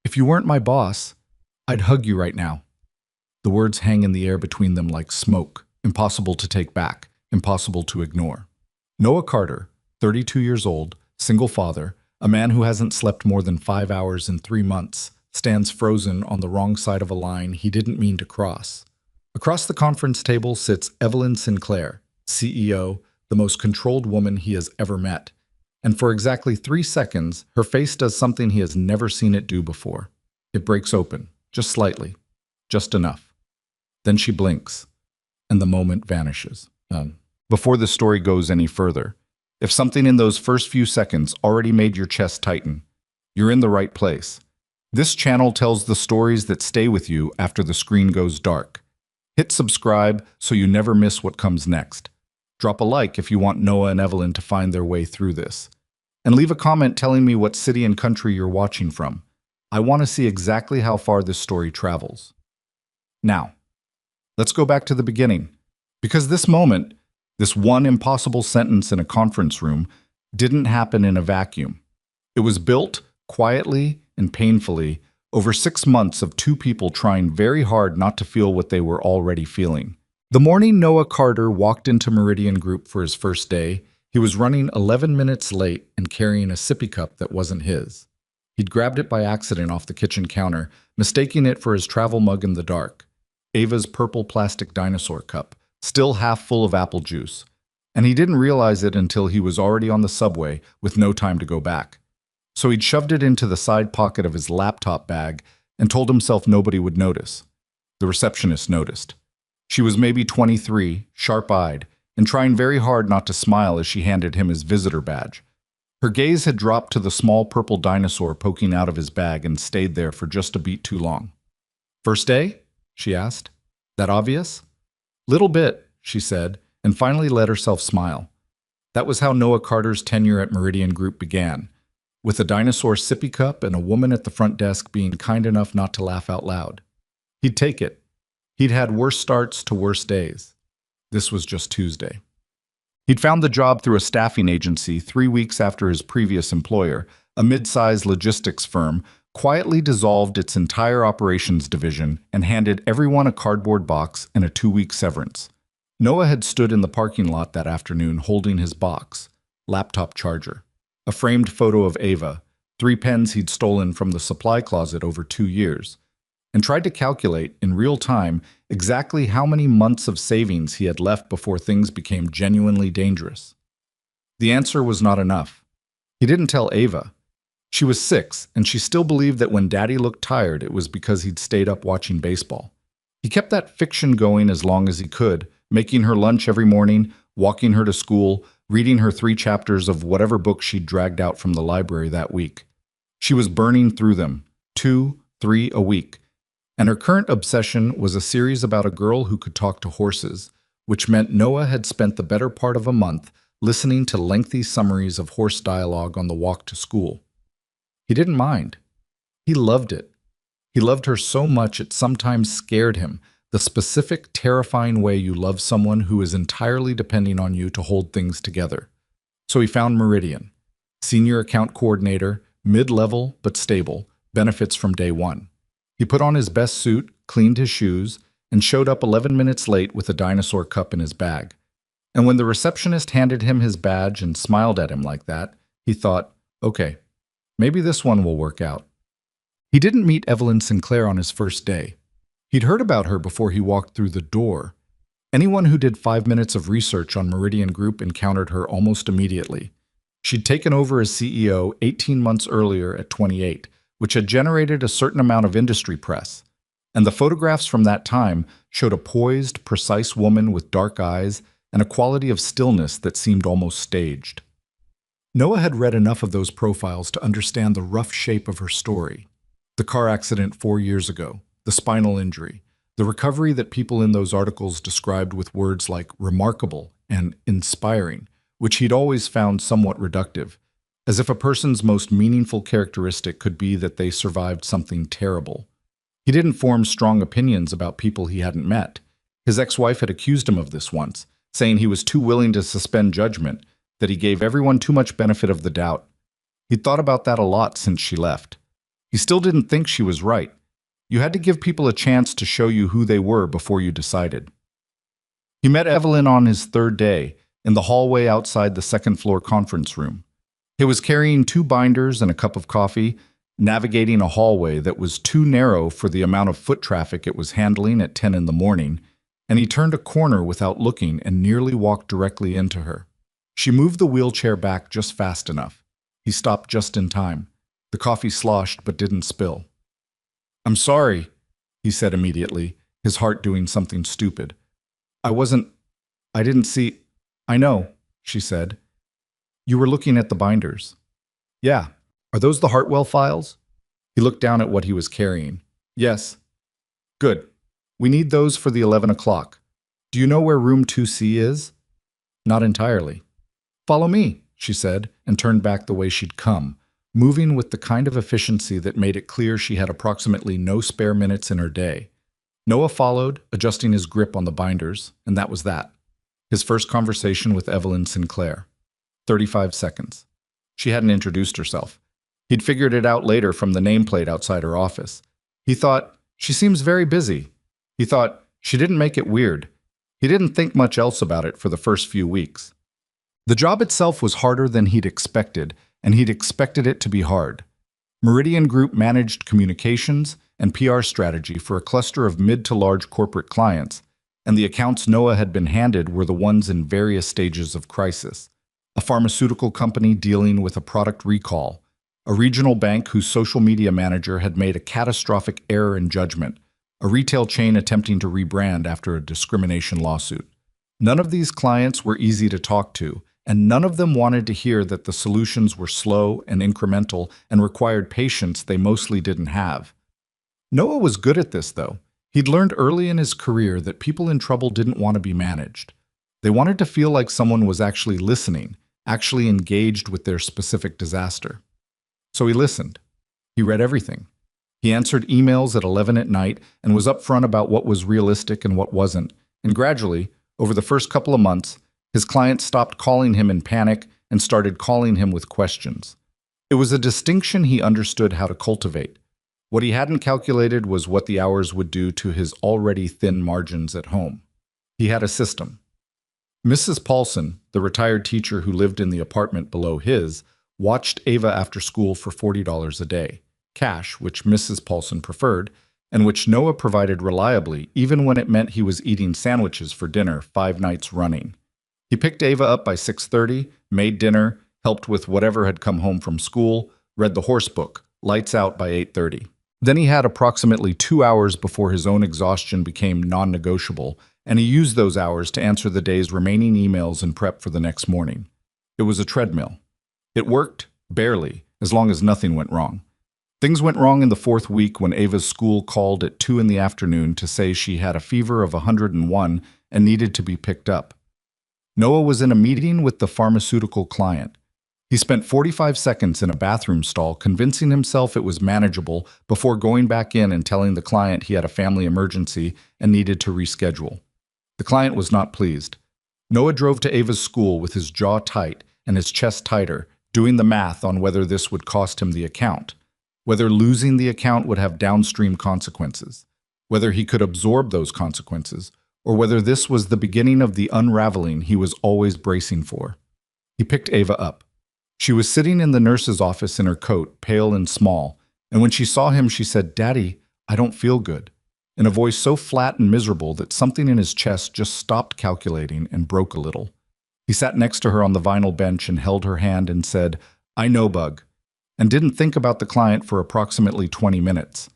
If you weren't my boss, I'd hug you right now. The words hang in the air between them like smoke, impossible to take back, impossible to ignore. Noah Carter, 32 years old, single father, a man who hasn't slept more than 5 hours in 3 months, stands frozen on the wrong side of a line he didn't mean to cross. Across the conference table sits Evelyn Sinclair, CEO, the most controlled woman he has ever met. And for exactly 3 seconds, her face does something he has never seen it do before. It breaks open, just slightly, just enough. Then she blinks, and the moment vanishes. Before the story goes any further, if something in those first few seconds already made your chest tighten, you're in the right place. This channel tells the stories that stay with you after the screen goes dark. Hit subscribe so you never miss what comes next. Drop a like if you want Noah and Evelyn to find their way through this. And leave a comment telling me what city and country you're watching from. I want to see exactly how far this story travels. Now, let's go back to the beginning. Because this moment, this one impossible sentence in a conference room, didn't happen in a vacuum. It was built quietly and painfully over 6 months of 2 people trying very hard not to feel what they were already feeling. The morning Noah Carter walked into Meridian Group for his first day, he was running 11 minutes late and carrying a sippy cup that wasn't his. He'd grabbed it by accident off the kitchen counter, mistaking it for his travel mug in the dark. Ava's purple plastic dinosaur cup, still half full of apple juice. And he didn't realize it until he was already on the subway with no time to go back. So he'd shoved it into the side pocket of his laptop bag and told himself nobody would notice. The receptionist noticed. She was maybe 23, sharp-eyed, and trying very hard not to smile as she handed him his visitor badge. Her gaze had dropped to the small purple dinosaur poking out of his bag and stayed there for just a beat too long. "First day?" she asked. "That obvious?" "Little bit," she said, and finally let herself smile. That was how Noah Carter's tenure at Meridian Group began, with a dinosaur sippy cup and a woman at the front desk being kind enough not to laugh out loud. He'd take it. He'd had worse starts to worse days. This was just Tuesday. He'd found the job through a staffing agency 3 weeks after his previous employer, a mid-sized logistics firm, quietly dissolved its entire operations division and handed everyone a cardboard box and a 2-week severance. Noah had stood in the parking lot that afternoon holding his box, laptop charger, a framed photo of Ava, 3 pens he'd stolen from the supply closet over 2 years, and tried to calculate, in real time, exactly how many months of savings he had left before things became genuinely dangerous. The answer was not enough. He didn't tell Ava. She was 6, and she still believed that when Daddy looked tired, it was because he'd stayed up watching baseball. He kept that fiction going as long as he could, making her lunch every morning, walking her to school, reading her 3 chapters of whatever book she'd dragged out from the library that week. She was burning through them, 2, 3 a week. And her current obsession was a series about a girl who could talk to horses, which meant Noah had spent the better part of a month listening to lengthy summaries of horse dialogue on the walk to school. He didn't mind. He loved it. He loved her so much it sometimes scared him, the specific, terrifying way you love someone who is entirely depending on you to hold things together. So he found Meridian, senior account coordinator, mid-level but stable, benefits from day one. He put on his best suit, cleaned his shoes, and showed up 11 minutes late with a dinosaur cup in his bag. And when the receptionist handed him his badge and smiled at him like that, he thought, okay, maybe this one will work out. He didn't meet Evelyn Sinclair on his first day. He'd heard about her before he walked through the door. Anyone who did 5 minutes of research on Meridian Group encountered her almost immediately. She'd taken over as CEO 18 months earlier at 28, which had generated a certain amount of industry press. And the photographs from that time showed a poised, precise woman with dark eyes and a quality of stillness that seemed almost staged. Noah had read enough of those profiles to understand the rough shape of her story. The car accident 4 years ago, the spinal injury, the recovery that people in those articles described with words like remarkable and inspiring, which he'd always found somewhat reductive, as if a person's most meaningful characteristic could be that they survived something terrible. He didn't form strong opinions about people he hadn't met. His ex-wife had accused him of this once, saying he was too willing to suspend judgment, that he gave everyone too much benefit of the doubt. He'd thought about that a lot since she left. He still didn't think she was right. You had to give people a chance to show you who they were before you decided. He met Evelyn on his third day, in the hallway outside the second-floor conference room. He was carrying 2 binders and a cup of coffee, navigating a hallway that was too narrow for the amount of foot traffic it was handling at 10 in the morning, and he turned a corner without looking and nearly walked directly into her. She moved the wheelchair back just fast enough. He stopped just in time. The coffee sloshed but didn't spill. "I'm sorry," he said immediately, his heart doing something stupid. I didn't see." "I know," she said. "You were looking at the binders." "Yeah. Are those the Hartwell files?" He looked down at what he was carrying. "Yes." "Good. We need those for the 11 o'clock. Do you know where room 2C is?" "Not entirely." "Follow me," she said, and turned back the way she'd come, moving with the kind of efficiency that made it clear she had approximately no spare minutes in her day. Noah followed, adjusting his grip on the binders, and that was that. His first conversation with Evelyn Sinclair. 35 seconds. She hadn't introduced herself. He'd figured it out later from the nameplate outside her office. He thought, she seems very busy. He thought, she didn't make it weird. He didn't think much else about it for the first few weeks. The job itself was harder than he'd expected, and he'd expected it to be hard. Meridian Group managed communications and PR strategy for a cluster of mid to large corporate clients, and the accounts Noah had been handed were the ones in various stages of crisis. A pharmaceutical company dealing with a product recall, a regional bank whose social media manager had made a catastrophic error in judgment, a retail chain attempting to rebrand after a discrimination lawsuit. None of these clients were easy to talk to, and none of them wanted to hear that the solutions were slow and incremental and required patience they mostly didn't have. Noah was good at this, though. He'd learned early in his career that people in trouble didn't want to be managed. They wanted to feel like someone was actually listening, actually engaged with their specific disaster. So he listened. He read everything. He answered emails at 11 at night and was upfront about what was realistic and what wasn't. And gradually, over the first couple of months, his clients stopped calling him in panic and started calling him with questions. It was a distinction he understood how to cultivate. What he hadn't calculated was what the hours would do to his already thin margins at home. He had a system. Mrs. Paulson, the retired teacher who lived in the apartment below his, watched Ava after school for $40 a day, cash, which Mrs. Paulson preferred, and which Noah provided reliably, even when it meant he was eating sandwiches for dinner 5 nights running. He picked Ava up by 6:30, made dinner, helped with whatever had come home from school, read the horse book, lights out by 8:30. Then he had approximately 2 hours before his own exhaustion became non-negotiable, and he used those hours to answer the day's remaining emails and prep for the next morning. It was a treadmill. It worked, barely, as long as nothing went wrong. Things went wrong in the 4th week when Ava's school called at 2 in the afternoon to say she had a fever of 101 and needed to be picked up. Noah was in a meeting with the pharmaceutical client. He spent 45 seconds in a bathroom stall convincing himself it was manageable before going back in and telling the client he had a family emergency and needed to reschedule. The client was not pleased. Noah drove to Ava's school with his jaw tight and his chest tighter, doing the math on whether this would cost him the account, whether losing the account would have downstream consequences, whether he could absorb those consequences, or whether this was the beginning of the unraveling he was always bracing for. He picked Ava up. She was sitting in the nurse's office in her coat, pale and small, and when she saw him, she said, "Daddy, I don't feel good," in a voice so flat and miserable that something in his chest just stopped calculating and broke a little. He sat next to her on the vinyl bench and held her hand and said, "I know, Bug," and didn't think about the client for approximately 20 minutes.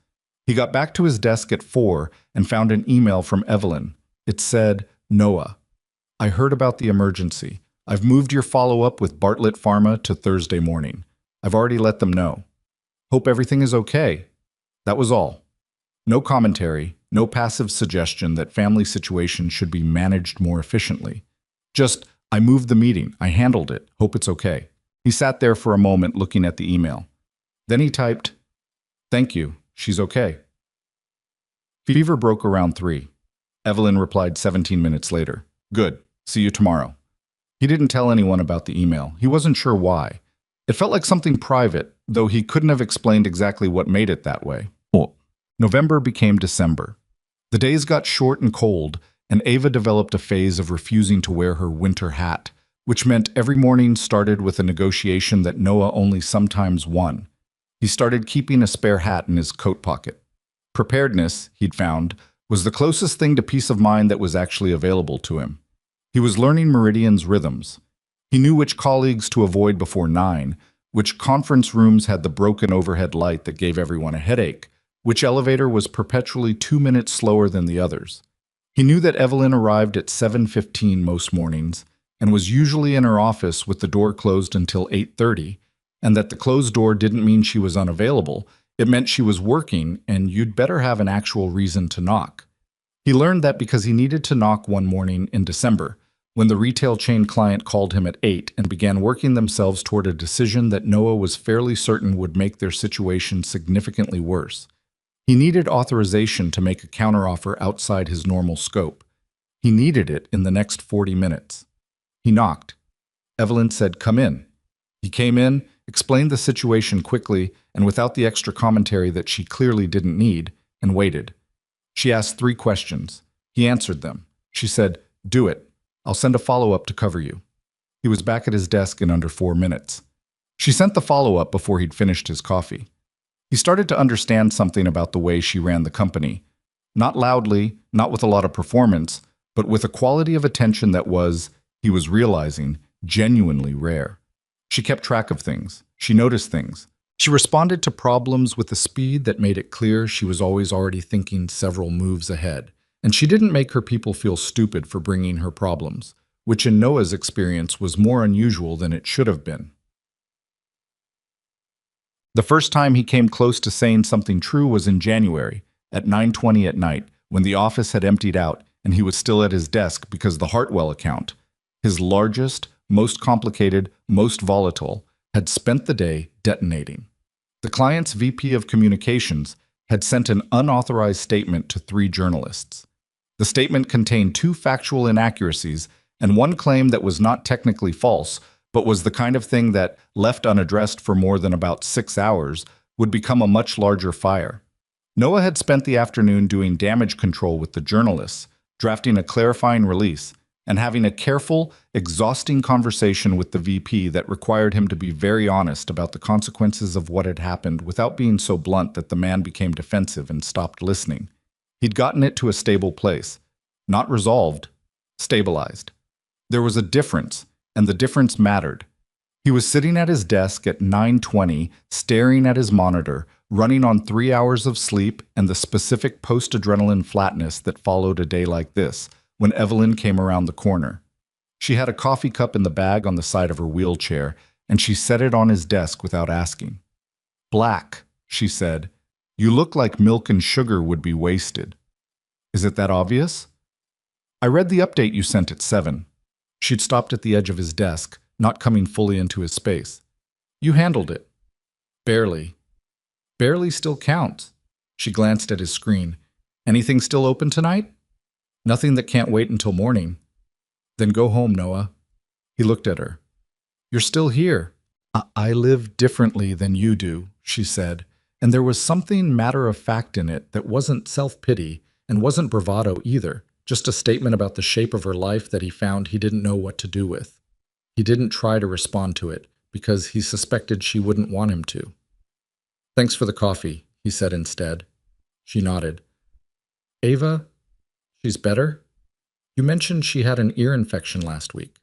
He got back to his desk at 4 and found an email from Evelyn. It said, "Noah, I heard about the emergency. I've moved your follow-up with Bartlett Pharma to Thursday morning. I've already let them know. Hope everything is okay." That was all. No commentary, no passive suggestion that family situations should be managed more efficiently. Just, "I moved the meeting. I handled it. Hope it's okay." He sat there for a moment looking at the email. Then he typed, "Thank you. She's okay." Fever broke around 3. Evelyn replied 17 minutes later. "Good. See you tomorrow." He didn't tell anyone about the email. He wasn't sure why. It felt like something private, though he couldn't have explained exactly what made it that way. November became December. The days got short and cold, and Ava developed a phase of refusing to wear her winter hat, which meant every morning started with a negotiation that Noah only sometimes won. He started keeping a spare hat in his coat pocket. Preparedness, he'd found, was the closest thing to peace of mind that was actually available to him. He was learning Meridian's rhythms. He knew which colleagues to avoid before 9, which conference rooms had the broken overhead light that gave everyone a headache, which elevator was perpetually 2 minutes slower than the others. He knew that Evelyn arrived at 7:15 most mornings and was usually in her office with the door closed until 8:30, and that the closed door didn't mean she was unavailable. It meant she was working, and you'd better have an actual reason to knock. He learned that because he needed to knock one morning in December, when the retail chain client called him at 8 and began working themselves toward a decision that Noah was fairly certain would make their situation significantly worse. He needed authorization to make a counteroffer outside his normal scope. He needed it in the next 40 minutes. He knocked. Evelyn said, "Come in." He came in, explained the situation quickly and without the extra commentary that she clearly didn't need, and waited. She asked 3 questions. He answered them. She said, "Do it. I'll send a follow-up to cover you." He was back at his desk in under 4 minutes. She sent the follow-up before he'd finished his coffee. He started to understand something about the way she ran the company. Not loudly, not with a lot of performance, but with a quality of attention that was, he was realizing, genuinely rare. She kept track of things. She noticed things. She responded to problems with a speed that made it clear she was always already thinking several moves ahead. And she didn't make her people feel stupid for bringing her problems, which in Noah's experience was more unusual than it should have been. The first time he came close to saying something true was in January, at 9:20 at night, when the office had emptied out and he was still at his desk because the Hartwell account, his largest, most complicated, most volatile, had spent the day detonating. The client's VP of Communications had sent an unauthorized statement to 3 journalists. The statement contained 2 factual inaccuracies and one claim that was not technically false, but was the kind of thing that, left unaddressed for more than about 6 hours, would become a much larger fire. Noah had spent the afternoon doing damage control with the journalists, drafting a clarifying release, and having a careful, exhausting conversation with the VP that required him to be very honest about the consequences of what had happened without being so blunt that the man became defensive and stopped listening. He'd gotten it to a stable place. Not resolved, stabilized. There was a difference, and the difference mattered. He was sitting at his desk at 9:20, staring at his monitor, running on 3 hours of sleep and the specific post-adrenaline flatness that followed a day like this, when Evelyn came around the corner. She had a coffee cup in the bag on the side of her wheelchair, and she set it on his desk without asking. "Black," she said. "You look like milk and sugar would be wasted." "Is it that obvious?" "I read the update you sent at 7. She'd stopped at the edge of his desk, not coming fully into his space. "You handled it." "Barely." "Barely still counts." She glanced at his screen. "Anything still open tonight?" "Nothing that can't wait until morning." "Then go home, Noah." He looked at her. "You're still here." I live differently than you do," she said, and there was something matter-of-fact in it that wasn't self-pity and wasn't bravado either, just a statement about the shape of her life that he found he didn't know what to do with. He didn't try to respond to it, because he suspected she wouldn't want him to. "Thanks for the coffee," he said instead. She nodded. "Ava, she's better? You mentioned she had an ear infection last week."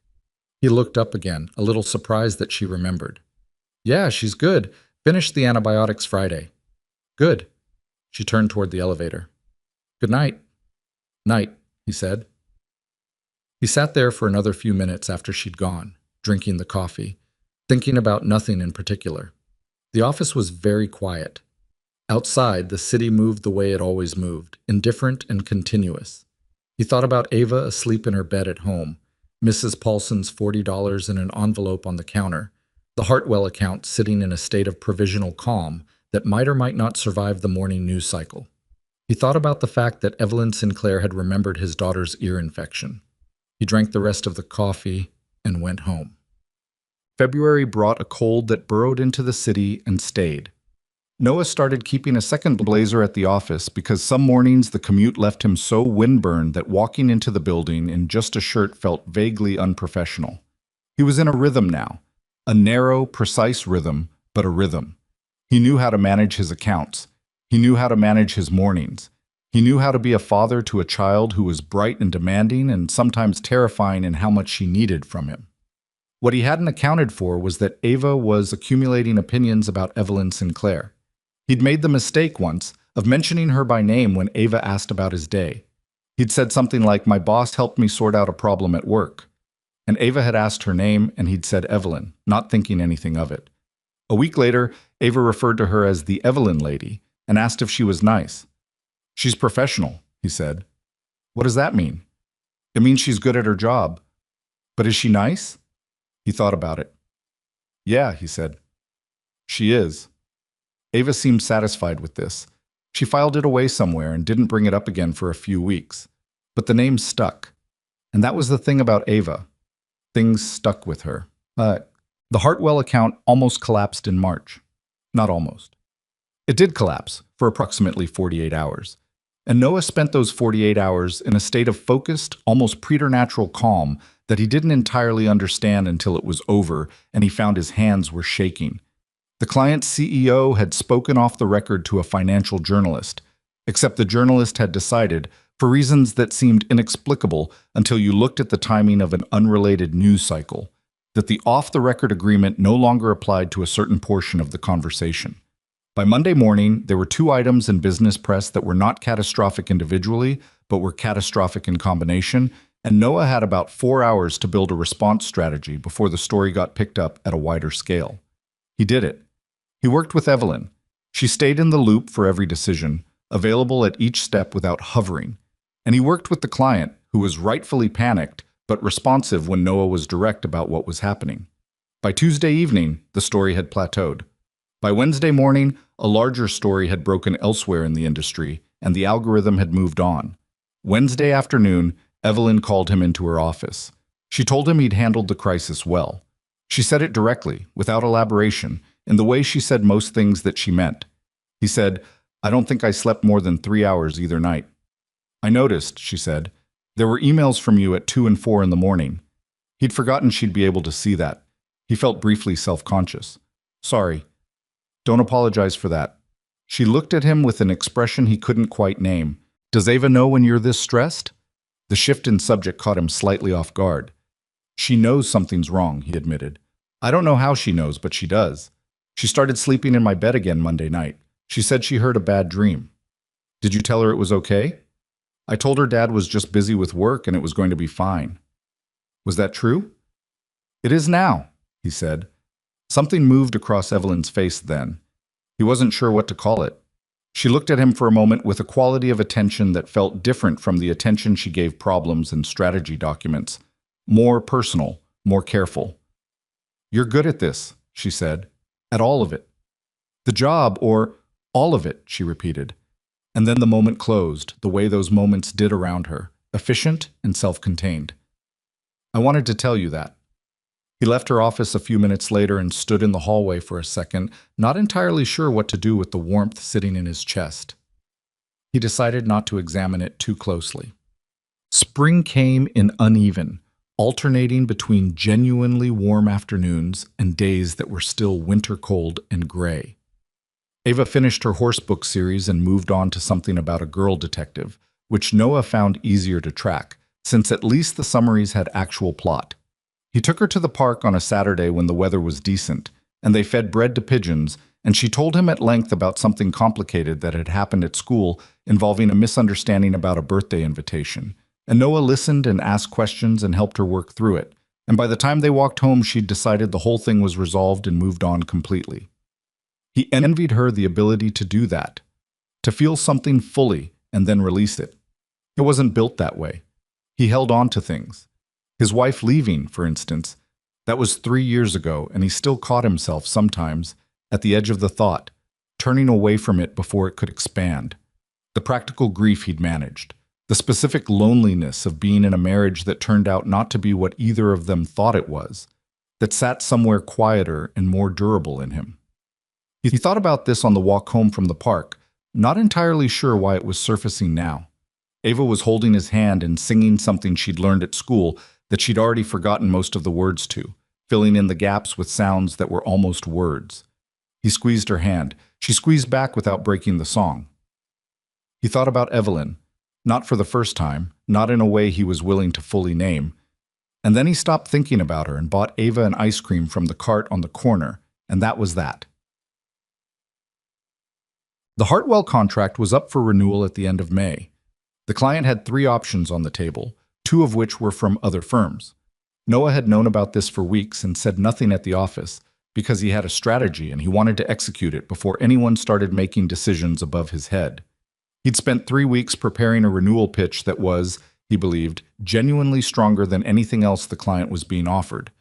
He looked up again, a little surprised that she remembered. "Yeah, she's good. Finished the antibiotics Friday." "Good." She turned toward the elevator. "Good night." "Night," he said. He sat there for another few minutes after she'd gone, drinking the coffee, thinking about nothing in particular. The office was very quiet. Outside, the city moved the way it always moved, indifferent and continuous. He thought about Ava asleep in her bed at home, Mrs. Paulson's $40 in an envelope on the counter, the Hartwell account sitting in a state of provisional calm that might or might not survive the morning news cycle. He thought about the fact that Evelyn Sinclair had remembered his daughter's ear infection. He drank the rest of the coffee and went home. February brought a cold that burrowed into the city and stayed. Noah started keeping a second blazer at the office because some mornings the commute left him so windburned that walking into the building in just a shirt felt vaguely unprofessional. He was in a rhythm now, a narrow, precise rhythm, but a rhythm. He knew how to manage his accounts. He knew how to manage his mornings. He knew how to be a father to a child who was bright and demanding and sometimes terrifying in how much she needed from him. What he hadn't accounted for was that Ava was accumulating opinions about Evelyn Sinclair. He'd made the mistake once of mentioning her by name when Ava asked about his day. He'd said something like, "My boss helped me sort out a problem at work." And Ava had asked her name, and he'd said Evelyn, not thinking anything of it. A week later, Ava referred to her as the Evelyn lady and asked if she was nice. "She's professional," he said. "What does that mean?" "It means she's good at her job." "But is she nice?" He thought about it. "Yeah," he said. "She is." Ava seemed satisfied with this. She filed it away somewhere and didn't bring it up again for a few weeks. But the name stuck. And that was the thing about Ava. Things stuck with her. The Hartwell account almost collapsed in March. Not almost. It did collapse for approximately 48 hours. And Noah spent those 48 hours in a state of focused, almost preternatural calm that he didn't entirely understand until it was over and he found his hands were shaking. The client's CEO had spoken off the record to a financial journalist, except the journalist had decided, for reasons that seemed inexplicable until you looked at the timing of an unrelated news cycle, that the off-the-record agreement no longer applied to a certain portion of the conversation. By Monday morning, there were 2 items in business press that were not catastrophic individually, but were catastrophic in combination, and Noah had about 4 hours to build a response strategy before the story got picked up at a wider scale. He did it. He worked with Evelyn. She stayed in the loop for every decision, available at each step without hovering. And he worked with the client, who was rightfully panicked, but responsive when Noah was direct about what was happening. By Tuesday evening, the story had plateaued. By Wednesday morning, a larger story had broken elsewhere in the industry, and the algorithm had moved on. Wednesday afternoon, Evelyn called him into her office. She told him he'd handled the crisis well. She said it directly, without elaboration, in the way she said most things that she meant. He said, "I don't think I slept more than 3 hours either night." "I noticed," she said. "There were emails from you at 2 and 4 in the morning." He'd forgotten she'd be able to see that. He felt briefly self-conscious. "Sorry." "Don't apologize for that." She looked at him with an expression he couldn't quite name. "Does Ava know when you're this stressed?" The shift in subject caught him slightly off guard. "She knows something's wrong," he admitted. "I don't know how she knows, but she does. She started sleeping in my bed again Monday night. She said she heard a bad dream." "Did you tell her it was okay?" "I told her Dad was just busy with work and it was going to be fine." "Was that true?" "It is now," he said. Something moved across Evelyn's face then. He wasn't sure what to call it. She looked at him for a moment with a quality of attention that felt different from the attention she gave problems and strategy documents. More personal, more careful. "You're good at this," she said. "At all of it." "The job, or all of it," she repeated. And then the moment closed, the way those moments did around her, efficient and self-contained. "I wanted to tell you that." He left her office a few minutes later and stood in the hallway for a second, not entirely sure what to do with the warmth sitting in his chest. He decided not to examine it too closely. Spring came in uneven, alternating between genuinely warm afternoons and days that were still winter cold and gray. Ava finished her horsebook series and moved on to something about a girl detective, which Noah found easier to track, since at least the summaries had actual plot. He took her to the park on a Saturday when the weather was decent, and they fed bread to pigeons, and she told him at length about something complicated that had happened at school involving a misunderstanding about a birthday invitation. And Noah listened and asked questions and helped her work through it, and by the time they walked home she'd decided the whole thing was resolved and moved on completely. He envied her the ability to do that, to feel something fully and then release it. It wasn't built that way. He held on to things. His wife leaving, for instance, that was 3 years ago, and he still caught himself sometimes at the edge of the thought, turning away from it before it could expand. The practical grief he'd managed, the specific loneliness of being in a marriage that turned out not to be what either of them thought it was, that sat somewhere quieter and more durable in him. He thought about this on the walk home from the park, not entirely sure why it was surfacing now. Ava was holding his hand and singing something she'd learned at school that she'd already forgotten most of the words to, filling in the gaps with sounds that were almost words. He squeezed her hand. She squeezed back without breaking the song. He thought about Evelyn, not for the first time, not in a way he was willing to fully name. And then he stopped thinking about her and bought Ava an ice cream from the cart on the corner, and that was that. The Hartwell contract was up for renewal at the end of May. The client had 3 options on the table, 2 of which were from other firms. Noah had known about this for weeks and said nothing at the office because he had a strategy and he wanted to execute it before anyone started making decisions above his head. He'd spent 3 weeks preparing a renewal pitch that was, he believed, genuinely stronger than anything else the client was being offered.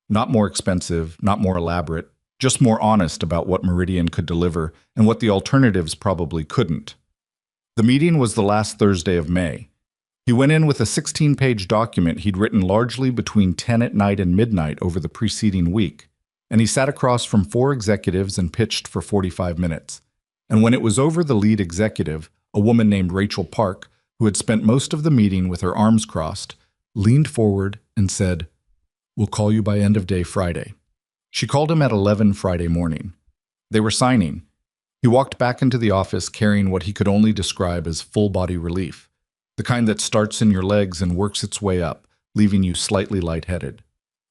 Not more expensive, not more elaborate, just more honest about what Meridian could deliver and what the alternatives probably couldn't. The meeting was the last Thursday of May. He went in with a 16-page document he'd written largely between 10 at night and midnight over the preceding week, and he sat across from 4 executives and pitched for 45 minutes. And when it was over, the lead executive, a woman named Rachel Park, who had spent most of the meeting with her arms crossed, leaned forward and said, "We'll call you by end of day Friday." She called him at 11 Friday morning. They were signing. He walked back into the office carrying what he could only describe as full-body relief, the kind that starts in your legs and works its way up, leaving you slightly lightheaded.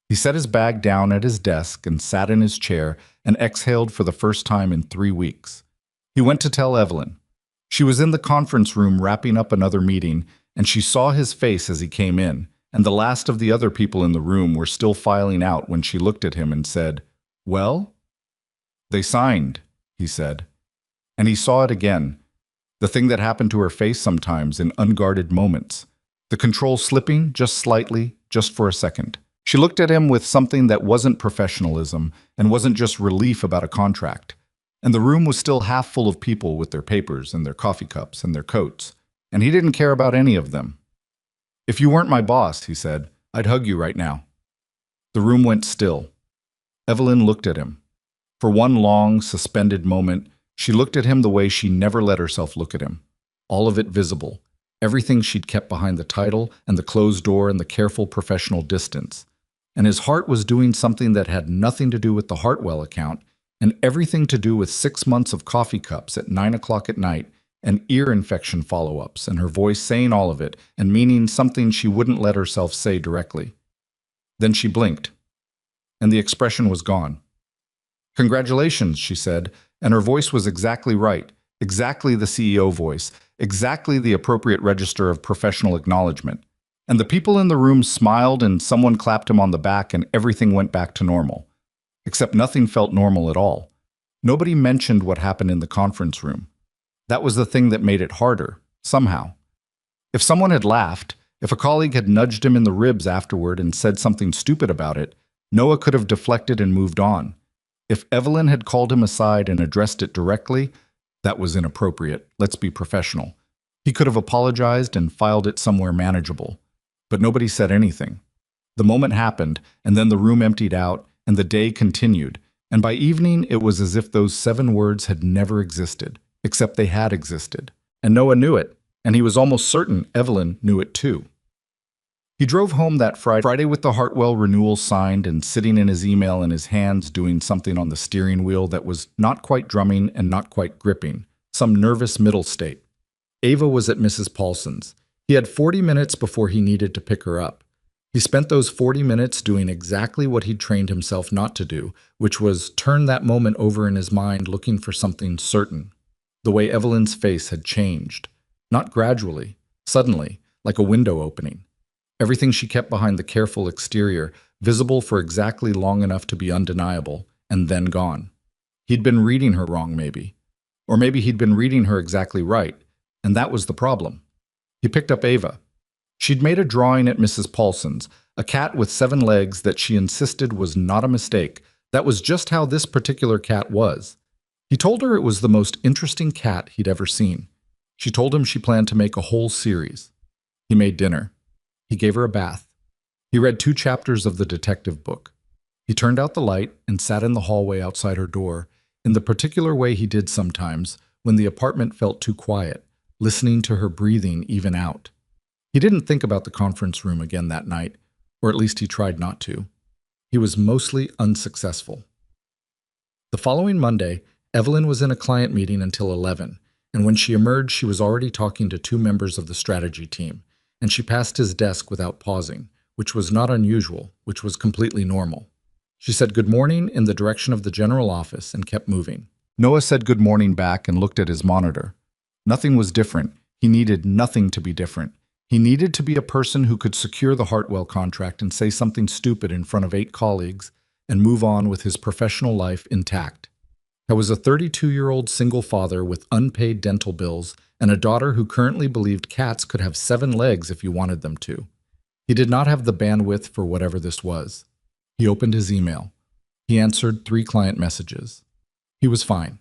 He set his bag down at his desk and sat in his chair and exhaled for the first time in 3 weeks. He went to tell Evelyn. She was in the conference room wrapping up another meeting, and she saw his face as he came in, and the last of the other people in the room were still filing out when she looked at him and said, "Well?" "They signed," he said. And he saw it again, the thing that happened to her face sometimes in unguarded moments, the control slipping just slightly, just for a second. She looked at him with something that wasn't professionalism and wasn't just relief about a contract. And the room was still half full of people with their papers and their coffee cups and their coats, and he didn't care about any of them. "If you weren't my boss," he said, "I'd hug you right now." The room went still. Evelyn looked at him. For one long, suspended moment, she looked at him the way she never let herself look at him. All of it visible, everything she'd kept behind the title and the closed door and the careful professional distance. And his heart was doing something that had nothing to do with the Hartwell account and everything to do with 6 months of coffee cups at 9 o'clock at night and ear infection follow-ups and her voice saying all of it and meaning something she wouldn't let herself say directly. Then she blinked, and the expression was gone. "Congratulations," she said, and her voice was exactly right, exactly the CEO voice, exactly the appropriate register of professional acknowledgement. And the people in the room smiled and someone clapped him on the back and everything went back to normal. Except nothing felt normal at all. Nobody mentioned what happened in the conference room. That was the thing that made it harder, somehow. If someone had laughed, if a colleague had nudged him in the ribs afterward and said something stupid about it, Noah could have deflected and moved on. If Evelyn had called him aside and addressed it directly, that was inappropriate. Let's be professional. He could have apologized and filed it somewhere manageable. But nobody said anything. The moment happened, and then the room emptied out, and the day continued, and by evening it was as if those 7 words had never existed, except they had existed. And Noah knew it, and he was almost certain Evelyn knew it too. He drove home that Friday with the Hartwell renewal signed and sitting in his email in his hands doing something on the steering wheel that was not quite drumming and not quite gripping, some nervous middle state. Ava was at Mrs. Paulson's. He had 40 minutes before he needed to pick her up. He spent those 40 minutes doing exactly what he'd trained himself not to do, which was turn that moment over in his mind looking for something certain. The way Evelyn's face had changed. Not gradually, suddenly, like a window opening. Everything she kept behind the careful exterior, visible for exactly long enough to be undeniable, and then gone. He'd been reading her wrong, maybe. Or maybe he'd been reading her exactly right, and that was the problem. He picked up Ava. She'd made a drawing at Mrs. Paulson's, a cat with 7 legs that she insisted was not a mistake. That was just how this particular cat was. He told her it was the most interesting cat he'd ever seen. She told him she planned to make a whole series. He made dinner. He gave her a bath. He read 2 chapters of the detective book. He turned out the light and sat in the hallway outside her door, in the particular way he did sometimes when the apartment felt too quiet, listening to her breathing even out. He didn't think about the conference room again that night, or at least he tried not to. He was mostly unsuccessful. The following Monday, Evelyn was in a client meeting until 11, and when she emerged, she was already talking to 2 members of the strategy team, and she passed his desk without pausing, which was not unusual, which was completely normal. She said good morning in the direction of the general office and kept moving. Noah said good morning back and looked at his monitor. Nothing was different. He needed nothing to be different. He needed to be a person who could secure the Hartwell contract and say something stupid in front of 8 colleagues and move on with his professional life intact. I was a 32-year-old single father with unpaid dental bills and a daughter who currently believed cats could have 7 legs if you wanted them to. He did not have the bandwidth for whatever this was. He opened his email. He answered 3 client messages. He was fine.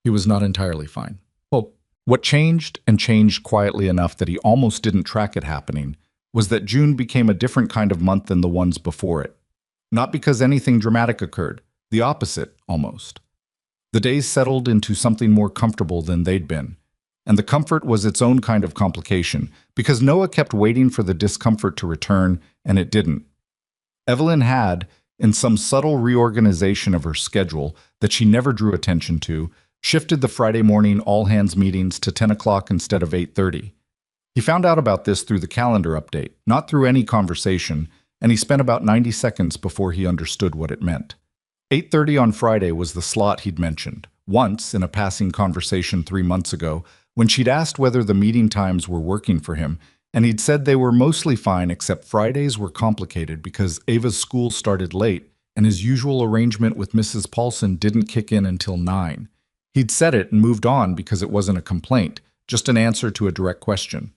He was not entirely fine. Well, what changed, and changed quietly enough that he almost didn't track it happening, was that June became a different kind of month than the ones before it. Not because anything dramatic occurred, the opposite, almost. The days settled into something more comfortable than they'd been, and the comfort was its own kind of complication, because Noah kept waiting for the discomfort to return, and it didn't. Evelyn had, in some subtle reorganization of her schedule that she never drew attention to, shifted the Friday morning all-hands meetings to 10 o'clock instead of 8:30. He found out about this through the calendar update, not through any conversation, and he spent about 90 seconds before he understood what it meant. 8:30 on Friday was the slot he'd mentioned, once in a passing conversation 3 months ago, when she'd asked whether the meeting times were working for him, and he'd said they were mostly fine except Fridays were complicated because Ava's school started late, and his usual arrangement with Mrs. Paulson didn't kick in until 9. He'd said it and moved on because it wasn't a complaint, just an answer to a direct question.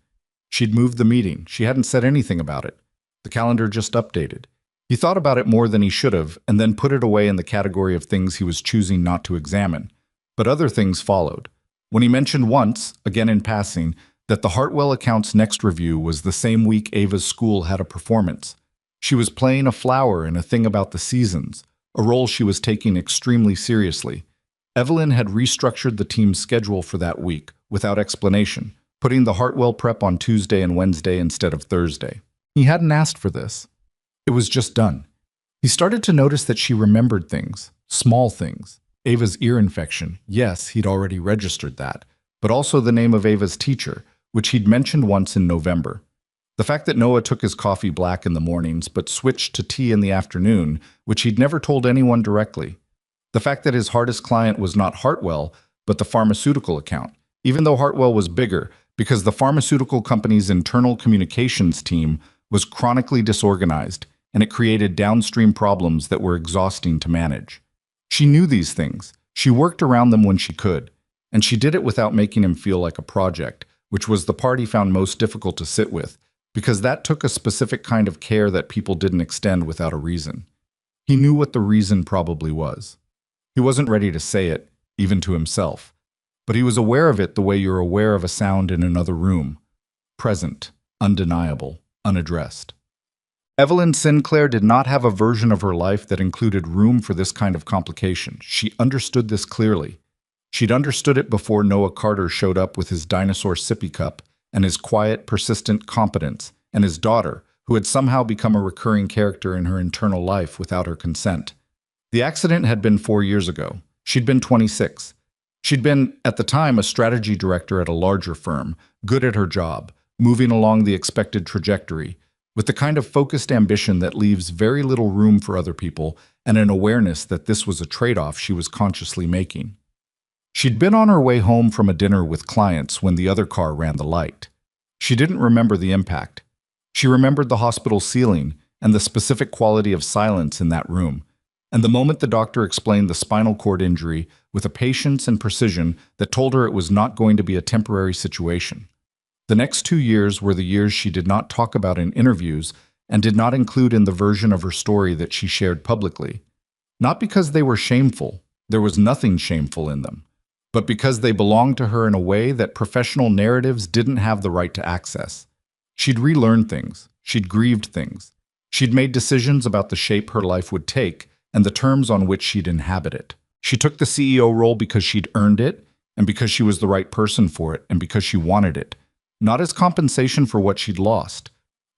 She'd moved the meeting. She hadn't said anything about it. The calendar just updated. He thought about it more than he should have, and then put it away in the category of things he was choosing not to examine. But other things followed. When he mentioned once, again in passing, that the Hartwell account's next review was the same week Ava's school had a performance. She was playing a flower in a thing about the seasons, a role she was taking extremely seriously. Evelyn had restructured the team's schedule for that week, without explanation, putting the Hartwell prep on Tuesday and Wednesday instead of Thursday. He hadn't asked for this. It was just done. He started to notice that she remembered things, small things. Ava's ear infection, yes, he'd already registered that, but also the name of Ava's teacher, which he'd mentioned once in November. The fact that Noah took his coffee black in the mornings but switched to tea in the afternoon, which he'd never told anyone directly. The fact that his hardest client was not Hartwell, but the pharmaceutical account, even though Hartwell was bigger, because the pharmaceutical company's internal communications team was chronically disorganized, and it created downstream problems that were exhausting to manage. She knew these things. She worked around them when she could, and she did it without making him feel like a project, which was the part he found most difficult to sit with, because that took a specific kind of care that people didn't extend without a reason. He knew what the reason probably was. He wasn't ready to say it, even to himself, but he was aware of it the way you're aware of a sound in another room. Present, undeniable, unaddressed. Evelyn Sinclair did not have a version of her life that included room for this kind of complication. She understood this clearly. She'd understood it before Noah Carter showed up with his dinosaur sippy cup and his quiet, persistent competence, and his daughter, who had somehow become a recurring character in her internal life without her consent. The accident had been 4 years ago. She'd been 26. She'd been, at the time, a strategy director at a larger firm, good at her job, moving along the expected trajectory, with the kind of focused ambition that leaves very little room for other people and an awareness that this was a trade-off she was consciously making. She'd been on her way home from a dinner with clients when the other car ran the light. She didn't remember the impact. She remembered the hospital ceiling and the specific quality of silence in that room, and the moment the doctor explained the spinal cord injury with a patience and precision that told her it was not going to be a temporary situation. The next 2 years were the years she did not talk about in interviews and did not include in the version of her story that she shared publicly. Not because they were shameful, there was nothing shameful in them, but because they belonged to her in a way that professional narratives didn't have the right to access. She'd relearned things, she'd grieved things, she'd made decisions about the shape her life would take, and the terms on which she'd inhabit it. She took the CEO role because she'd earned it, and because she was the right person for it, and because she wanted it. Not as compensation for what she'd lost.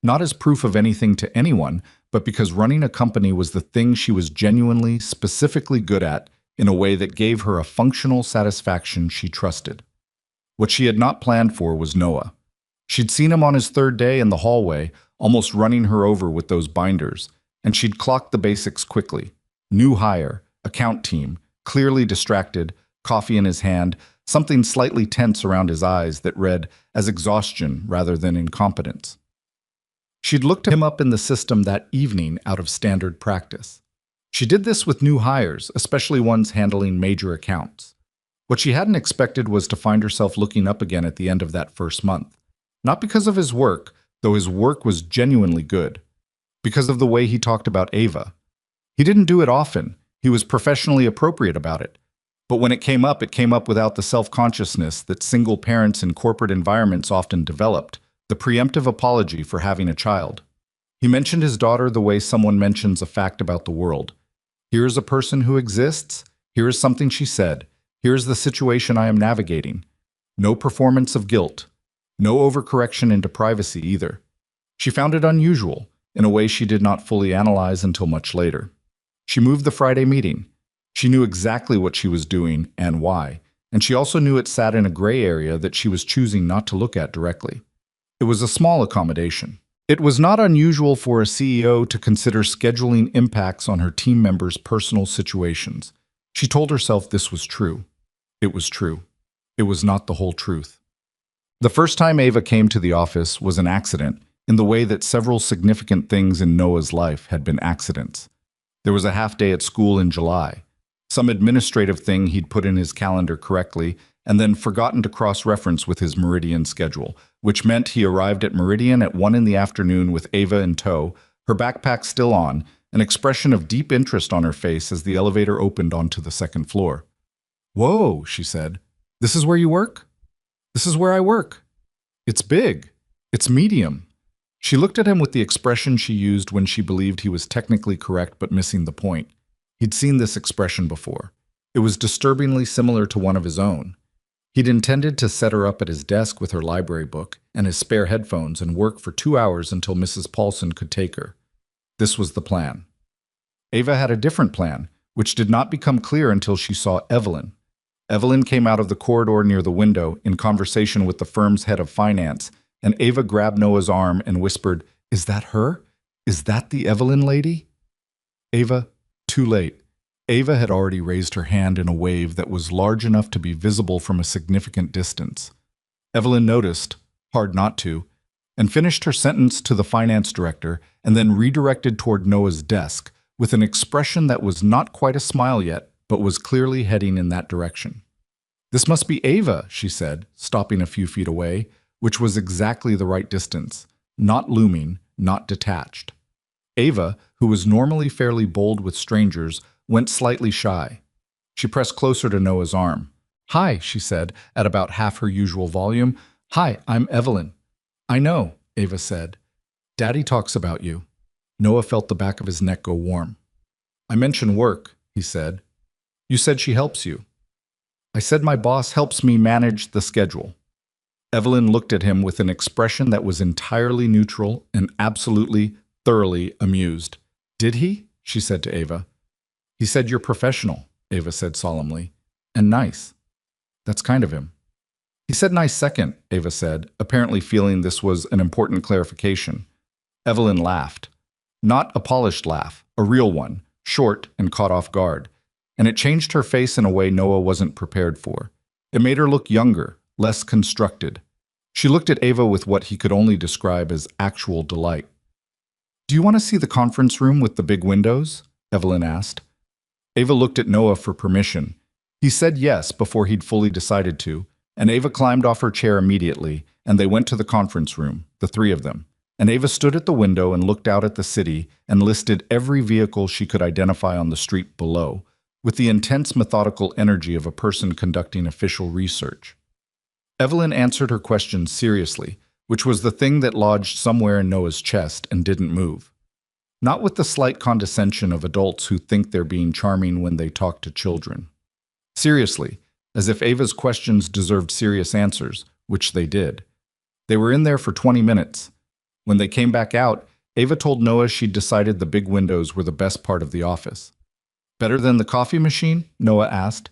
Not as proof of anything to anyone, but because running a company was the thing she was genuinely, specifically good at in a way that gave her a functional satisfaction she trusted. What she had not planned for was Noah. She'd seen him on his third day in the hallway, almost running her over with those binders, and she'd clocked the basics quickly. New hire, account team, clearly distracted, coffee in his hand, something slightly tense around his eyes that read as exhaustion rather than incompetence. She'd looked him up in the system that evening out of standard practice. She did this with new hires, especially ones handling major accounts. What she hadn't expected was to find herself looking up again at the end of that first month. Not because of his work, though his work was genuinely good. Because of the way he talked about Ava. He didn't do it often. He was professionally appropriate about it. But when it came up without the self-consciousness that single parents in corporate environments often developed, the preemptive apology for having a child. He mentioned his daughter the way someone mentions a fact about the world. Here is a person who exists. Here is something she said. Here is the situation I am navigating. No performance of guilt. No overcorrection into privacy either. She found it unusual, in a way she did not fully analyze until much later. She moved the Friday meeting. She knew exactly what she was doing and why, and she also knew it sat in a gray area that she was choosing not to look at directly. It was a small accommodation. It was not unusual for a CEO to consider scheduling impacts on her team members' personal situations. She told herself this was true. It was true. It was not the whole truth. The first time Ava came to the office was an accident, in the way that several significant things in Noah's life had been accidents. There was a half day at school in July. Some administrative thing he'd put in his calendar correctly and then forgotten to cross-reference with his Meridian schedule, which meant he arrived at Meridian at 1 in the afternoon with Ava in tow, her backpack still on, an expression of deep interest on her face as the elevator opened onto the second floor. "Whoa," she said. "This is where you work?" "This is where I work." "It's big. It's medium." She looked at him with the expression she used when she believed he was technically correct but missing the point. He'd seen this expression before. It was disturbingly similar to one of his own. He'd intended to set her up at his desk with her library book and his spare headphones and work for 2 hours until Mrs. Paulson could take her. This was the plan. Ava had a different plan, which did not become clear until she saw Evelyn. Evelyn came out of the corridor near the window in conversation with the firm's head of finance, and Ava grabbed Noah's arm and whispered, "Is that her? Is that the Evelyn lady?" Ava, too late. Ava had already raised her hand in a wave that was large enough to be visible from a significant distance. Evelyn noticed, hard not to, and finished her sentence to the finance director and then redirected toward Noah's desk with an expression that was not quite a smile yet, but was clearly heading in that direction. "This must be Ava," she said, stopping a few feet away, which was exactly the right distance, not looming, not detached. Ava, who was normally fairly bold with strangers, went slightly shy. She pressed closer to Noah's arm. "Hi," she said, at about half her usual volume. "Hi, I'm Evelyn." "I know," Ava said. "Daddy talks about you." Noah felt the back of his neck go warm. "I mention work," he said. "You said she helps you." "I said my boss helps me manage the schedule." Evelyn looked at him with an expression that was entirely neutral and absolutely, thoroughly amused. "Did he?" she said to Ava. "He said you're professional," Ava said solemnly, "and nice." "That's kind of him." "He said nice second," Ava said, apparently feeling this was an important clarification. Evelyn laughed. Not a polished laugh, a real one, short and caught off guard. And it changed her face in a way Noah wasn't prepared for. It made her look younger, less constructed. She looked at Ava with what he could only describe as actual delight. "Do you want to see the conference room with the big windows?" Evelyn asked. Ava looked at Noah for permission. He said yes before he'd fully decided to, and Ava climbed off her chair immediately, and they went to the conference room, the three of them. And Ava stood at the window and looked out at the city and listed every vehicle she could identify on the street below, with the intense methodical energy of a person conducting official research. Evelyn answered her questions seriously, which was the thing that lodged somewhere in Noah's chest and didn't move. not with the slight condescension of adults who think they're being charming when they talk to children. Seriously, as if Ava's questions deserved serious answers, which they did. They were in there for 20 minutes. When they came back out, Ava told Noah she'd decided the big windows were the best part of the office. Better than the coffee machine? Noah asked.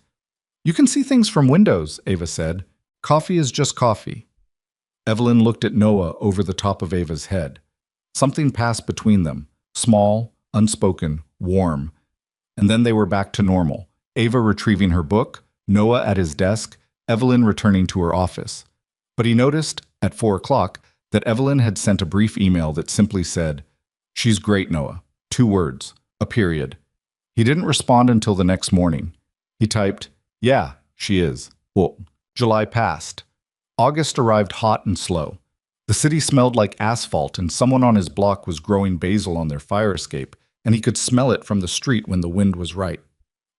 You can see things from windows, Ava said. Coffee is just coffee. Evelyn looked at Noah over the top of Ava's head. Something passed between them, small, unspoken, warm. And then they were back to normal. Ava retrieving her book, Noah at his desk, Evelyn returning to her office. But he noticed, at 4 o'clock, that Evelyn had sent a brief email that simply said, "She's great, Noah." 2 words, a period. He didn't respond until the next morning. He typed, "Yeah, she is." Well, July passed. August arrived hot and slow. The city smelled like asphalt, and someone on his block was growing basil on their fire escape, and he could smell it from the street when the wind was right.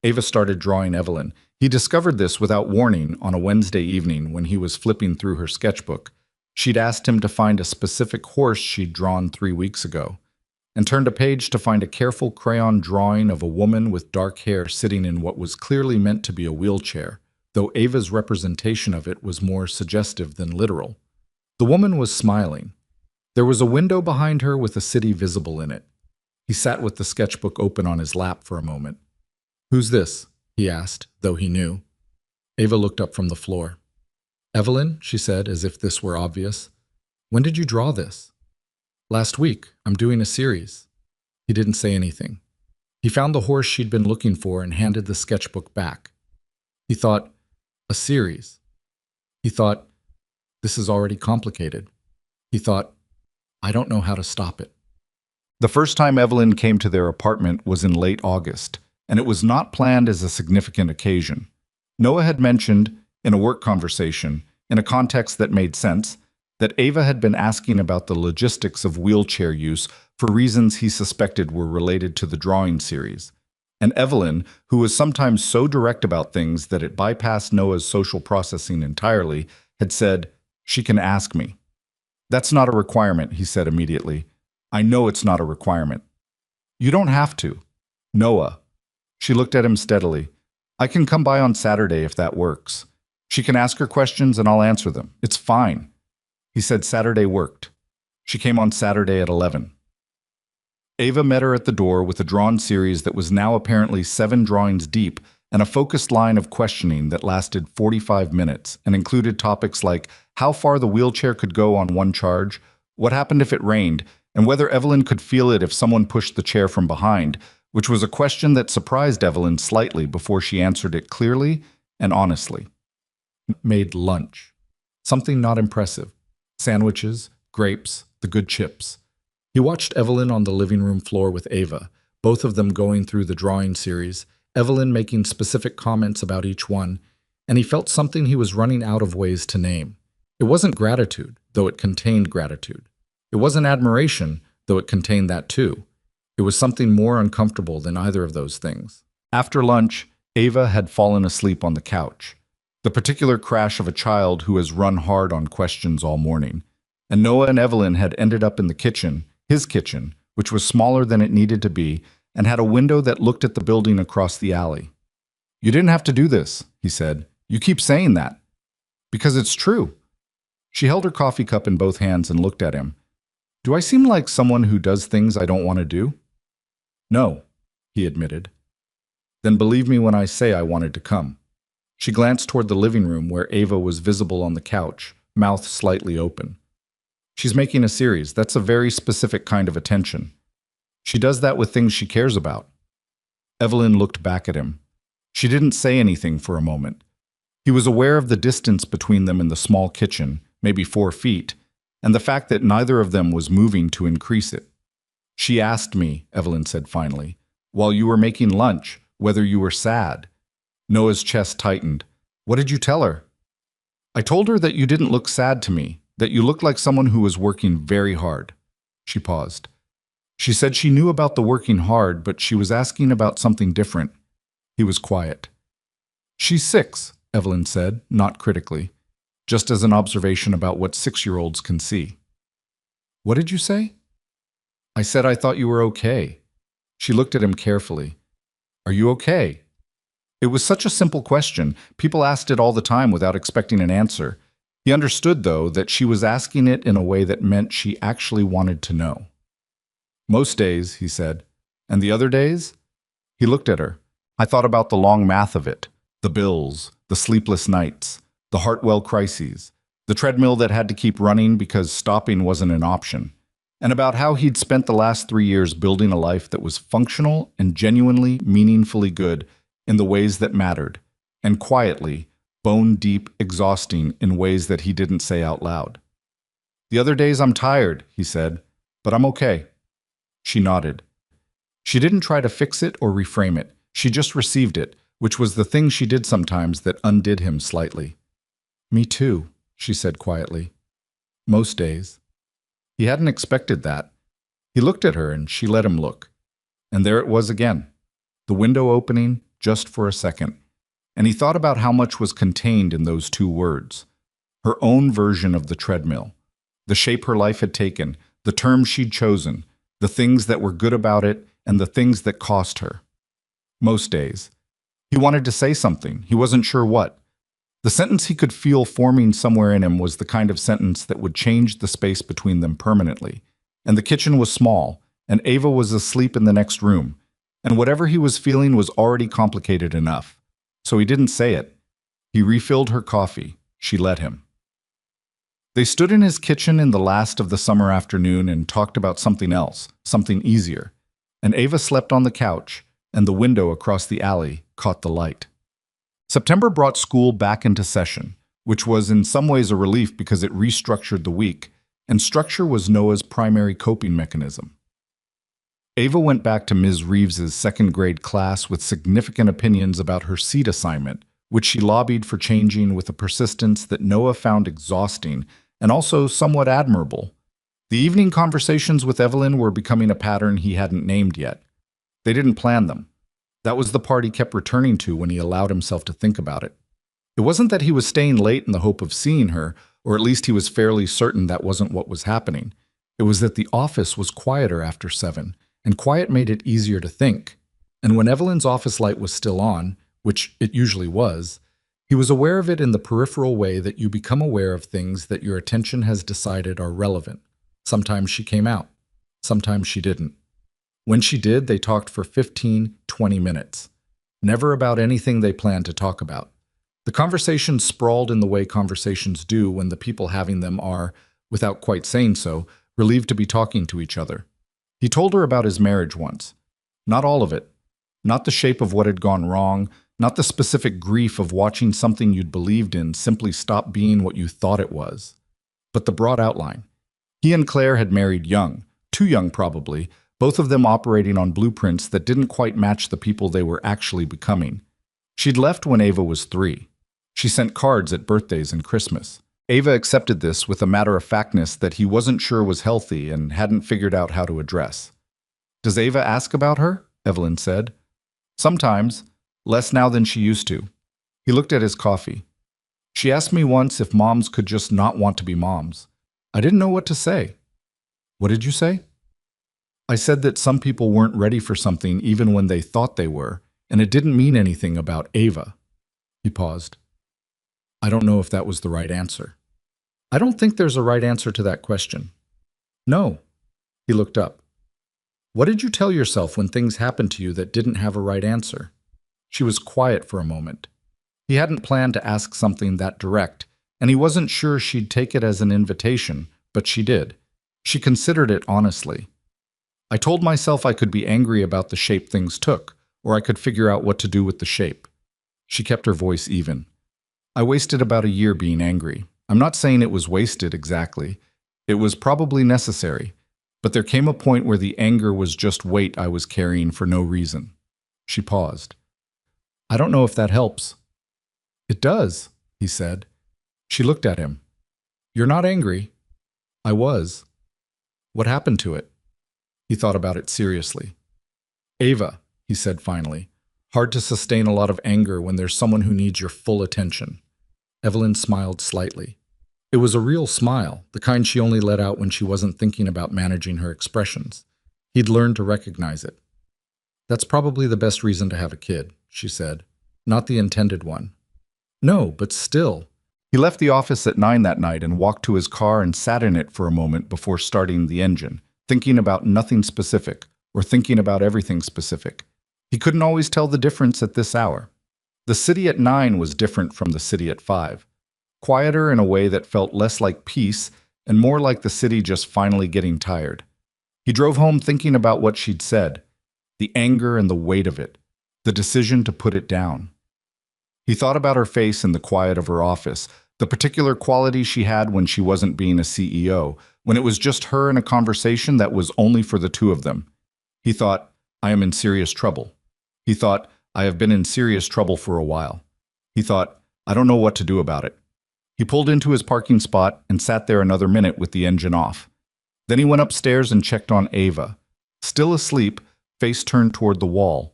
Ava started drawing Evelyn. He discovered this without warning on a Wednesday evening when he was flipping through her sketchbook. She'd asked him to find a specific horse she'd drawn 3 weeks ago, and turned a page to find a careful crayon drawing of a woman with dark hair sitting in what was clearly meant to be a wheelchair, though Ava's representation of it was more suggestive than literal. The woman was smiling. There was a window behind her with a city visible in it. He sat with the sketchbook open on his lap for a moment. "Who's this?" he asked, though he knew. Ava looked up from the floor. "Evelyn," she said, as if this were obvious. "When did you draw this?" "Last week. I'm doing a series." He didn't say anything. He found the horse she'd been looking for and handed the sketchbook back. He thought, a series. He thought, this is already complicated. He thought, I don't know how to stop it. The first time Evelyn came to their apartment was in late August, and it was not planned as a significant occasion. Noah had mentioned, in a work conversation, in a context that made sense, that Ava had been asking about the logistics of wheelchair use for reasons he suspected were related to the drawing series. And Evelyn, who was sometimes so direct about things that it bypassed Noah's social processing entirely, had said, "She can ask me." "That's not a requirement," he said immediately. "I know it's not a requirement." "You don't have to." "Noah." She looked at him steadily. "I can come by on Saturday if that works. She can ask her questions and I'll answer them. It's fine." He said Saturday worked. She came on Saturday at 11. Ava met her at the door with a drawn series that was now apparently 7 drawings deep and a focused line of questioning that lasted 45 minutes and included topics like how far the wheelchair could go on one charge, what happened if it rained, and whether Evelyn could feel it if someone pushed the chair from behind, which was a question that surprised Evelyn slightly before she answered it clearly and honestly. Made lunch. Something not impressive. Sandwiches, grapes, the good chips. He watched Evelyn on the living room floor with Ava, both of them going through the drawing series, Evelyn making specific comments about each one, and he felt something he was running out of ways to name. It wasn't gratitude, though it contained gratitude. It wasn't admiration, though it contained that too. It was something more uncomfortable than either of those things. After lunch, Ava had fallen asleep on the couch, the particular crash of a child who has run hard on questions all morning, and Noah and Evelyn had ended up in the kitchen, his kitchen, which was smaller than it needed to be, and had a window that looked at the building across the alley. "You didn't have to do this," he said. "You keep saying that." "Because it's true." She held her coffee cup in both hands and looked at him. "Do I seem like someone who does things I don't want to do?" "No," he admitted. "Then believe me when I say I wanted to come." She glanced toward the living room where Ava was visible on the couch, mouth slightly open. "She's making a series. That's a very specific kind of attention. She does that with things she cares about." Evelyn looked back at him. She didn't say anything for a moment. He was aware of the distance between them in the small kitchen, maybe 4 feet, and the fact that neither of them was moving to increase it. "She asked me," Evelyn said finally, "while you were making lunch, whether you were sad." Noah's chest tightened. "What did you tell her?" "I told her that you didn't look sad to me, that you looked like someone who was working very hard." She paused. She said she knew about the working hard, but she was asking about something different. He was quiet. "She's 6, Evelyn said, not critically, just as an observation about what 6-year-olds can see. "What did you say?" I said I thought you were okay. She looked at him carefully. Are you okay? It was such a simple question. People asked it all the time without expecting an answer. He understood, though, that she was asking it in a way that meant she actually wanted to know. Most days, he said. And the other days? He looked at her. I thought about the long math of it. The bills, the sleepless nights, the Hartwell crises, the treadmill that had to keep running because stopping wasn't an option, and about how he'd spent the last 3 years building a life that was functional and genuinely, meaningfully good in the ways that mattered, and quietly, bone-deep, exhausting in ways that he didn't say out loud. The other days I'm tired, he said, but I'm okay. She nodded. She didn't try to fix it or reframe it. She just received it, which was the thing she did sometimes that undid him slightly. Me too, she said quietly. Most days. He hadn't expected that. He looked at her and she let him look. And there it was again, the window opening just for a second. And he thought about how much was contained in those 2 words. Her own version of the treadmill, the shape her life had taken, the terms she'd chosen, the things that were good about it, and the things that cost her. Most days. He wanted to say something. He wasn't sure what. The sentence he could feel forming somewhere in him was the kind of sentence that would change the space between them permanently. And the kitchen was small, and Ava was asleep in the next room, and whatever he was feeling was already complicated enough. So he didn't say it. He refilled her coffee. She let him. They stood in his kitchen in the last of the summer afternoon and talked about something else, something easier. And Ava slept on the couch, and the window across the alley caught the light. September brought school back into session, which was in some ways a relief because it restructured the week, and structure was Noah's primary coping mechanism. Ava went back to Ms. Reeves's second-grade class with significant opinions about her seat assignment, which she lobbied for changing with a persistence that Noah found exhausting and also somewhat admirable. The evening conversations with Evelyn were becoming a pattern he hadn't named yet. They didn't plan them. That was the part he kept returning to when he allowed himself to think about it. It wasn't that he was staying late in the hope of seeing her, or at least he was fairly certain that wasn't what was happening. It was that the office was quieter after 7, and quiet made it easier to think. And when Evelyn's office light was still on, which it usually was, he was aware of it in the peripheral way that you become aware of things that your attention has decided are relevant. Sometimes she came out. Sometimes she didn't. When she did, they talked for 15, 20 minutes. Never about anything they planned to talk about. The conversations sprawled in the way conversations do when the people having them are, without quite saying so, relieved to be talking to each other. He told her about his marriage once. Not all of it. Not the shape of what had gone wrong, not the specific grief of watching something you'd believed in simply stop being what you thought it was, but the broad outline. He and Claire had married young, too young probably, both of them operating on blueprints that didn't quite match the people they were actually becoming. She'd left when Ava was 3. She sent cards at birthdays and Christmas. Ava accepted this with a matter-of-factness that he wasn't sure was healthy and hadn't figured out how to address. "Does Ava ask about her?" Evelyn said. "Sometimes. Less now than she used to." He looked at his coffee. "She asked me once if moms could just not want to be moms. I didn't know what to say." "What did you say?" "I said that some people weren't ready for something even when they thought they were, and it didn't mean anything about Ava." He paused. "I don't know if that was the right answer." "I don't think there's a right answer to that question." "No." He looked up. "What did you tell yourself when things happened to you that didn't have a right answer?" She was quiet for a moment. He hadn't planned to ask something that direct, and he wasn't sure she'd take it as an invitation, but she did. She considered it honestly. "I told myself I could be angry about the shape things took, or I could figure out what to do with the shape." She kept her voice even. "I wasted about a year being angry. I'm not saying it was wasted exactly. It was probably necessary. But there came a point where the anger was just weight I was carrying for no reason." She paused. "I don't know if that helps." "It does," he said. She looked at him. "You're not angry." "I was." "What happened to it?" He thought about it seriously. "Ava," he said finally. "Hard to sustain a lot of anger when there's someone who needs your full attention." Evelyn smiled slightly. It was a real smile, the kind she only let out when she wasn't thinking about managing her expressions. He'd learned to recognize it. That's probably the best reason to have a kid, she said. Not the intended one. No, but still. He left the office at 9 that night and walked to his car and sat in it for a moment before starting the engine, thinking about nothing specific, or thinking about everything specific. He couldn't always tell the difference at this hour. The city at 9 was different from the city at 5. Quieter in a way that felt less like peace and more like the city just finally getting tired. He drove home thinking about what she'd said, the anger and the weight of it, the decision to put it down. He thought about her face in the quiet of her office, the particular quality she had when she wasn't being a CEO, when it was just her in a conversation that was only for the two of them. He thought, I am in serious trouble. He thought, I have been in serious trouble for a while. He thought, I don't know what to do about it. He pulled into his parking spot and sat there another minute with the engine off. Then he went upstairs and checked on Ava, still asleep, face turned toward the wall,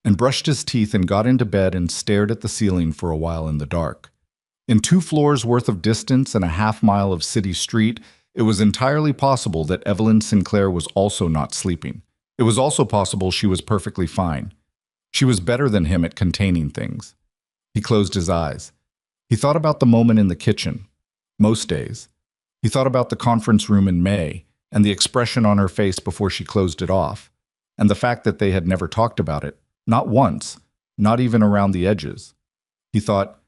and brushed his teeth and got into bed and stared at the ceiling for a while in the dark. In 2 floors worth of distance and a half-mile of city street, it was entirely possible that Evelyn Sinclair was also not sleeping. It was also possible she was perfectly fine. She was better than him at containing things. He closed his eyes. He thought about the moment in the kitchen. Most days. He thought about the conference room in May and the expression on her face before she closed it off, and the fact that they had never talked about it, not once, not even around the edges. He thought,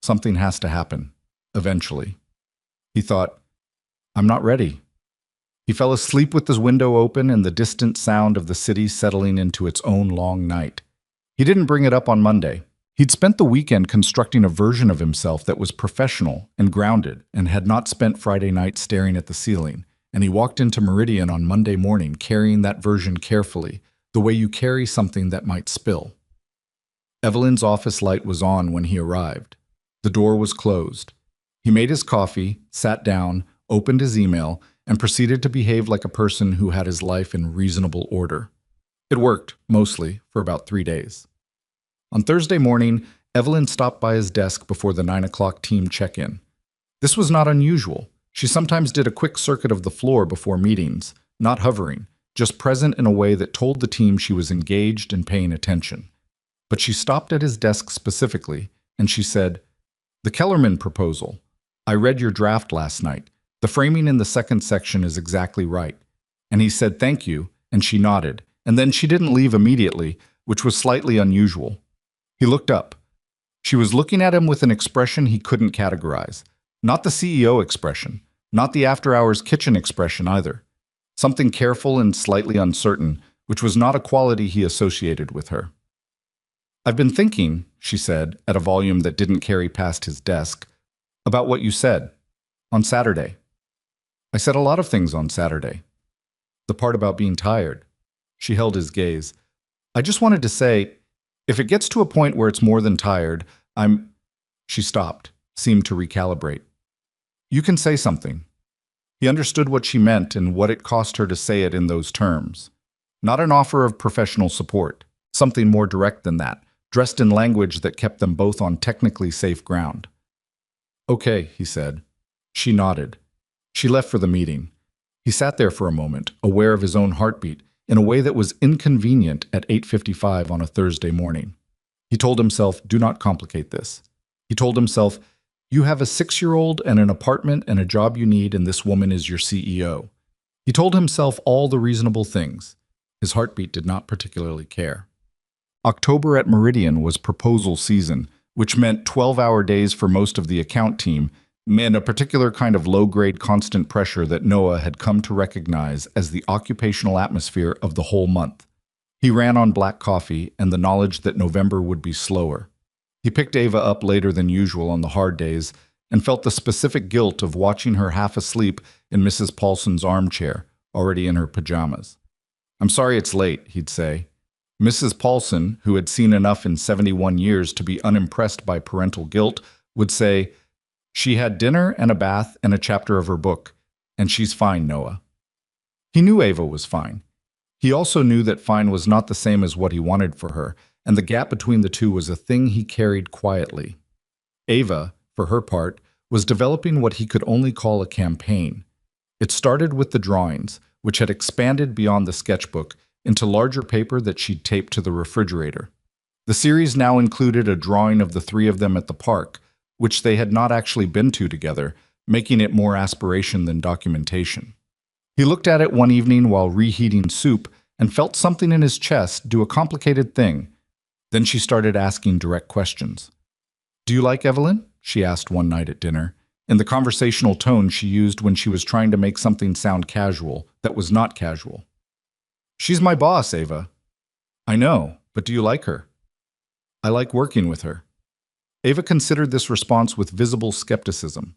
something has to happen, eventually. He thought, I'm not ready. He fell asleep with his window open and the distant sound of the city settling into its own long night. He didn't bring it up on Monday. He'd spent the weekend constructing a version of himself that was professional and grounded and had not spent Friday night staring at the ceiling, and he walked into Meridian on Monday morning carrying that version carefully, the way you carry something that might spill. Evelyn's office light was on when he arrived. The door was closed. He made his coffee, sat down, opened his email, and proceeded to behave like a person who had his life in reasonable order. It worked, mostly, for about 3 days. On Thursday morning, Evelyn stopped by his desk before the 9 o'clock team check-in. This was not unusual. She sometimes did a quick circuit of the floor before meetings, not hovering, just present in a way that told the team she was engaged and paying attention. But she stopped at his desk specifically, and she said, The Kellerman proposal. I read your draft last night. The framing in the second section is exactly right. And he said thank you, and she nodded, and then she didn't leave immediately, which was slightly unusual. He looked up. She was looking at him with an expression he couldn't categorize. Not the CEO expression, not the after-hours kitchen expression either. Something careful and slightly uncertain, which was not a quality he associated with her. I've been thinking, she said, at a volume that didn't carry past his desk, about what you said on Saturday. I said a lot of things on Saturday. The part about being tired. She held his gaze. I just wanted to say, if it gets to a point where it's more than tired, She stopped, seemed to recalibrate. You can say something. He understood what she meant and what it cost her to say it in those terms. Not an offer of professional support, something more direct than that, dressed in language that kept them both on technically safe ground. Okay, he said. She nodded. She left for the meeting. He sat there for a moment, aware of his own heartbeat, in a way that was inconvenient at 8:55 on a Thursday morning. He told himself, do not complicate this. He told himself, you have a 6-year-old and an apartment and a job you need, and this woman is your CEO. He told himself all the reasonable things. His heartbeat did not particularly care. October at Meridian was proposal season, which meant 12-hour days for most of the account team, and a particular kind of low-grade constant pressure that Noah had come to recognize as the occupational atmosphere of the whole month. He ran on black coffee and the knowledge that November would be slower. He picked Ava up later than usual on the hard days and felt the specific guilt of watching her half asleep in Mrs. Paulson's armchair, already in her pajamas. I'm sorry it's late, he'd say. Mrs. Paulson, who had seen enough in 71 years to be unimpressed by parental guilt, would say, she had dinner and a bath and a chapter of her book, and she's fine, Noah. He knew Ava was fine. He also knew that fine was not the same as what he wanted for her, and the gap between the two was a thing he carried quietly. Ava, for her part, was developing what he could only call a campaign. It started with the drawings, which had expanded beyond the sketchbook into larger paper that she'd taped to the refrigerator. The series now included a drawing of the three of them at the park, which they had not actually been to together, making it more aspiration than documentation. He looked at it one evening while reheating soup and felt something in his chest do a complicated thing. Then she started asking direct questions. "Do you like Evelyn?" she asked one night at dinner, in the conversational tone she used when she was trying to make something sound casual that was not casual. "She's my boss, Ava." "I know, but do you like her?" "I like working with her." Ava considered this response with visible skepticism.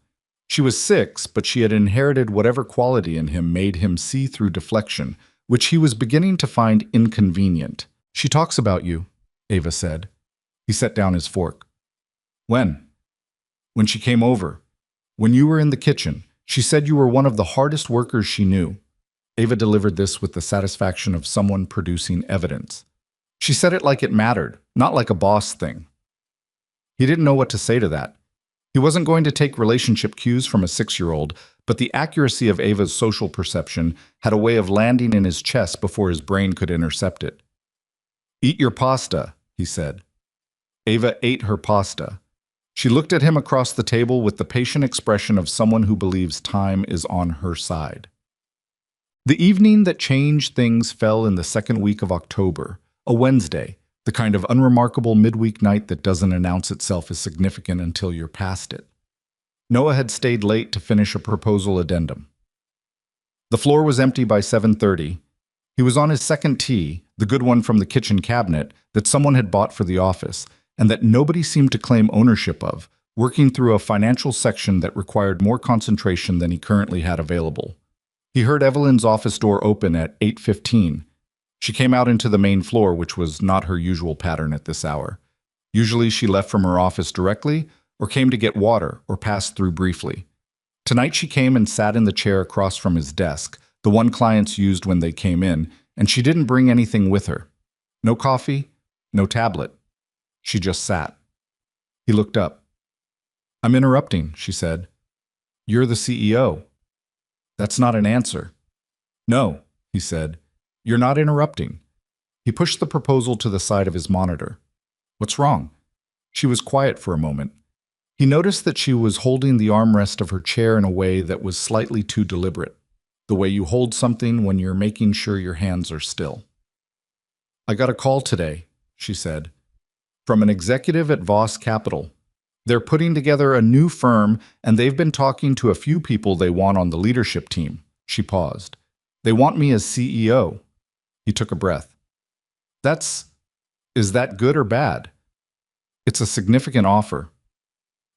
She was 6, but she had inherited whatever quality in him made him see through deflection, which he was beginning to find inconvenient. "She talks about you," Ava said. He set down his fork. "When?" "When she came over. When you were in the kitchen, she said you were one of the hardest workers she knew." Ava delivered this with the satisfaction of someone producing evidence. She said it like it mattered, not like a boss thing. He didn't know what to say to that. He wasn't going to take relationship cues from a 6-year-old, but the accuracy of Ava's social perception had a way of landing in his chest before his brain could intercept it. "Eat your pasta," he said. Ava ate her pasta. She looked at him across the table with the patient expression of someone who believes time is on her side. The evening that changed things fell in the second week of October, a Wednesday, the kind of unremarkable midweek night that doesn't announce itself as significant until you're past it. Noah had stayed late to finish a proposal addendum. The floor was empty by 7:30. He was on his second tea, the good one from the kitchen cabinet that someone had bought for the office, and that nobody seemed to claim ownership of, working through a financial section that required more concentration than he currently had available. He heard Evelyn's office door open at 8:15. She came out into the main floor, which was not her usual pattern at this hour. Usually she left from her office directly, or came to get water, or passed through briefly. Tonight she came and sat in the chair across from his desk, the one clients used when they came in, and she didn't bring anything with her. No coffee, no tablet. She just sat. He looked up. "I'm interrupting," she said. "You're the CEO." "That's not an answer." "No," he said. "You're not interrupting." He pushed the proposal to the side of his monitor. "What's wrong?" She was quiet for a moment. He noticed that she was holding the armrest of her chair in a way that was slightly too deliberate, the way you hold something when you're making sure your hands are still. "I got a call today," she said, "from an executive at Voss Capital. They're putting together a new firm, and they've been talking to a few people they want on the leadership team." She paused. "They want me as CEO." He took a breath. Is that good or bad?" "It's a significant offer."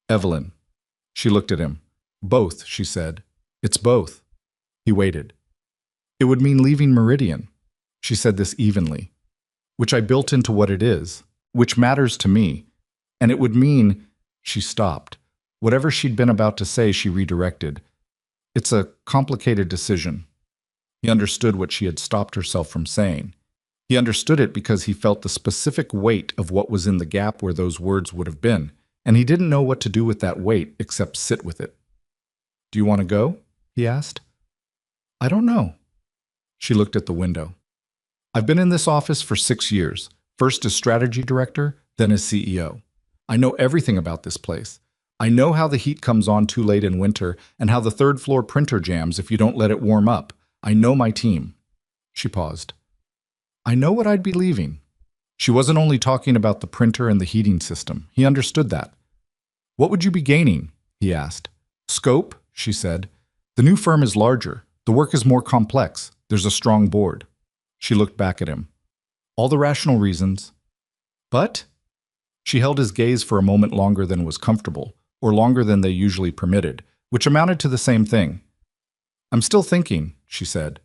"Evelyn." She looked at him. "Both," she said. "It's both." He waited. "It would mean leaving Meridian." She said this evenly. "Which I built into what it is, which matters to me. And it would mean—" She stopped. Whatever she'd been about to say, she redirected. "It's a complicated decision." He understood what she had stopped herself from saying. He understood it because he felt the specific weight of what was in the gap where those words would have been, and he didn't know what to do with that weight except sit with it. "Do you want to go?" he asked. "I don't know." She looked at the window. "I've been in this office for 6 years, first as strategy director, then as CEO. I know everything about this place. I know how the heat comes on too late in winter and how the third-floor printer jams if you don't let it warm up. I know my team." She paused. "I know what I'd be leaving." She wasn't only talking about the printer and the heating system. He understood that. "What would you be gaining?" he asked. "Scope," she said. "The new firm is larger. The work is more complex. There's a strong board." She looked back at him. "All the rational reasons." "But?" She held his gaze for a moment longer than was comfortable, or longer than they usually permitted, which amounted to the same thing. "I'm still thinking," she said.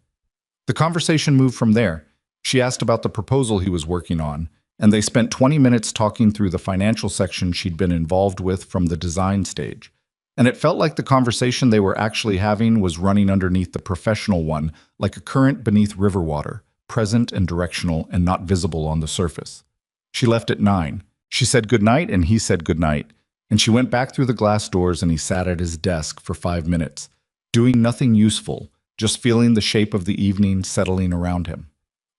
The conversation moved from there. She asked about the proposal he was working on, and they spent 20 minutes talking through the financial section she'd been involved with from the design stage. And it felt like the conversation they were actually having was running underneath the professional one, like a current beneath river water, present and directional and not visible on the surface. She left at 9. She said goodnight and he said goodnight, and she went back through the glass doors and he sat at his desk for 5 minutes, doing nothing useful, just feeling the shape of the evening settling around him.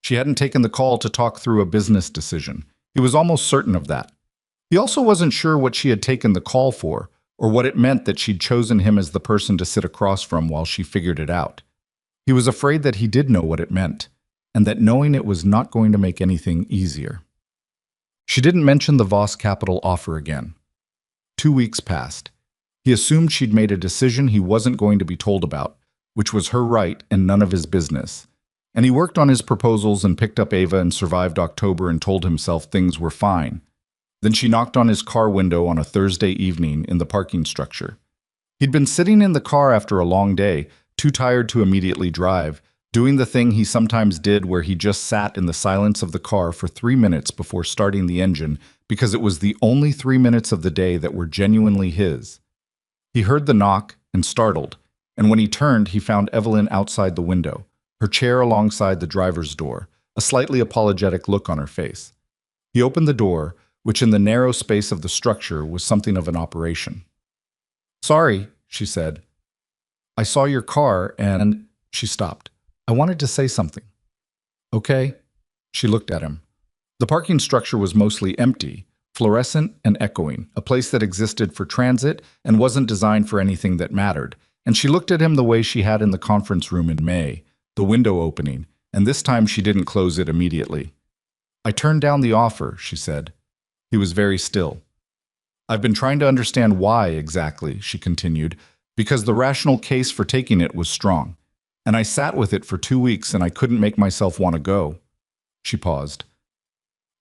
She hadn't taken the call to talk through a business decision. He was almost certain of that. He also wasn't sure what she had taken the call for, or what it meant that she'd chosen him as the person to sit across from while she figured it out. He was afraid that he did know what it meant, and that knowing it was not going to make anything easier. She didn't mention the Voss Capital offer again. 2 weeks passed. He assumed she'd made a decision he wasn't going to be told about, which was her right and none of his business. And he worked on his proposals and picked up Ava and survived October and told himself things were fine. Then she knocked on his car window on a Thursday evening in the parking structure. He'd been sitting in the car after a long day, too tired to immediately drive, doing the thing he sometimes did where he just sat in the silence of the car for 3 minutes before starting the engine because it was the only 3 minutes of the day that were genuinely his. He heard the knock and startled, and when he turned, he found Evelyn outside the window, her chair alongside the driver's door, a slightly apologetic look on her face. He opened the door, which in the narrow space of the structure was something of an operation. "Sorry," she said. "I saw your car and—" She stopped. "I wanted to say something." "Okay." She looked at him. The parking structure was mostly empty, fluorescent and echoing, a place that existed for transit and wasn't designed for anything that mattered. And she looked at him the way she had in the conference room in May, the window opening, and this time she didn't close it immediately. "I turned down the offer," she said. He was very still. "I've been trying to understand why exactly," she continued, "because the rational case for taking it was strong. And I sat with it for 2 weeks and I couldn't make myself want to go." She paused.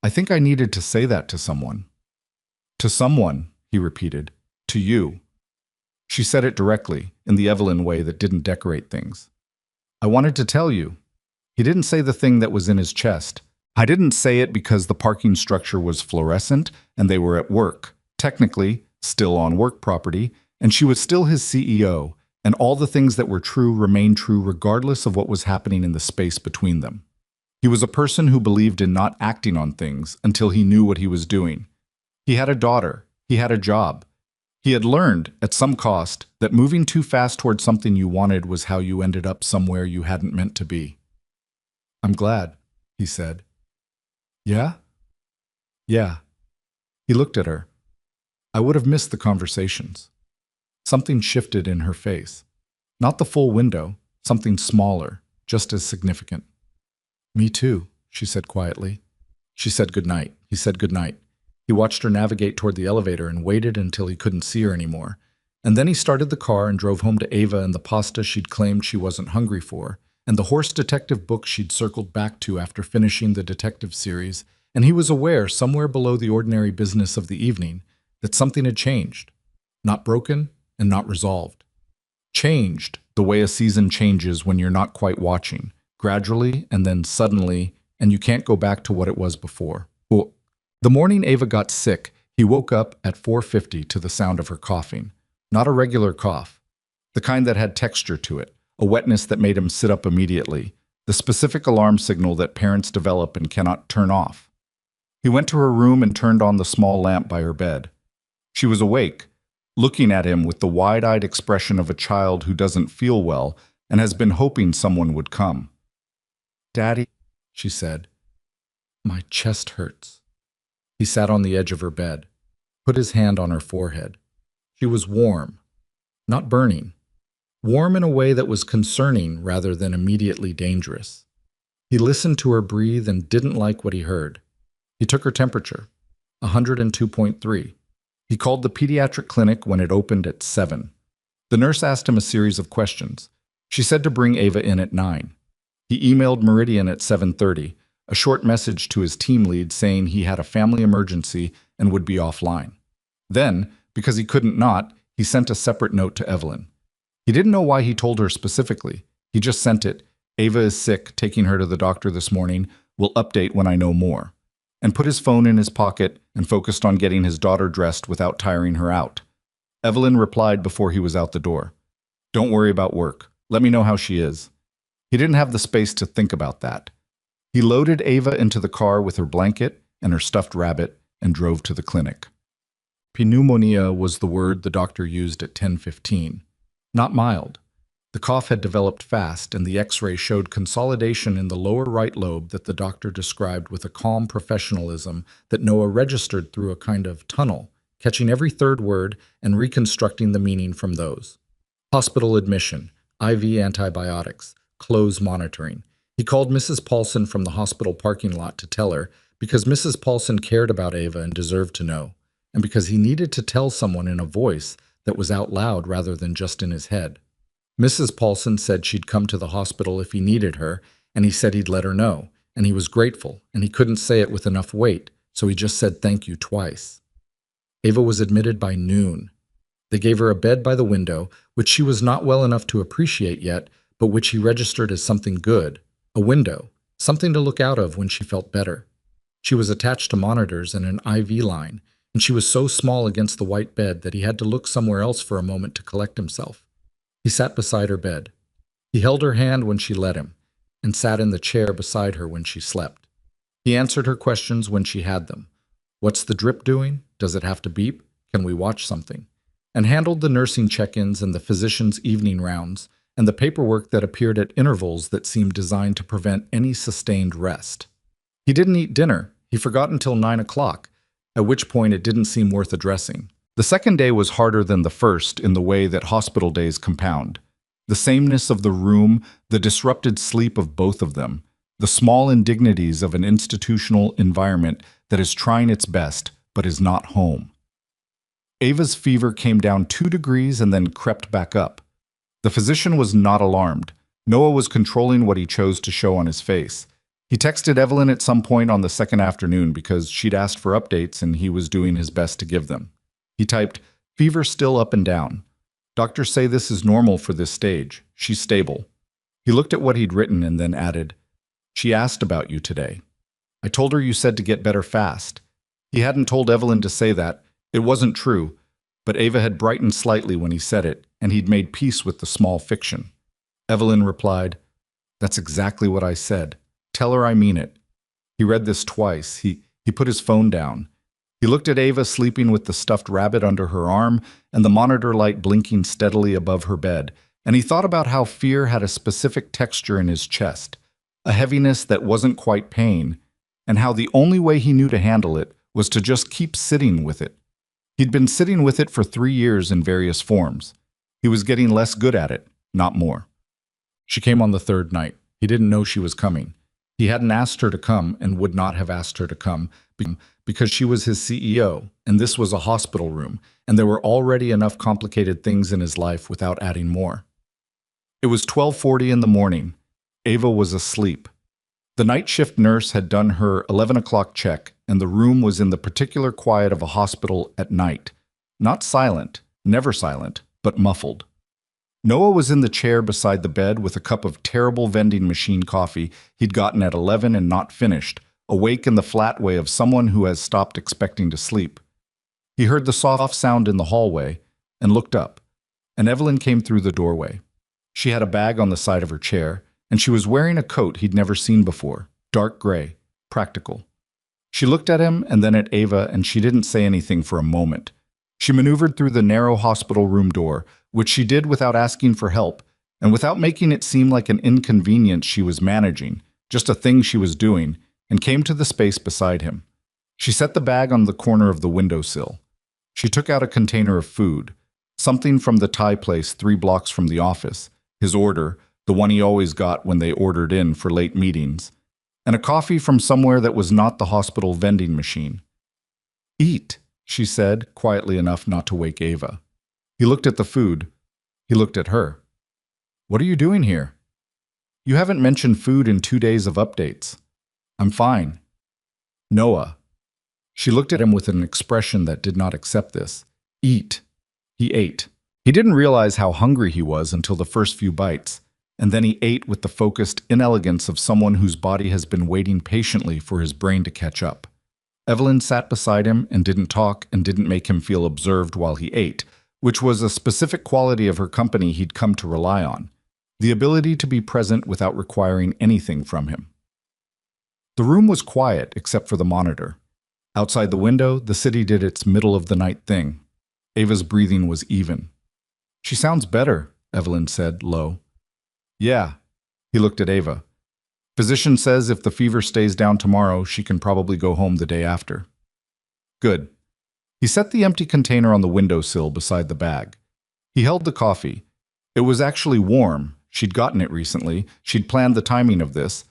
"I think I needed to say that to someone." "To someone," he repeated. "To you." She said it directly, in the Evelyn way that didn't decorate things. "I wanted to tell you." He didn't say the thing that was in his chest. "I didn't say it because the parking structure was fluorescent and they were at work, technically, still on work property, and she was still his CEO, and all the things that were true remained true regardless of what was happening in the space between them. He was a person who believed in not acting on things until he knew what he was doing. He had a daughter. He had a job. He had learned, at some cost, that moving too fast toward something you wanted was how you ended up somewhere you hadn't meant to be. "I'm glad," he said. "Yeah?" "Yeah." He looked at her. "I would have missed the conversations." Something shifted in her face. Not the full window, something smaller, just as significant. "Me too," she said quietly. She said goodnight. He said goodnight. He watched her navigate toward the elevator and waited until he couldn't see her anymore. And then he started the car and drove home to Ava and the pasta she'd claimed she wasn't hungry for, and the horse detective book she'd circled back to after finishing the detective series, and he was aware, somewhere below the ordinary business of the evening, that something had changed. Not broken and not resolved. Changed the way a season changes when you're not quite watching, gradually and then suddenly, and you can't go back to what it was before. Well, the morning Ava got sick, he woke up at 4:50 to the sound of her coughing. Not a regular cough. The kind that had texture to it, a wetness that made him sit up immediately, the specific alarm signal that parents develop and cannot turn off. He went to her room and turned on the small lamp by her bed. She was awake, looking at him with the wide-eyed expression of a child who doesn't feel well and has been hoping someone would come. "Daddy," she said. "My chest hurts." He sat on the edge of her bed, put his hand on her forehead. She was warm, not burning. Warm in a way that was concerning rather than immediately dangerous. He listened to her breathe and didn't like what he heard. He took her temperature, 102.3. He called the pediatric clinic when it opened at 7. The nurse asked him a series of questions. She said to bring Ava in at 9. He emailed Meridian at 7:30, a short message to his team lead saying he had a family emergency and would be offline. Then, because he couldn't not, he sent a separate note to Evelyn. He didn't know why he told her specifically. He just sent it. "Ava is sick, taking her to the doctor this morning. Will update when I know more." And put his phone in his pocket and focused on getting his daughter dressed without tiring her out. Evelyn replied before he was out the door. "Don't worry about work. Let me know how she is." He didn't have the space to think about that. He loaded Ava into the car with her blanket and her stuffed rabbit and drove to the clinic. Pneumonia was the word the doctor used at 10:15. Not mild. The cough had developed fast, and the X-ray showed consolidation in the lower right lobe that the doctor described with a calm professionalism that Noah registered through a kind of tunnel, catching every third word and reconstructing the meaning from those. Hospital admission, IV antibiotics, close monitoring. He called Mrs. Paulson from the hospital parking lot to tell her, because Mrs. Paulson cared about Ava and deserved to know, and because he needed to tell someone in a voice that was out loud rather than just in his head. Mrs. Paulson said she'd come to the hospital if he needed her, and he said he'd let her know, and he was grateful, and he couldn't say it with enough weight, so he just said thank you twice. Ava was admitted by noon. They gave her a bed by the window, which she was not well enough to appreciate yet, but which he registered as something good, a window, something to look out of when she felt better. She was attached to monitors and an IV line, and she was so small against the white bed that he had to look somewhere else for a moment to collect himself. He sat beside her bed. He held her hand when she let him, and sat in the chair beside her when she slept. He answered her questions when she had them. What's the drip doing? Does it have to beep? Can we watch something? And handled the nursing check-ins and the physician's evening rounds, and the paperwork that appeared at intervals that seemed designed to prevent any sustained rest. He didn't eat dinner. He forgot until 9 o'clock, at which point it didn't seem worth addressing. The second day was harder than the first in the way that hospital days compound. The sameness of the room, the disrupted sleep of both of them, the small indignities of an institutional environment that is trying its best but is not home. Ava's fever came down 2 degrees and then crept back up. The physician was not alarmed. Noah was controlling what he chose to show on his face. He texted Evelyn at some point on the second afternoon because she'd asked for updates and he was doing his best to give them. He typed, "Fever still up and down. Doctors say this is normal for this stage. She's stable." He looked at what he'd written and then added, "She asked about you today. I told her you said to get better fast." He hadn't told Evelyn to say that. It wasn't true, but Ava had brightened slightly when he said it, and he'd made peace with the small fiction. Evelyn replied, "That's exactly what I said. Tell her I mean it." He read this twice. He put his phone down. He looked at Ava sleeping with the stuffed rabbit under her arm and the monitor light blinking steadily above her bed, and he thought about how fear had a specific texture in his chest, a heaviness that wasn't quite pain, and how the only way he knew to handle it was to just keep sitting with it. He'd been sitting with it for 3 years in various forms. He was getting less good at it, not more. She came on the third night. He didn't know she was coming. He hadn't asked her to come and would not have asked her to come because she was his CEO, and this was a hospital room, and there were already enough complicated things in his life without adding more. It was 12:40 in the morning. Ava was asleep. The night shift nurse had done her 11 o'clock check, and the room was in the particular quiet of a hospital at night. Not silent, never silent, but muffled. Noah was in the chair beside the bed with a cup of terrible vending machine coffee he'd gotten at 11 and not finished, awake in the flat way of someone who has stopped expecting to sleep. He heard the soft sound in the hallway and looked up, and Evelyn came through the doorway. She had a bag on the side of her chair, and she was wearing a coat he'd never seen before, dark gray, practical. She looked at him and then at Ava, and she didn't say anything for a moment. She maneuvered through the narrow hospital room door, which she did without asking for help, and without making it seem like an inconvenience she was managing, just a thing she was doing, and came to the space beside him. She set the bag on the corner of the windowsill. She took out a container of food, something from the Thai place 3 blocks from the office, his order, the one he always got when they ordered in for late meetings, and a coffee from somewhere that was not the hospital vending machine. "Eat," she said, quietly enough not to wake Ava. He looked at the food. He looked at her. "What are you doing here? You haven't mentioned food in 2 days of updates." "I'm fine." "Noah." She looked at him with an expression that did not accept this. "Eat." He ate. He didn't realize how hungry he was until the first few bites, and then he ate with the focused inelegance of someone whose body has been waiting patiently for his brain to catch up. Evelyn sat beside him and didn't talk and didn't make him feel observed while he ate, which was a specific quality of her company he'd come to rely on, the ability to be present without requiring anything from him. The room was quiet except for the monitor. Outside the window, the city did its middle-of-the-night thing. Ava's breathing was even. "She sounds better," Evelyn said, low. Yeah. He looked at Ava. Physician says if the fever stays down tomorrow, she can probably go home the day after. Good. He set the empty container on the windowsill beside the bag. He held the coffee. It was actually warm. She'd gotten it recently. She'd planned the timing of this,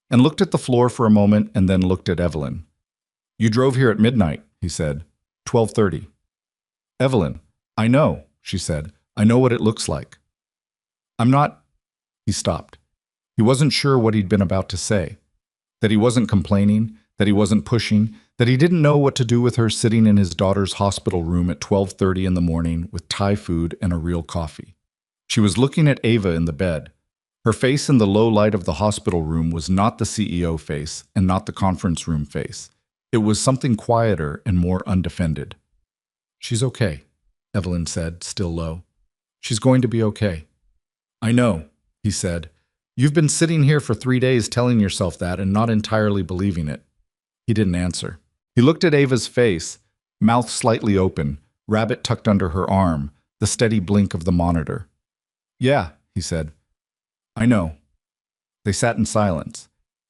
and looked at the floor for a moment and then looked at Evelyn. You drove here at midnight, he said. 12:30. Evelyn, I know, she said. I know what it looks like. I'm not... He stopped. He wasn't sure what he'd been about to say. That he wasn't complaining, that he wasn't pushing, that he didn't know what to do with her sitting in his daughter's hospital room at 12:30 in the morning with Thai food and a real coffee. She was looking at Ava in the bed. Her face in the low light of the hospital room was not the CEO face and not the conference room face. It was something quieter and more undefended. She's okay, Evelyn said, still low. She's going to be okay. I know, he said. You've been sitting here for 3 days telling yourself that and not entirely believing it. He didn't answer. He looked at Ava's face, mouth slightly open, rabbit tucked under her arm, the steady blink of the monitor. Yeah, he said. I know. They sat in silence.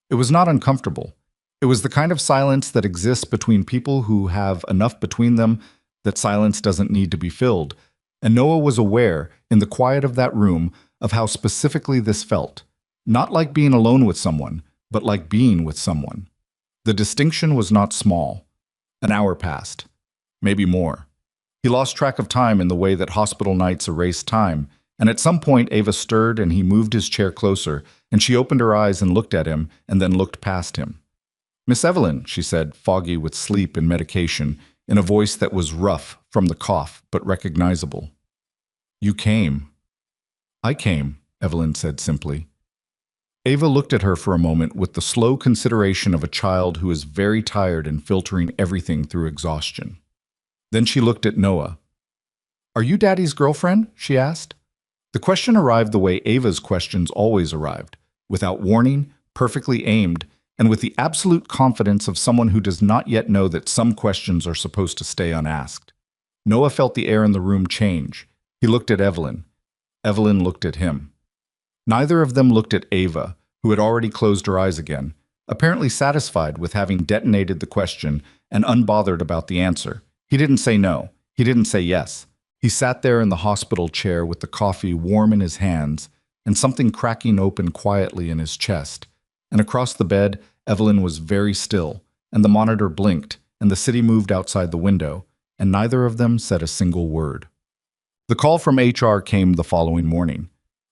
It was not uncomfortable. It was the kind of silence that exists between people who have enough between them that silence doesn't need to be filled, and Noah was aware, in the quiet of that room, of how specifically this felt. Not like being alone with someone, but like being with someone. The distinction was not small. An hour passed. Maybe more. He lost track of time in the way that hospital nights erase time, and at some point Ava stirred and he moved his chair closer, and she opened her eyes and looked at him, and then looked past him. Miss Evelyn, she said, foggy with sleep and medication, in a voice that was rough from the cough, but recognizable. You came. I came, Evelyn said simply. Ava looked at her for a moment with the slow consideration of a child who is very tired and filtering everything through exhaustion. Then she looked at Noah. Are you Daddy's girlfriend? She asked. The question arrived the way Ava's questions always arrived, without warning, perfectly aimed, and with the absolute confidence of someone who does not yet know that some questions are supposed to stay unasked. Noah felt the air in the room change. He looked at Evelyn. Evelyn looked at him. Neither of them looked at Ava, who had already closed her eyes again, apparently satisfied with having detonated the question and unbothered about the answer. He didn't say no. He didn't say yes. He sat there in the hospital chair with the coffee warm in his hands and something cracking open quietly in his chest. And across the bed, Evelyn was very still, and the monitor blinked, and the city moved outside the window, and neither of them said a single word. The call from HR came the following morning.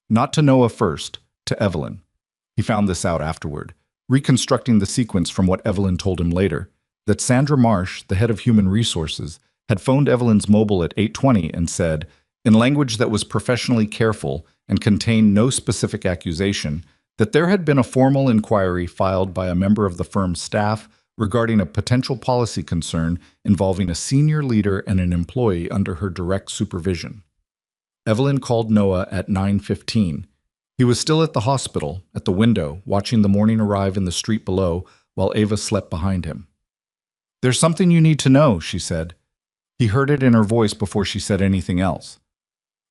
Not to Noah first, to Evelyn. He found this out afterward, reconstructing the sequence from what Evelyn told him later, that Sandra Marsh, the head of human resources, had phoned Evelyn's mobile at 8:20 and said, in language that was professionally careful and contained no specific accusation, that there had been a formal inquiry filed by a member of the firm's staff regarding a potential policy concern involving a senior leader and an employee under her direct supervision. Evelyn called Noah at 9:15. He was still at the hospital, at the window, watching the morning arrive in the street below while Ava slept behind him. There's something you need to know, she said. He heard it in her voice before she said anything else.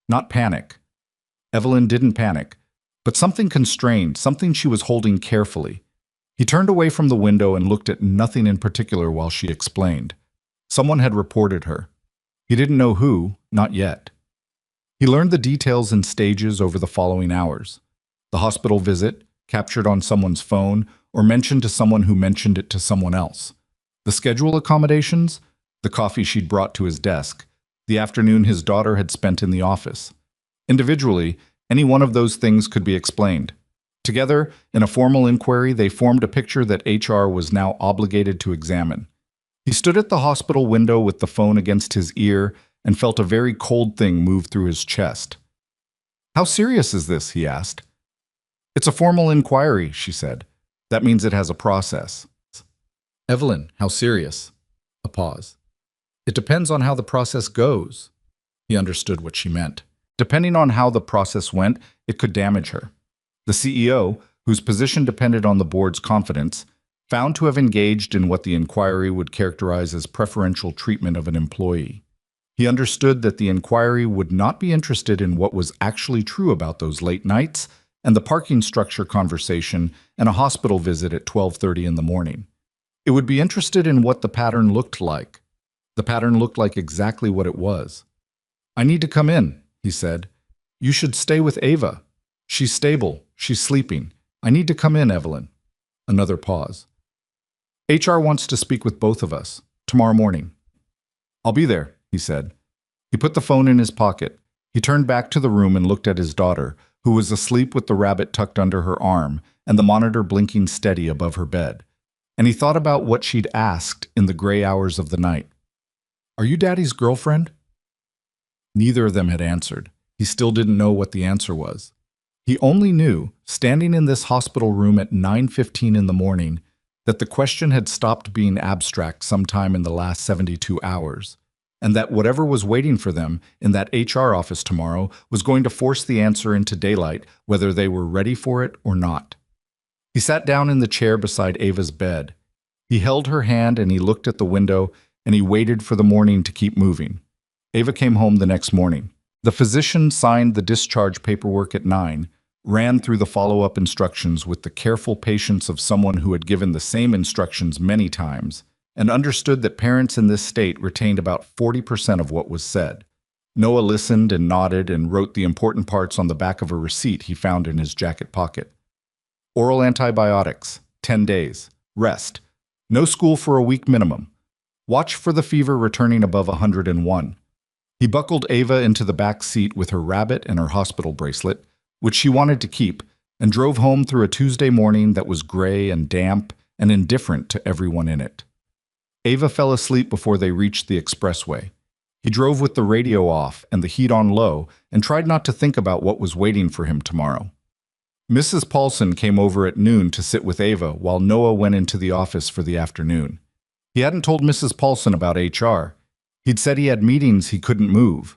Not panic. Evelyn didn't panic, but something constrained, something she was holding carefully. He turned away from the window and looked at nothing in particular while she explained. Someone had reported her. He didn't know who, not yet. He learned the details in stages over the following hours. The hospital visit, captured on someone's phone, or mentioned to someone who mentioned it to someone else. The schedule accommodations, the coffee she'd brought to his desk, the afternoon his daughter had spent in the office. Individually, any one of those things could be explained. Together, in a formal inquiry, they formed a picture that HR was now obligated to examine. He stood at the hospital window with the phone against his ear and felt a very cold thing move through his chest. How serious is this? He asked. It's a formal inquiry, she said. That means it has a process. Evelyn, how serious? A pause. It depends on how the process goes. He understood what she meant. Depending on how the process went, it could damage her. The CEO, whose position depended on the board's confidence, found to have engaged in what the inquiry would characterize as preferential treatment of an employee. He understood that the inquiry would not be interested in what was actually true about those late nights and the parking structure conversation and a hospital visit at 12:30 in the morning. It would be interested in what the pattern looked like. The pattern looked like exactly what it was. "I need to come in," he said. "You should stay with Ava. She's stable. She's sleeping. I need to come in, Evelyn." Another pause. "HR wants to speak with both of us. Tomorrow morning." "I'll be there," he said. He put the phone in his pocket. He turned back to the room and looked at his daughter, who was asleep with the rabbit tucked under her arm and the monitor blinking steady above her bed. And he thought about what she'd asked in the gray hours of the night. "Are you Daddy's girlfriend?" Neither of them had answered. He still didn't know what the answer was. He only knew, standing in this hospital room at 9:15 in the morning, that the question had stopped being abstract sometime in the last 72 hours, and that whatever was waiting for them in that HR office tomorrow was going to force the answer into daylight, whether they were ready for it or not. He sat down in the chair beside Ava's bed. He held her hand and he looked at the window, and he waited for the morning to keep moving. Ava came home the next morning. The physician signed the discharge paperwork at 9, ran through the follow-up instructions with the careful patience of someone who had given the same instructions many times, and understood that parents in this state retained about 40% of what was said. Noah listened and nodded and wrote the important parts on the back of a receipt he found in his jacket pocket. Oral antibiotics, 10 days. Rest. No school for a week minimum. Watch for the fever returning above 101. He buckled Ava into the back seat with her rabbit and her hospital bracelet, which she wanted to keep, and drove home through a Tuesday morning that was gray and damp and indifferent to everyone in it. Ava fell asleep before they reached the expressway. He drove with the radio off and the heat on low and tried not to think about what was waiting for him tomorrow. Mrs. Paulson came over at noon to sit with Ava while Noah went into the office for the afternoon. He hadn't told Mrs. Paulson about HR. He'd said he had meetings he couldn't move.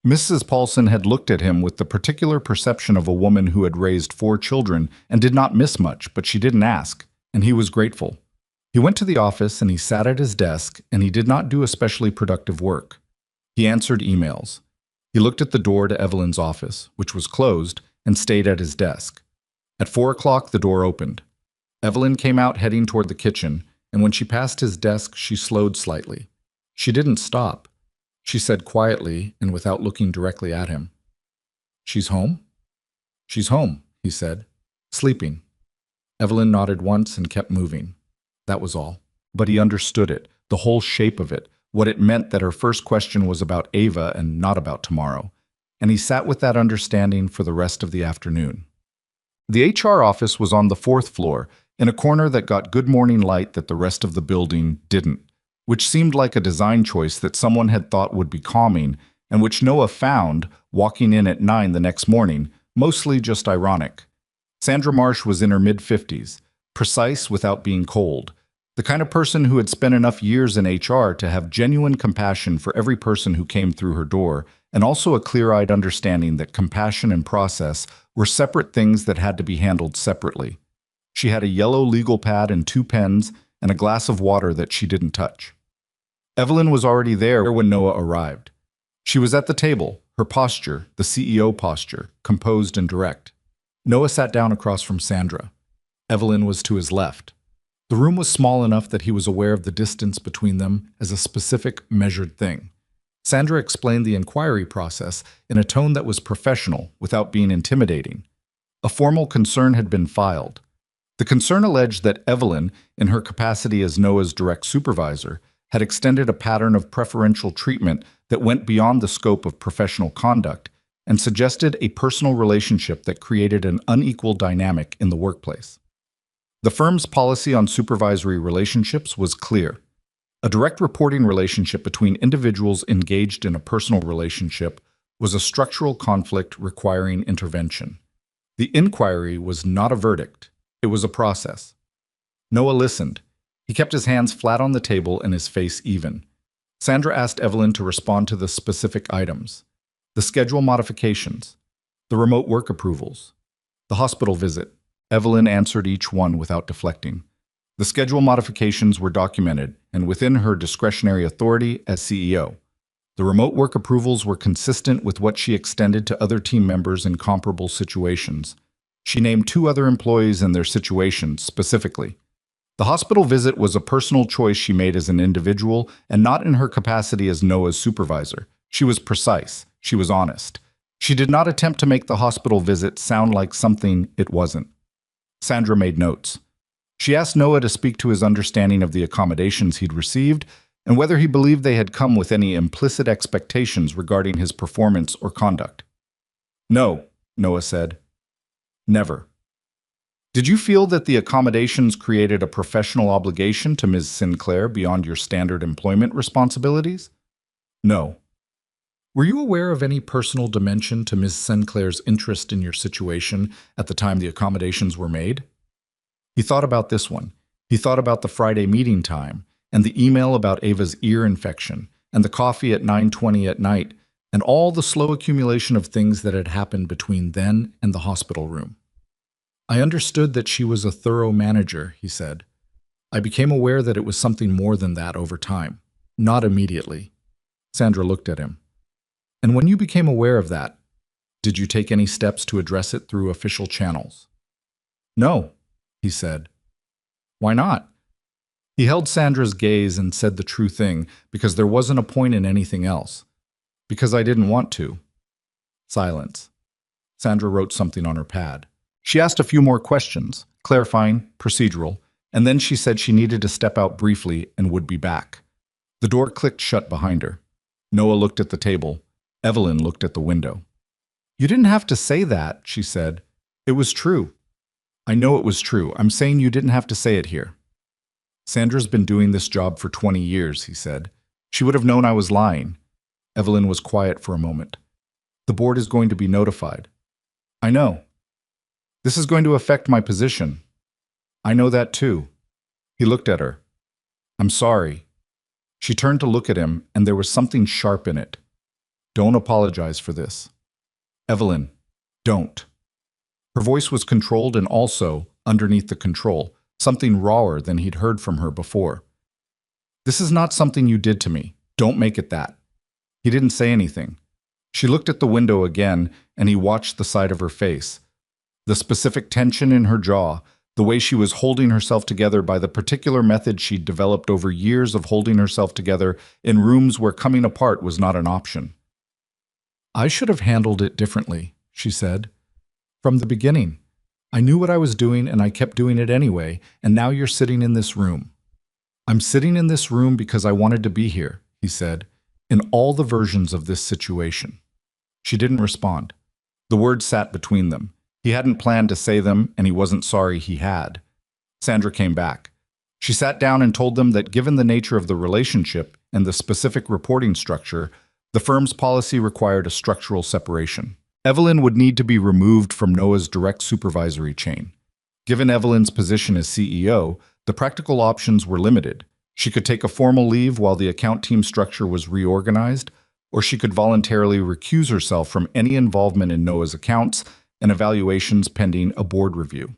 Mrs. Paulson had looked at him with the particular perception of a woman who had raised 4 children and did not miss much, but she didn't ask, and he was grateful. He went to the office and he sat at his desk, and he did not do especially productive work. He answered emails. He looked at the door to Evelyn's office, which was closed, and stayed at his desk. At 4 o'clock, the door opened. Evelyn came out heading toward the kitchen, and when she passed his desk, she slowed slightly. She didn't stop. She said quietly and without looking directly at him, "She's home?" "She's home," he said. "Sleeping." Evelyn nodded once and kept moving. That was all. But he understood it, the whole shape of it, what it meant that her first question was about Ava and not about tomorrow. And he sat with that understanding for the rest of the afternoon. The HR office was on the 4th floor, in a corner that got good morning light that the rest of the building didn't, which seemed like a design choice that someone had thought would be calming, and which Noah found, walking in at 9 the next morning, mostly just ironic. Sandra Marsh was in her mid-50s, precise without being cold, the kind of person who had spent enough years in HR to have genuine compassion for every person who came through her door, and also a clear-eyed understanding that compassion and process were separate things that had to be handled separately. She had a yellow legal pad and 2 pens, and a glass of water that she didn't touch. Evelyn was already there when Noah arrived. She was at the table, her posture, the CEO posture, composed and direct. Noah sat down across from Sandra. Evelyn was to his left. The room was small enough that he was aware of the distance between them as a specific, measured thing. Sandra explained the inquiry process in a tone that was professional, without being intimidating. A formal concern had been filed. The concern alleged that Evelyn, in her capacity as Noah's direct supervisor, had extended a pattern of preferential treatment that went beyond the scope of professional conduct and suggested a personal relationship that created an unequal dynamic in the workplace. The firm's policy on supervisory relationships was clear. A direct reporting relationship between individuals engaged in a personal relationship was a structural conflict requiring intervention. The inquiry was not a verdict. It was a process. Noah listened. He kept his hands flat on the table and his face even. Sandra asked Evelyn to respond to the specific items: the schedule modifications, the remote work approvals, the hospital visit. Evelyn answered each one without deflecting. The schedule modifications were documented and within her discretionary authority as CEO. The remote work approvals were consistent with what she extended to other team members in comparable situations. She named 2 other employees and their situations specifically. The hospital visit was a personal choice she made as an individual and not in her capacity as Noah's supervisor. She was precise. She was honest. She did not attempt to make the hospital visit sound like something it wasn't. Sandra made notes. She asked Noah to speak to his understanding of the accommodations he'd received and whether he believed they had come with any implicit expectations regarding his performance or conduct. No, Noah said. Never. Did you feel that the accommodations created a professional obligation to Ms. Sinclair beyond your standard employment responsibilities? No. Were you aware of any personal dimension to Ms. Sinclair's interest in your situation at the time the accommodations were made? He thought about this one. He thought about the Friday meeting time, and the email about Ava's ear infection, and the coffee at 9:20 at night, and all the slow accumulation of things that had happened between then and the hospital room. I understood that she was a thorough manager, he said. I became aware that it was something more than that over time, not immediately. Sandra looked at him. And when you became aware of that, did you take any steps to address it through official channels? No, he said. Why not? He held Sandra's gaze and said the true thing, because there wasn't a point in anything else. Because I didn't want to. Silence. Sandra wrote something on her pad. She asked a few more questions, clarifying, procedural, and then she said she needed to step out briefly and would be back. The door clicked shut behind her. Noah looked at the table. Evelyn looked at the window. You didn't have to say that, she said. It was true. I know it was true. I'm saying you didn't have to say it here. Sandra's been doing this job for 20 years, he said. She would have known I was lying. Evelyn was quiet for a moment. The board is going to be notified. I know. This is going to affect my position. I know that too. He looked at her. I'm sorry. She turned to look at him, and there was something sharp in it. Don't apologize for this. Evelyn, don't. Her voice was controlled and also, underneath the control, something rawer than he'd heard from her before. This is not something you did to me. Don't make it that. He didn't say anything. She looked at the window again, and he watched the side of her face. The specific tension in her jaw, the way she was holding herself together by the particular method she'd developed over years of holding herself together in rooms where coming apart was not an option. I should have handled it differently, she said. From the beginning. I knew what I was doing and I kept doing it anyway, and now you're sitting in this room. I'm sitting in this room because I wanted to be here, he said, in all the versions of this situation. She didn't respond. The words sat between them. He hadn't planned to say them, and he wasn't sorry he had. Sandra came back. She sat down and told them that given the nature of the relationship and the specific reporting structure, the firm's policy required a structural separation. Evelyn would need to be removed from Noah's direct supervisory chain. Given Evelyn's position as CEO, the practical options were limited. She could take a formal leave while the account team structure was reorganized, or she could voluntarily recuse herself from any involvement in Noah's accounts and evaluations pending a board review.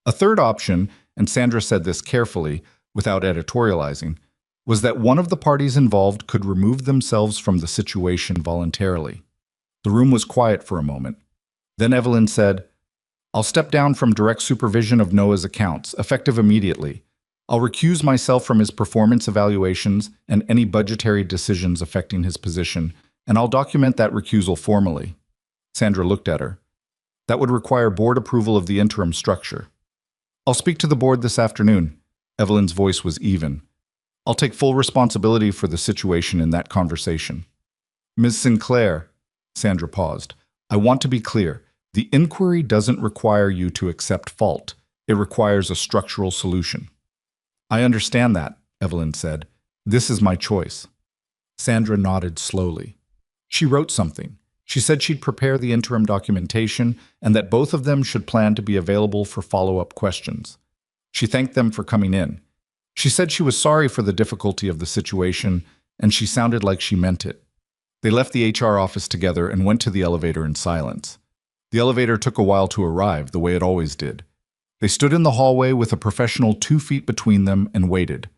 A third option, and Sandra said this carefully, without editorializing, was that one of the parties involved could remove themselves from the situation voluntarily. The room was quiet for a moment. Then Evelyn said, I'll step down from direct supervision of Noah's accounts, effective immediately. I'll recuse myself from his performance evaluations and any budgetary decisions affecting his position, and I'll document that recusal formally. Sandra looked at her. That would require board approval of the interim structure. I'll speak to the board this afternoon. Evelyn's voice was even. I'll take full responsibility for the situation in that conversation. Ms. Sinclair, Sandra paused. I want to be clear. The inquiry doesn't require you to accept fault. It requires a structural solution. I understand that, Evelyn said. This is my choice. Sandra nodded slowly. She wrote something. She said she'd prepare the interim documentation and that both of them should plan to be available for follow-up questions. She thanked them for coming in. She said she was sorry for the difficulty of the situation, and she sounded like she meant it. They left the HR office together and went to the elevator in silence. The elevator took a while to arrive, the way it always did. They stood in the hallway with a professional 2 feet between them and waited.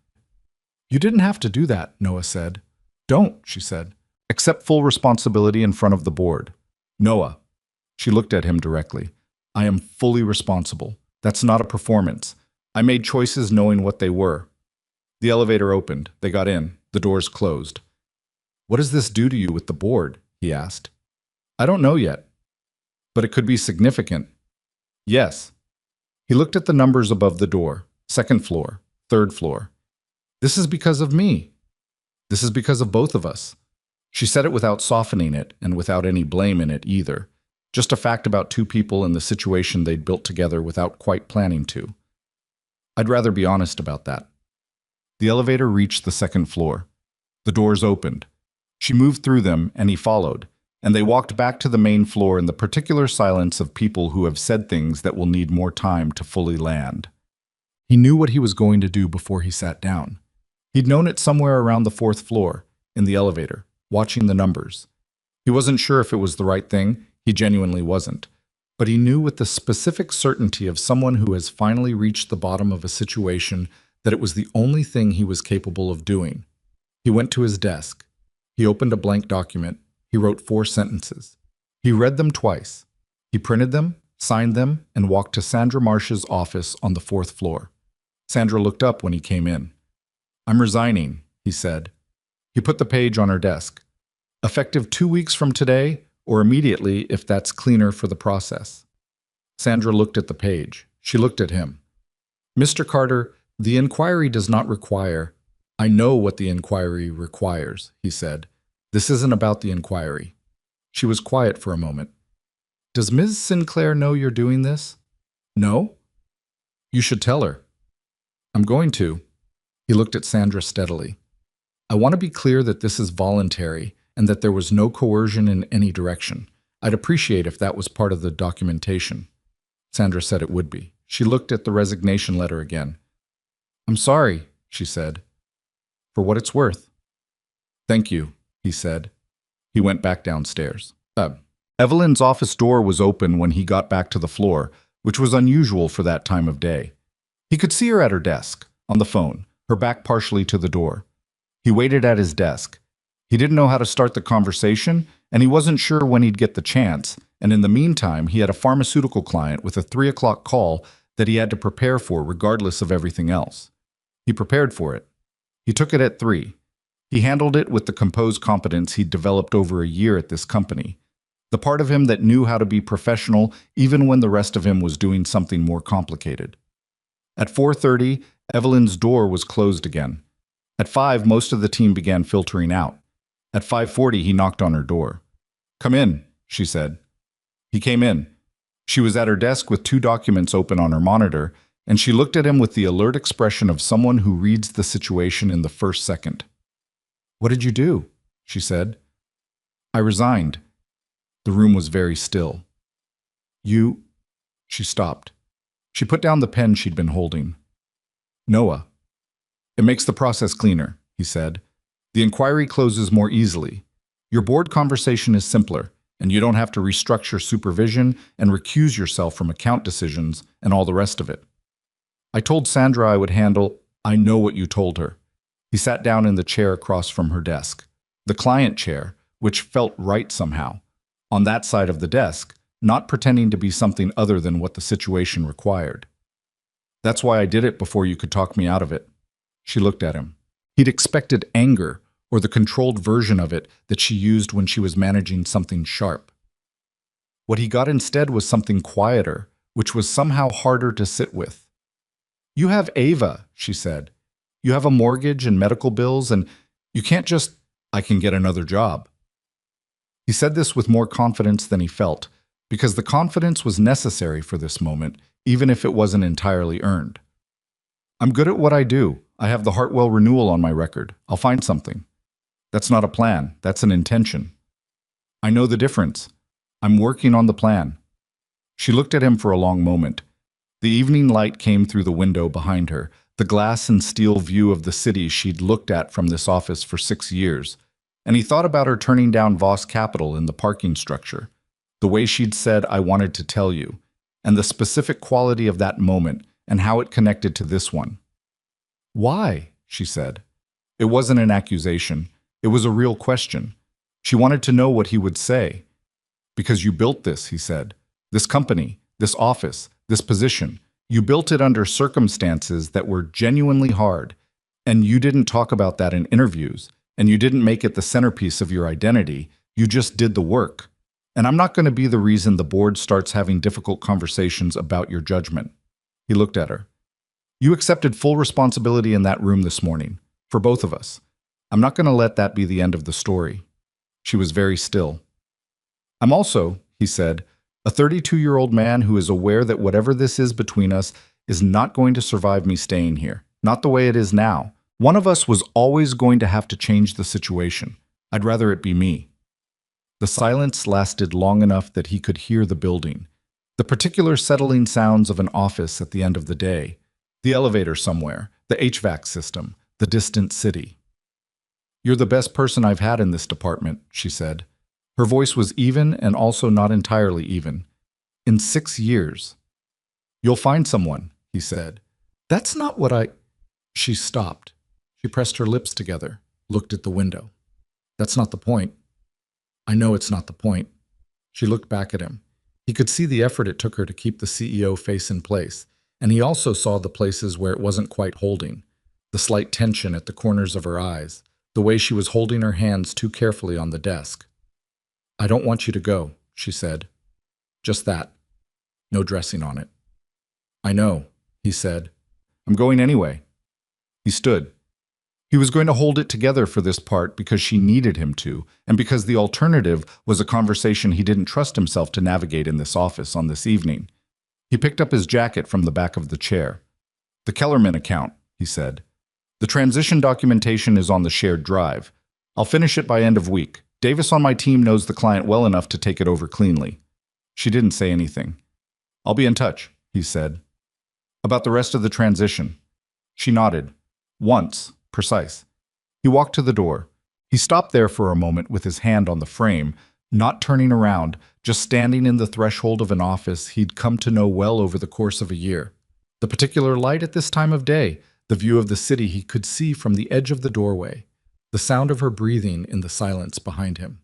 You didn't have to do that, Noah said. Don't, she said. Accept full responsibility in front of the board. Noah. She looked at him directly. I am fully responsible. That's not a performance. I made choices knowing what they were. The elevator opened. They got in. The doors closed. What does this do to you with the board? He asked. I don't know yet. But it could be significant. Yes. He looked at the numbers above the door. 2nd floor, 3rd floor. This is because of me. This is because of both of us. She said it without softening it and without any blame in it either. Just a fact about two people and the situation they'd built together without quite planning to. I'd rather be honest about that. The elevator reached the 2nd floor. The doors opened. She moved through them and he followed, and they walked back to the main floor in the particular silence of people who have said things that will need more time to fully land. He knew what he was going to do before he sat down. He'd known it somewhere around the 4th floor, in the elevator, watching the numbers. He wasn't sure if it was the right thing, he genuinely wasn't, but he knew with the specific certainty of someone who has finally reached the bottom of a situation that it was the only thing he was capable of doing. He went to his desk. He opened a blank document. He wrote 4 sentences. He read them twice. He printed them, signed them, and walked to Sandra Marsh's office on the 4th floor. Sandra looked up when he came in. I'm resigning, he said. He put the page on her desk. Effective 2 weeks from today, or immediately if that's cleaner for the process. Sandra looked at the page. She looked at him. Mr. Carter, the inquiry does not require. I know what the inquiry requires, he said. This isn't about the inquiry. She was quiet for a moment. Does Ms. Sinclair know you're doing this? No? You should tell her. I'm going to. He looked at Sandra steadily. I want to be clear that this is voluntary and that there was no coercion in any direction. I'd appreciate if that was part of the documentation. Sandra said it would be. She looked at the resignation letter again. I'm sorry, she said. For what it's worth. Thank you, he said. He went back downstairs. Evelyn's office door was open when he got back to the floor, which was unusual for that time of day. He could see her at her desk, on the phone, her back partially to the door. He waited at his desk. He didn't know how to start the conversation, and he wasn't sure when he'd get the chance, and in the meantime, he had a pharmaceutical client with a 3 o'clock call that he had to prepare for regardless of everything else. He prepared for it. He took it at 3. He handled it with the composed competence he'd developed over a year at this company. The part of him that knew how to be professional even when the rest of him was doing something more complicated. At 4:30, Evelyn's door was closed again. At 5, most of the team began filtering out. At 5:40, he knocked on her door. Come in, she said. He came in. She was at her desk with 2 documents open on her monitor, and she looked at him with the alert expression of someone who reads the situation in the first second. What did you do? She said. I resigned. The room was very still. You... She stopped. She put down the pen she'd been holding. Noah. It makes the process cleaner, he said. The inquiry closes more easily. Your board conversation is simpler, and you don't have to restructure supervision and recuse yourself from account decisions and all the rest of it. I told Sandra I would handle. I know what you told her. He sat down in the chair across from her desk, the client chair, which felt right somehow. On that side of the desk, not pretending to be something other than what the situation required. That's why I did it before you could talk me out of it. She looked at him. He'd expected anger, or the controlled version of it that she used when she was managing something sharp. What he got instead was something quieter, which was somehow harder to sit with. You have Ava, she said. You have a mortgage and medical bills, and you can't just, I can get another job. He said this with more confidence than he felt, because the confidence was necessary for this moment, even if it wasn't entirely earned. I'm good at what I do. I have the Hartwell renewal on my record. I'll find something. That's not a plan. That's an intention. I know the difference. I'm working on the plan. She looked at him for a long moment. The evening light came through the window behind her, the glass and steel view of the city she'd looked at from this office for 6 years, and he thought about her turning down Voss Capital in the parking structure, the way she'd said, I wanted to tell you, and the specific quality of that moment and how it connected to this one. Why? She said. It wasn't an accusation. It was a real question. She wanted to know what he would say. Because you built this, he said. This company, this office, this position. You built it under circumstances that were genuinely hard. And you didn't talk about that in interviews. And you didn't make it the centerpiece of your identity. You just did the work. And I'm not going to be the reason the board starts having difficult conversations about your judgment. He looked at her. You accepted full responsibility in that room this morning, for both of us. I'm not going to let that be the end of the story. She was very still. I'm also, he said, a 32-year-old man who is aware that whatever this is between us is not going to survive me staying here. Not the way it is now. One of us was always going to have to change the situation. I'd rather it be me. The silence lasted long enough that he could hear the building, the particular settling sounds of an office at the end of the day, the elevator somewhere, the HVAC system, the distant city. You're the best person I've had in this department, she said. Her voice was even and also not entirely even. In 6 years. You'll find someone, he said. That's not what I... She stopped. She pressed her lips together, looked at the window. That's not the point. I know it's not the point. She looked back at him. He could see the effort it took her to keep the CEO face in place, and he also saw the places where it wasn't quite holding, the slight tension at the corners of her eyes, the way she was holding her hands too carefully on the desk. I don't want you to go, she said. Just that. No dressing on it. I know, he said. I'm going anyway. He stood. He was going to hold it together for this part because she needed him to, and because the alternative was a conversation he didn't trust himself to navigate in this office on this evening. He picked up his jacket from the back of the chair. The Kellerman account, he said. The transition documentation is on the shared drive. I'll finish it by end of week. Davis on my team knows the client well enough to take it over cleanly. She didn't say anything. I'll be in touch, he said. About the rest of the transition. She nodded. Once. Precise. He walked to the door. He stopped there for a moment with his hand on the frame, not turning around, just standing in the threshold of an office he'd come to know well over the course of a year. The particular light at this time of day, the view of the city he could see from the edge of the doorway, the sound of her breathing in the silence behind him.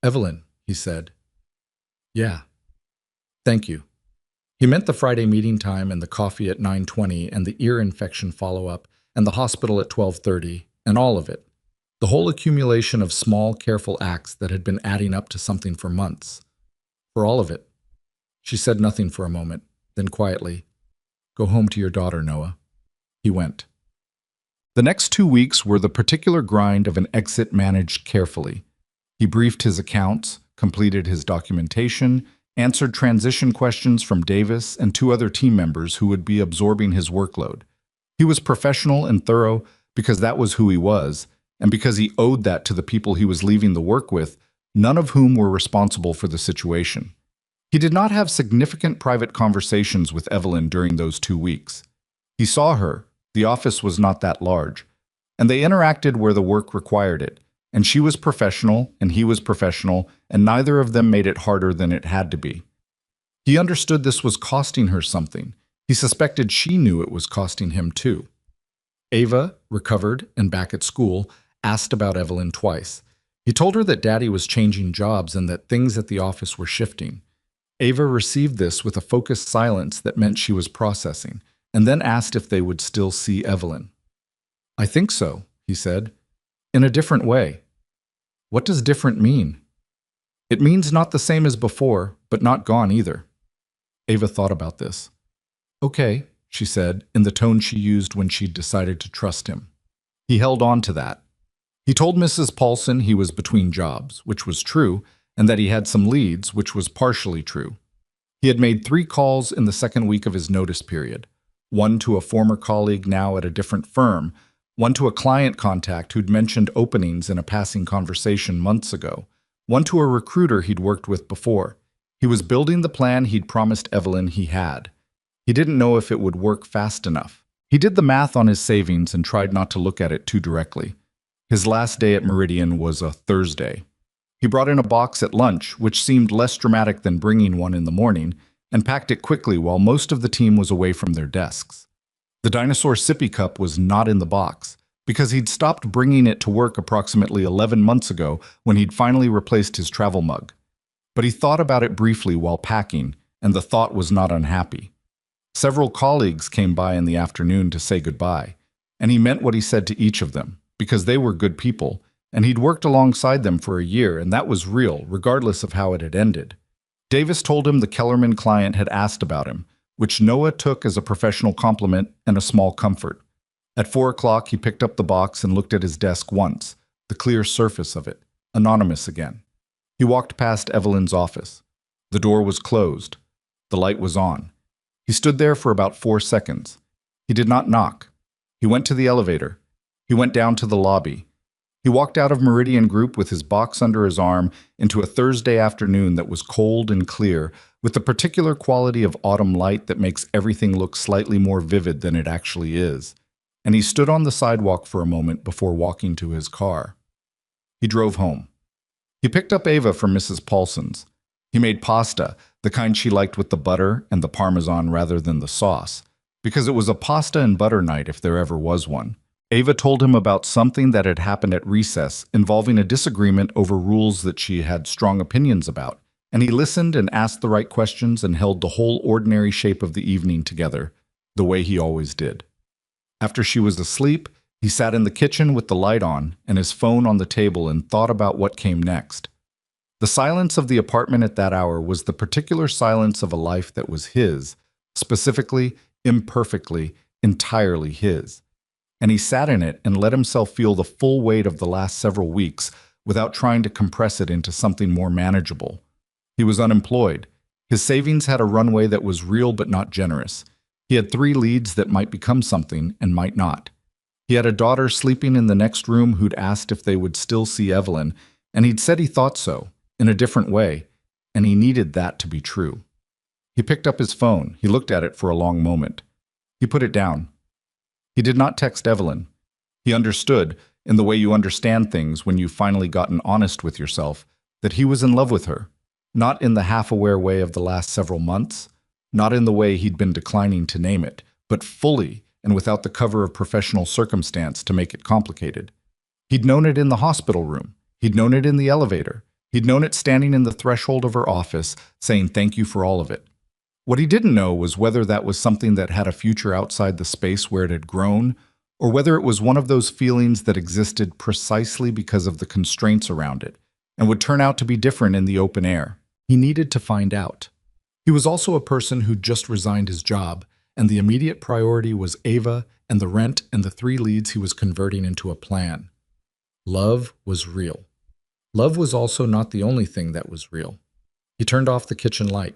Evelyn, he said. Yeah. Thank you. He meant the Friday meeting time and the coffee at 9:20 and the ear infection follow-up and the hospital at 12:30, and all of it. The whole accumulation of small, careful acts that had been adding up to something for months. For all of it. She said nothing for a moment, then quietly, Go home to your daughter, Noah. He went. The next 2 weeks were the particular grind of an exit managed carefully. He briefed his accounts, completed his documentation, answered transition questions from Davis and 2 other team members who would be absorbing his workload. He was professional and thorough because that was who he was, and because he owed that to the people he was leaving the work with, none of whom were responsible for the situation. He did not have significant private conversations with Evelyn during those 2 weeks. He saw her, the office was not that large, and they interacted where the work required it, and she was professional and he was professional, and neither of them made it harder than it had to be. He understood this was costing her something. He suspected she knew it was costing him too. Ava, recovered and back at school, asked about Evelyn twice. He told her that Daddy was changing jobs and that things at the office were shifting. Ava received this with a focused silence that meant she was processing, and then asked if they would still see Evelyn. I think so, he said. In a different way. What does different mean? It means not the same as before, but not gone either. Ava thought about this. Okay, she said, in the tone she used when she'd decided to trust him. He held on to that. He told Mrs. Paulson he was between jobs, which was true, and that he had some leads, which was partially true. He had made 3 calls in the second week of his notice period. One to a former colleague now at a different firm, one to a client contact who'd mentioned openings in a passing conversation months ago, one to a recruiter he'd worked with before. He was building the plan he'd promised Evelyn he had. He didn't know if it would work fast enough. He did the math on his savings and tried not to look at it too directly. His last day at Meridian was a Thursday. He brought in a box at lunch, which seemed less dramatic than bringing one in the morning, and packed it quickly while most of the team was away from their desks. The dinosaur sippy cup was not in the box, because he'd stopped bringing it to work approximately 11 months ago when he'd finally replaced his travel mug. But he thought about it briefly while packing, and the thought was not unhappy. Several colleagues came by in the afternoon to say goodbye, and he meant what he said to each of them, because they were good people, and he'd worked alongside them for a year, and that was real, regardless of how it had ended. Davis told him the Kellerman client had asked about him, which Noah took as a professional compliment and a small comfort. At 4 o'clock, he picked up the box and looked at his desk once, the clear surface of it, anonymous again. He walked past Evelyn's office. The door was closed. The light was on. He stood there for about 4 seconds. He did not knock. He went to the elevator. He went down to the lobby. He walked out of Meridian Group with his box under his arm into a Thursday afternoon that was cold and clear, with the particular quality of autumn light that makes everything look slightly more vivid than it actually is. And he stood on the sidewalk for a moment before walking to his car. He drove home. He picked up Ava from Mrs. Paulson's. He made pasta, the kind she liked with the butter and the parmesan rather than the sauce, because it was a pasta and butter night if there ever was one. Ava told him about something that had happened at recess involving a disagreement over rules that she had strong opinions about, and he listened and asked the right questions and held the whole ordinary shape of the evening together, the way he always did. After she was asleep, he sat in the kitchen with the light on and his phone on the table and thought about what came next. The silence of the apartment at that hour was the particular silence of a life that was his, specifically, imperfectly, entirely his. And he sat in it and let himself feel the full weight of the last several weeks without trying to compress it into something more manageable. He was unemployed. His savings had a runway that was real but not generous. He had 3 leads that might become something and might not. He had a daughter sleeping in the next room who'd asked if they would still see Evelyn, and he'd said he thought so, in a different way, and he needed that to be true. He picked up his phone. He looked at it for a long moment. He put it down. He did not text Evelyn. He understood, in the way you understand things when you've finally gotten honest with yourself, that he was in love with her, not in the half-aware way of the last several months, not in the way he'd been declining to name it, but fully and without the cover of professional circumstance to make it complicated. He'd known it in the hospital room. He'd known it in the elevator. He'd known it standing in the threshold of her office, saying thank you for all of it. What he didn't know was whether that was something that had a future outside the space where it had grown, or whether it was one of those feelings that existed precisely because of the constraints around it, and would turn out to be different in the open air. He needed to find out. He was also a person who'd just resigned his job, and the immediate priority was Ava and the rent and the 3 leads he was converting into a plan. Love was real. Love was also not the only thing that was real. He turned off the kitchen light.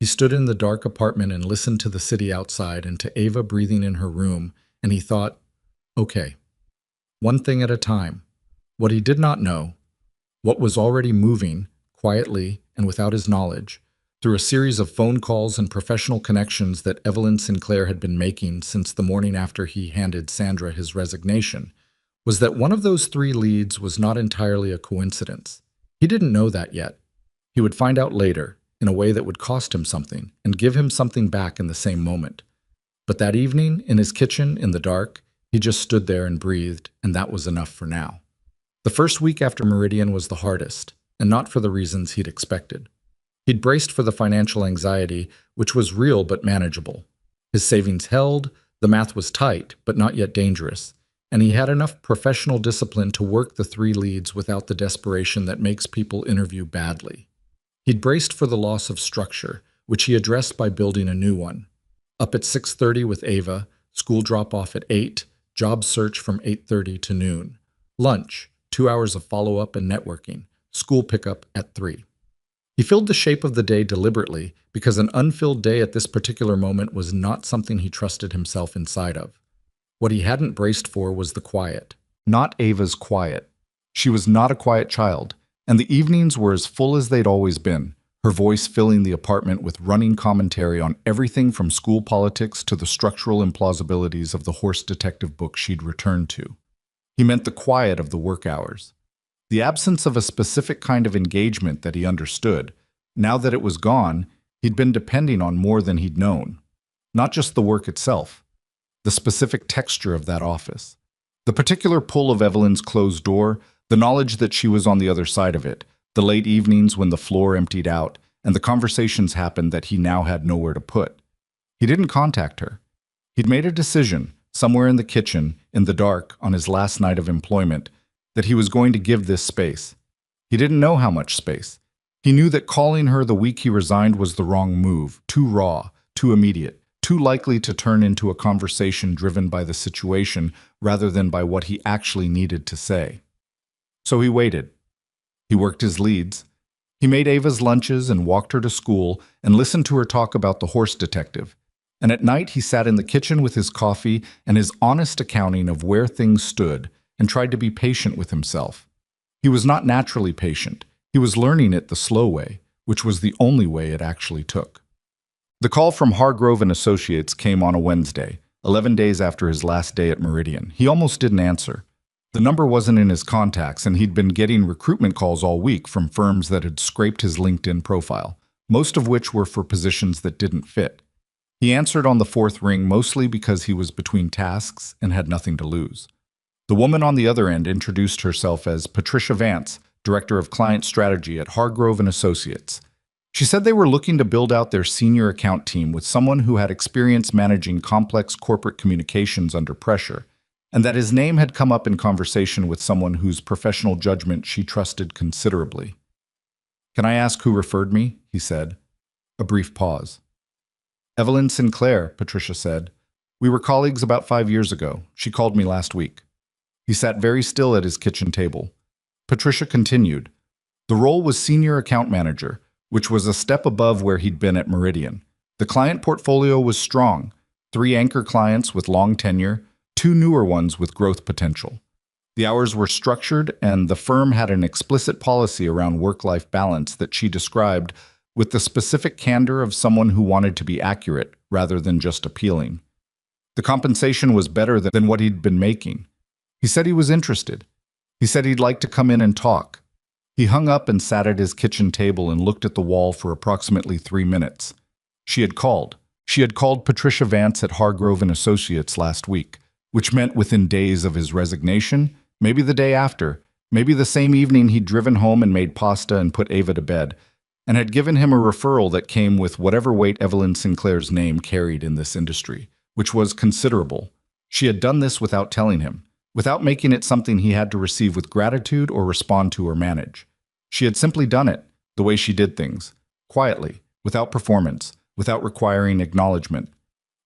He stood in the dark apartment and listened to the city outside and to Ava breathing in her room, and he thought, okay, one thing at a time. What he did not know, what was already moving, quietly and without his knowledge, through a series of phone calls and professional connections that Evelyn Sinclair had been making since the morning after he handed Sandra his resignation, was that one of those 3 leads was not entirely a coincidence. He didn't know that yet. He would find out later, in a way that would cost him something and give him something back in the same moment. But that evening, in his kitchen, in the dark, he just stood there and breathed, and that was enough for now. The first week after Meridian was the hardest, and not for the reasons he'd expected. He'd braced for the financial anxiety, which was real but manageable. His savings held, the math was tight, but not yet dangerous, and he had enough professional discipline to work the 3 leads without the desperation that makes people interview badly. He'd braced for the loss of structure, which he addressed by building a new one. Up at 6:30 with Ava, school drop-off at 8, job search from 8:30 to noon. Lunch, 2 hours of follow-up and networking, school pickup at 3. He filled the shape of the day deliberately because an unfilled day at this particular moment was not something he trusted himself inside of. What he hadn't braced for was the quiet. Not Ava's quiet. She was not a quiet child, and the evenings were as full as they'd always been, her voice filling the apartment with running commentary on everything from school politics to the structural implausibilities of the horse detective book she'd returned to. He meant the quiet of the work hours. The absence of a specific kind of engagement that he understood. Now that it was gone, he'd been depending on more than he'd known. Not just the work itself, the specific texture of that office, The particular pull of Evelyn's closed door, the knowledge that she was on the other side of it, the late evenings when the floor emptied out, and the conversations happened that he now had nowhere to put. He didn't contact her. He'd made a decision, somewhere in the kitchen, in the dark, on his last night of employment, that he was going to give this space. He didn't know how much space. He knew that calling her the week he resigned was the wrong move, too raw, too immediate, too likely to turn into a conversation driven by the situation rather than by what he actually needed to say. So he waited. He worked his leads. He made Ava's lunches and walked her to school and listened to her talk about the horse detective. And at night he sat in the kitchen with his coffee and his honest accounting of where things stood and tried to be patient with himself. He was not naturally patient. He was learning it the slow way, which was the only way it actually took. The call from Hargrove and Associates came on a Wednesday, 11 days after his last day at Meridian. He almost didn't answer. The number wasn't in his contacts, and he'd been getting recruitment calls all week from firms that had scraped his LinkedIn profile, most of which were for positions that didn't fit. He answered on the fourth ring mostly because he was between tasks and had nothing to lose. The woman on the other end introduced herself as Patricia Vance, Director of Client Strategy at Hargrove and Associates. She said they were looking to build out their senior account team with someone who had experience managing complex corporate communications under pressure, and that his name had come up in conversation with someone whose professional judgment she trusted considerably. "Can I ask who referred me?" he said. A brief pause. "Evelyn Sinclair," Patricia said. "We were colleagues about 5 years ago. She called me last week." He sat very still at his kitchen table. Patricia continued. The role was Senior Account Manager, which was a step above where he'd been at Meridian. The client portfolio was strong, 3 anchor clients with long tenure, 2 newer ones with growth potential. The hours were structured, and the firm had an explicit policy around work-life balance that she described with the specific candor of someone who wanted to be accurate rather than just appealing. The compensation was better than what he'd been making. He said he was interested. He said he'd like to come in and talk. He hung up and sat at his kitchen table and looked at the wall for approximately 3 minutes. She had called. She had called Patricia Vance at Hargrove and Associates last week, which meant within days of his resignation, maybe the day after, maybe the same evening he'd driven home and made pasta and put Ava to bed, and had given him a referral that came with whatever weight Evelyn Sinclair's name carried in this industry, which was considerable. She had done this without telling him, without making it something he had to receive with gratitude or respond to or manage. She had simply done it, the way she did things, quietly, without performance, without requiring acknowledgement.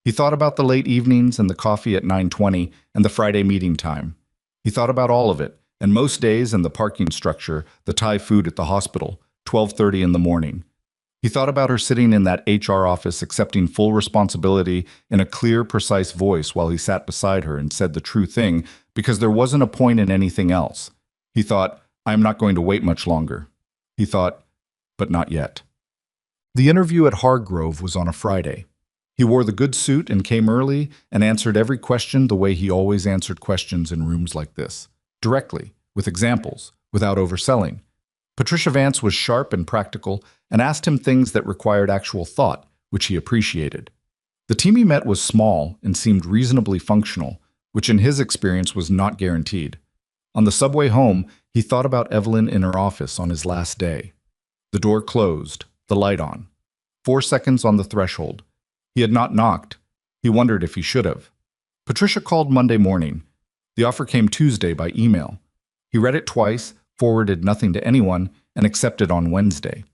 He thought about the late evenings and the coffee at 9:20 and the Friday meeting time. He thought about all of it, and most days and the parking structure, the Thai food at the hospital, 12:30 in the morning. He thought about her sitting in that HR office accepting full responsibility in a clear, precise voice while he sat beside her and said the true thing because there wasn't a point in anything else. He thought, I am not going to wait much longer. He thought, but not yet. The interview at Hargrove was on a Friday. He wore the good suit and came early and answered every question the way he always answered questions in rooms like this, directly, with examples, without overselling. Patricia Vance was sharp and practical and asked him things that required actual thought, which he appreciated. The team he met was small and seemed reasonably functional, which in his experience was not guaranteed. On the subway home, he thought about Evelyn in her office on his last day. The door closed, the light on. 4 seconds on the threshold. He had not knocked. He wondered if he should have. Patricia called Monday morning. The offer came Tuesday by email. He read it twice, forwarded nothing to anyone, and accepted on Wednesday.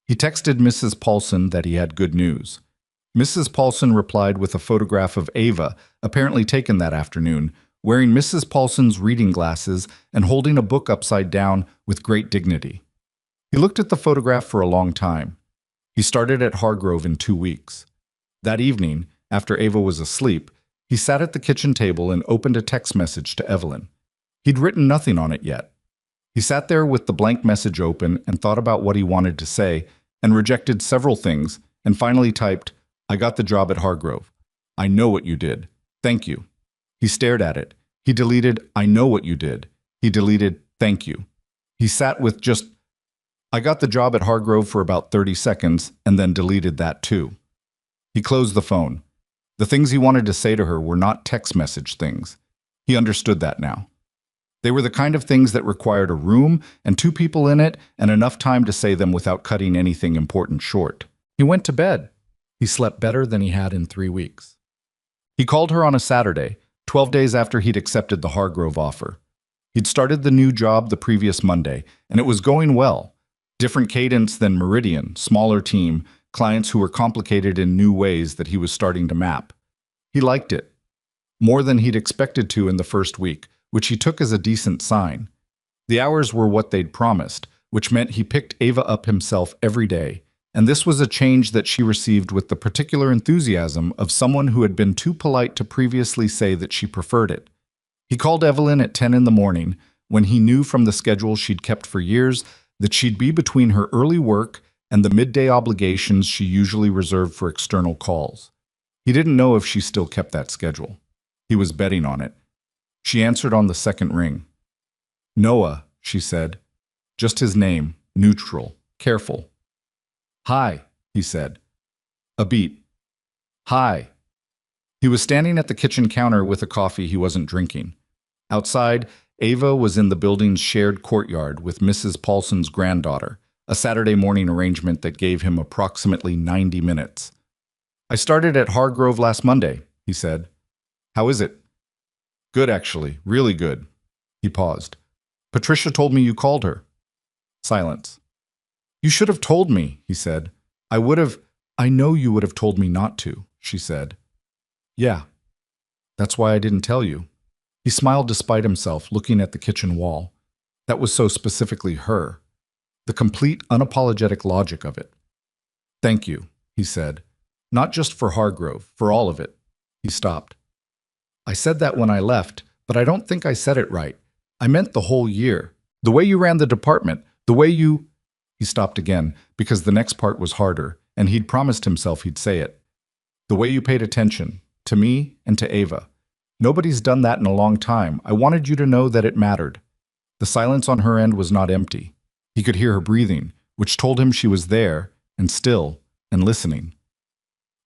He texted Mrs. Paulson that he had good news. Mrs. Paulson replied with a photograph of Ava, apparently taken that afternoon, wearing Mrs. Paulson's reading glasses and holding a book upside down with great dignity. He looked at the photograph for a long time. He started at Hargrove in 2 weeks. That evening, after Ava was asleep, he sat at the kitchen table and opened a text message to Evelyn. He'd written nothing on it yet. He sat there with the blank message open and thought about what he wanted to say, and rejected several things, and finally typed, I got the job at Hargrove. I know what you did. Thank you. He stared at it. He deleted, I know what you did. He deleted, thank you. He sat with just, I got the job at Hargrove for about 30 seconds, and then deleted that too. He closed the phone. The things he wanted to say to her were not text message things. He understood that now. They were the kind of things that required a room and two people in it and enough time to say them without cutting anything important short. He went to bed. He slept better than he had in 3 weeks. He called her on a Saturday, 12 days after he'd accepted the Hargrove offer. He'd started the new job the previous Monday, and it was going well. Different cadence than Meridian, smaller team, clients who were complicated in new ways that he was starting to map. He liked it. More than he'd expected to in the first week, which he took as a decent sign. The hours were what they'd promised, which meant he picked Ava up himself every day, and this was a change that she received with the particular enthusiasm of someone who had been too polite to previously say that she preferred it. He called Evelyn at 10 in the morning, when he knew from the schedule she'd kept for years that she'd be between her early work and the midday obligations she usually reserved for external calls. He didn't know if she still kept that schedule. He was betting on it. She answered on the second ring. "Noah," she said. Just his name, neutral, careful. "Hi," he said. A beat. "Hi." He was standing at the kitchen counter with a coffee he wasn't drinking. Outside, Ava was in the building's shared courtyard with Mrs. Paulson's granddaughter, a Saturday morning arrangement that gave him approximately 90 minutes. "I started at Hargrove last Monday," he said. "How is it?" "Good, actually. Really good." He paused. "Patricia told me you called her." Silence. "You should have told me," he said. I know you would have told me not to," she said. "Yeah. That's why I didn't tell you." He smiled despite himself, looking at the kitchen wall. That was so specifically her. The complete, unapologetic logic of it. "Thank you," he said. "Not just for Hargrove, for all of it." He stopped. "I said that when I left, but I don't think I said it right. I meant the whole year. The way you ran the department, the way you—" He stopped again, because the next part was harder, and he'd promised himself he'd say it. "The way you paid attention, to me and to Ava. Nobody's done that in a long time. I wanted you to know that it mattered." The silence on her end was not empty. He could hear her breathing, which told him she was there, and still, and listening.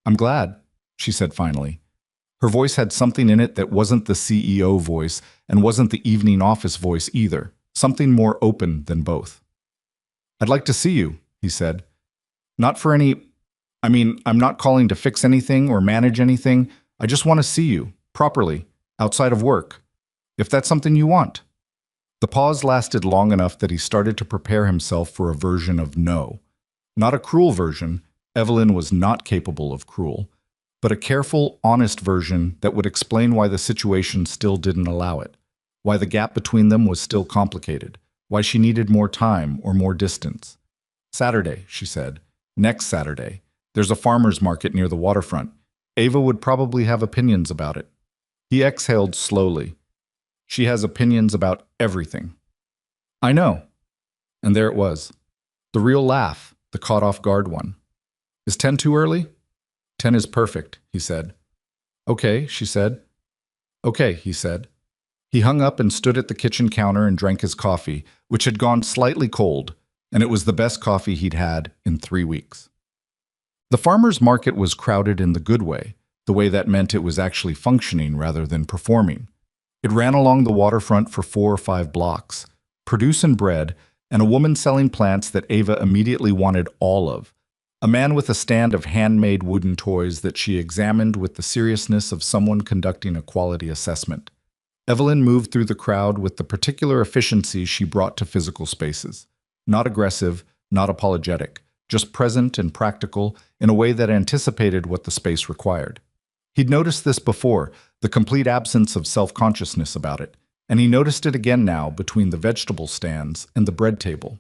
"I'm glad," she said finally. Her voice had something in it that wasn't the CEO voice and wasn't the evening office voice either, something more open than both. "I'd like to see you," he said. "Not for I'm not calling to fix anything or manage anything. I just want to see you, properly, outside of work. If that's something you want." The pause lasted long enough that he started to prepare himself for a version of no. Not a cruel version. Evelyn was not capable of cruel. But a careful, honest version that would explain why the situation still didn't allow it, why the gap between them was still complicated, why she needed more time or more distance. "Saturday," she said. "Next Saturday. There's a farmer's market near the waterfront. Ava would probably have opinions about it." He exhaled slowly. "She has opinions about everything." "I know." And there it was. The real laugh, the caught-off-guard one. "Is 10 too early?" "10 is perfect," he said. "Okay," she said. "Okay," he said. He hung up and stood at the kitchen counter and drank his coffee, which had gone slightly cold, and it was the best coffee he'd had in 3 weeks. The farmer's market was crowded in the good way, the way that meant it was actually functioning rather than performing. It ran along the waterfront for 4 or 5 blocks, produce and bread, and a woman selling plants that Ava immediately wanted all of. A man with a stand of handmade wooden toys that she examined with the seriousness of someone conducting a quality assessment. Evelyn moved through the crowd with the particular efficiency she brought to physical spaces. Not aggressive, not apologetic, just present and practical in a way that anticipated what the space required. He'd noticed this before, the complete absence of self-consciousness about it, and he noticed it again now between the vegetable stands and the bread table.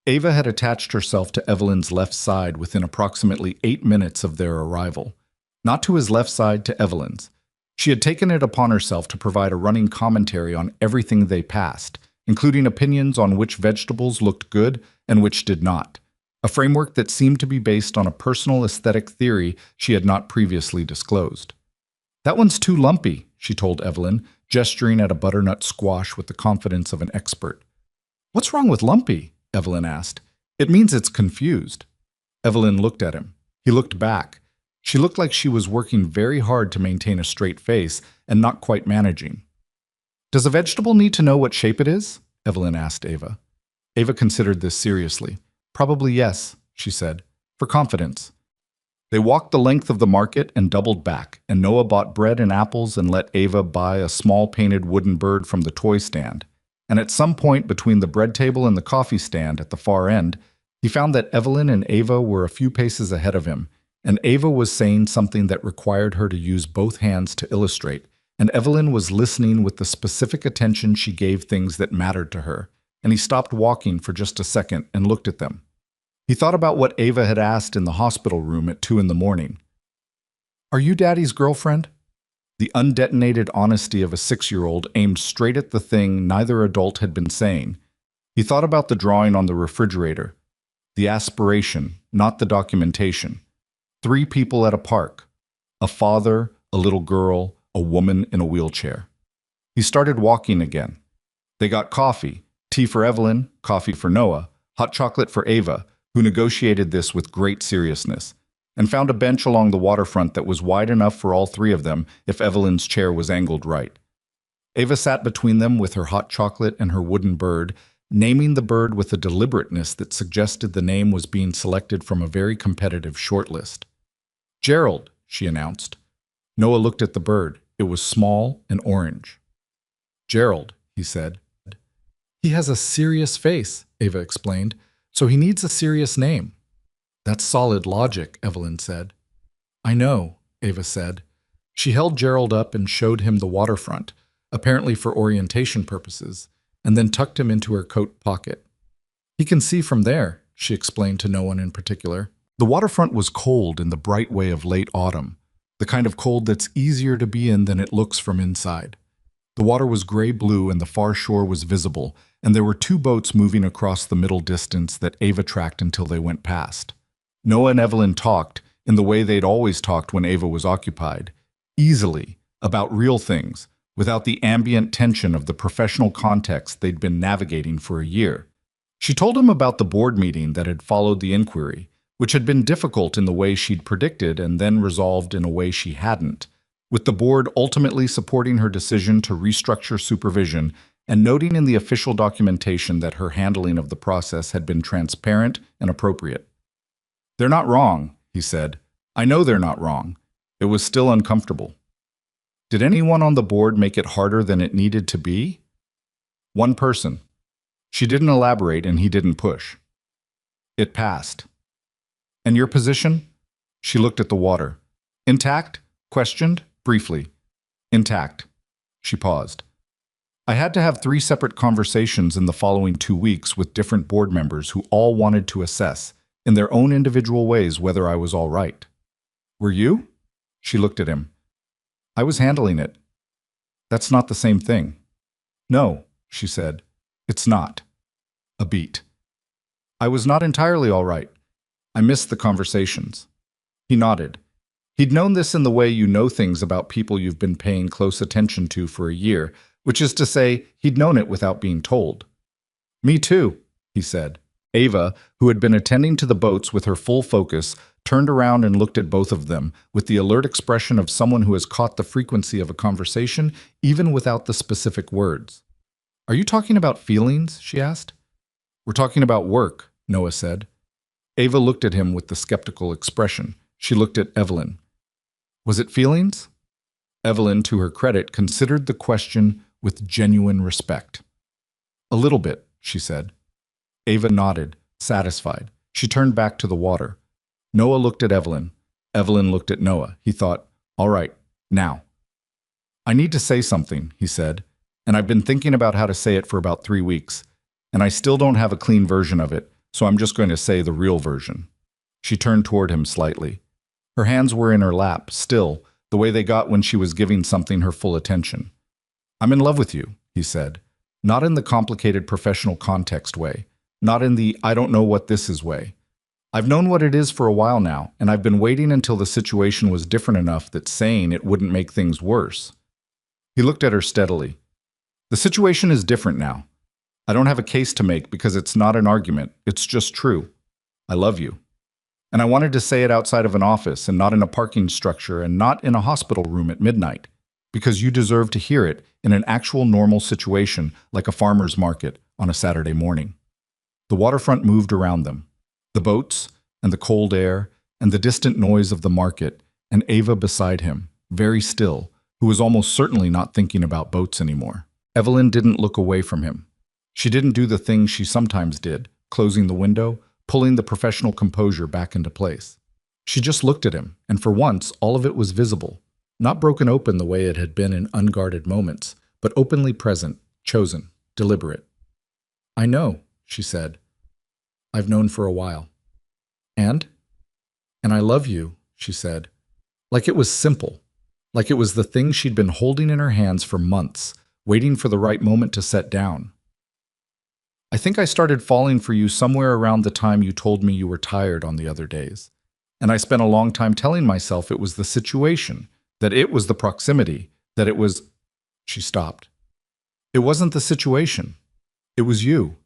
Ava had attached herself to Evelyn's left side within approximately 8 minutes of their arrival. Not to his left side, to Evelyn's. She had taken it upon herself to provide a running commentary on everything they passed, including opinions on which vegetables looked good and which did not. A framework that seemed to be based on a personal aesthetic theory she had not previously disclosed. "That one's too lumpy," she told Evelyn, gesturing at a butternut squash with the confidence of an expert. "What's wrong with lumpy?" Evelyn asked. "It means it's confused." Evelyn looked at him. He looked back. She looked like she was working very hard to maintain a straight face and not quite managing. Does a vegetable need to know what shape it is? Evelyn asked Ava. Ava considered this seriously. Probably yes, she said, for confidence. They walked the length of the market and doubled back, and Noah bought bread and apples and let Ava buy a small painted wooden bird from the toy stand. And at some point between the bread table and the coffee stand at the far end, he found that Evelyn and Ava were a few paces ahead of him, and Ava was saying something that required her to use both hands to illustrate, and Evelyn was listening with the specific attention she gave things that mattered to her, and he stopped walking for just a second and looked at them. He thought about what Ava had asked in the hospital room at 2 in the morning. Are you Daddy's girlfriend? The undetonated honesty of a 6-year-old aimed straight at the thing neither adult had been saying. He thought about the drawing on the refrigerator. The aspiration, not the documentation. 3 people at a park. A father, a little girl, a woman in a wheelchair. He started walking again. They got coffee. Tea for Evelyn, coffee for Noah, hot chocolate for Ava, who negotiated this with great seriousness, and found a bench along the waterfront that was wide enough for all 3 of them if Evelyn's chair was angled right. Ava sat between them with her hot chocolate and her wooden bird, naming the bird with a deliberateness that suggested the name was being selected from a very competitive shortlist. Gerald, she announced. Noah looked at the bird. It was small and orange. Gerald, he said. He has a serious face, Ava explained, so he needs a serious name. That's solid logic, Evelyn said. I know, Ava said. She held Gerald up and showed him the waterfront, apparently for orientation purposes, and then tucked him into her coat pocket. He can see from there, she explained to no one in particular. The waterfront was cold in the bright way of late autumn, the kind of cold that's easier to be in than it looks from inside. The water was gray-blue and the far shore was visible, and there were 2 boats moving across the middle distance that Ava tracked until they went past. Noah and Evelyn talked, in the way they'd always talked when Ava was occupied, easily, about real things, without the ambient tension of the professional context they'd been navigating for a year. She told him about the board meeting that had followed the inquiry, which had been difficult in the way she'd predicted and then resolved in a way she hadn't, with the board ultimately supporting her decision to restructure supervision and noting in the official documentation that her handling of the process had been transparent and appropriate. They're not wrong, he said. I know they're not wrong. It was still uncomfortable. Did anyone on the board make it harder than it needed to be? One person. She didn't elaborate and he didn't push. It passed. And your position? She looked at the water. Intact? Questioned, briefly. Intact. She paused. I had to have 3 separate conversations in the following 2 weeks with different board members who all wanted to assess, in their own individual ways, whether I was all right. Were you? She looked at him. I was handling it. That's not the same thing. No, she said. It's not. A beat. I was not entirely all right. I missed the conversations. He nodded. He'd known this in the way you know things about people you've been paying close attention to for a year, which is to say, he'd known it without being told. Me too, he said. Ava, who had been attending to the boats with her full focus, turned around and looked at both of them with the alert expression of someone who has caught the frequency of a conversation even without the specific words. Are you talking about feelings? She asked. We're talking about work, Noah said. Ava looked at him with the skeptical expression. She looked at Evelyn. Was it feelings? Evelyn, to her credit, considered the question with genuine respect. A little bit, she said. Ava nodded, satisfied. She turned back to the water. Noah looked at Evelyn. Evelyn looked at Noah. He thought, all right, now. I need to say something, he said, and I've been thinking about how to say it for about 3 weeks, and I still don't have a clean version of it, so I'm just going to say the real version. She turned toward him slightly. Her hands were in her lap, still, the way they got when she was giving something her full attention. I'm in love with you, he said, not in the complicated professional context way, not in the I don't know what this is way. I've known what it is for a while now, and I've been waiting until the situation was different enough that saying it wouldn't make things worse. He looked at her steadily. The situation is different now. I don't have a case to make because it's not an argument, it's just true. I love you. And I wanted to say it outside of an office and not in a parking structure and not in a hospital room at midnight. because you deserve to hear it in an actual normal situation like a farmer's market on a Saturday morning. The waterfront moved around them. The boats, and the cold air, and the distant noise of the market, and Ava beside him, very still, who was almost certainly not thinking about boats anymore. Evelyn didn't look away from him. She didn't do the thing she sometimes did, closing the window, pulling the professional composure back into place. She just looked at him, and for once, all of it was visible. Not broken open the way it had been in unguarded moments, but openly present, chosen, deliberate. "I know," she said. "I've known for a while." And I love you," she said. Like it was simple. Like it was the thing she'd been holding in her hands for months, waiting for the right moment to set down. "I think I started falling for you somewhere around the time you told me you were tired on the other days. And I spent a long time telling myself it was the situation, that it was the proximity, that it was—" She stopped. "It wasn't the situation. It was you."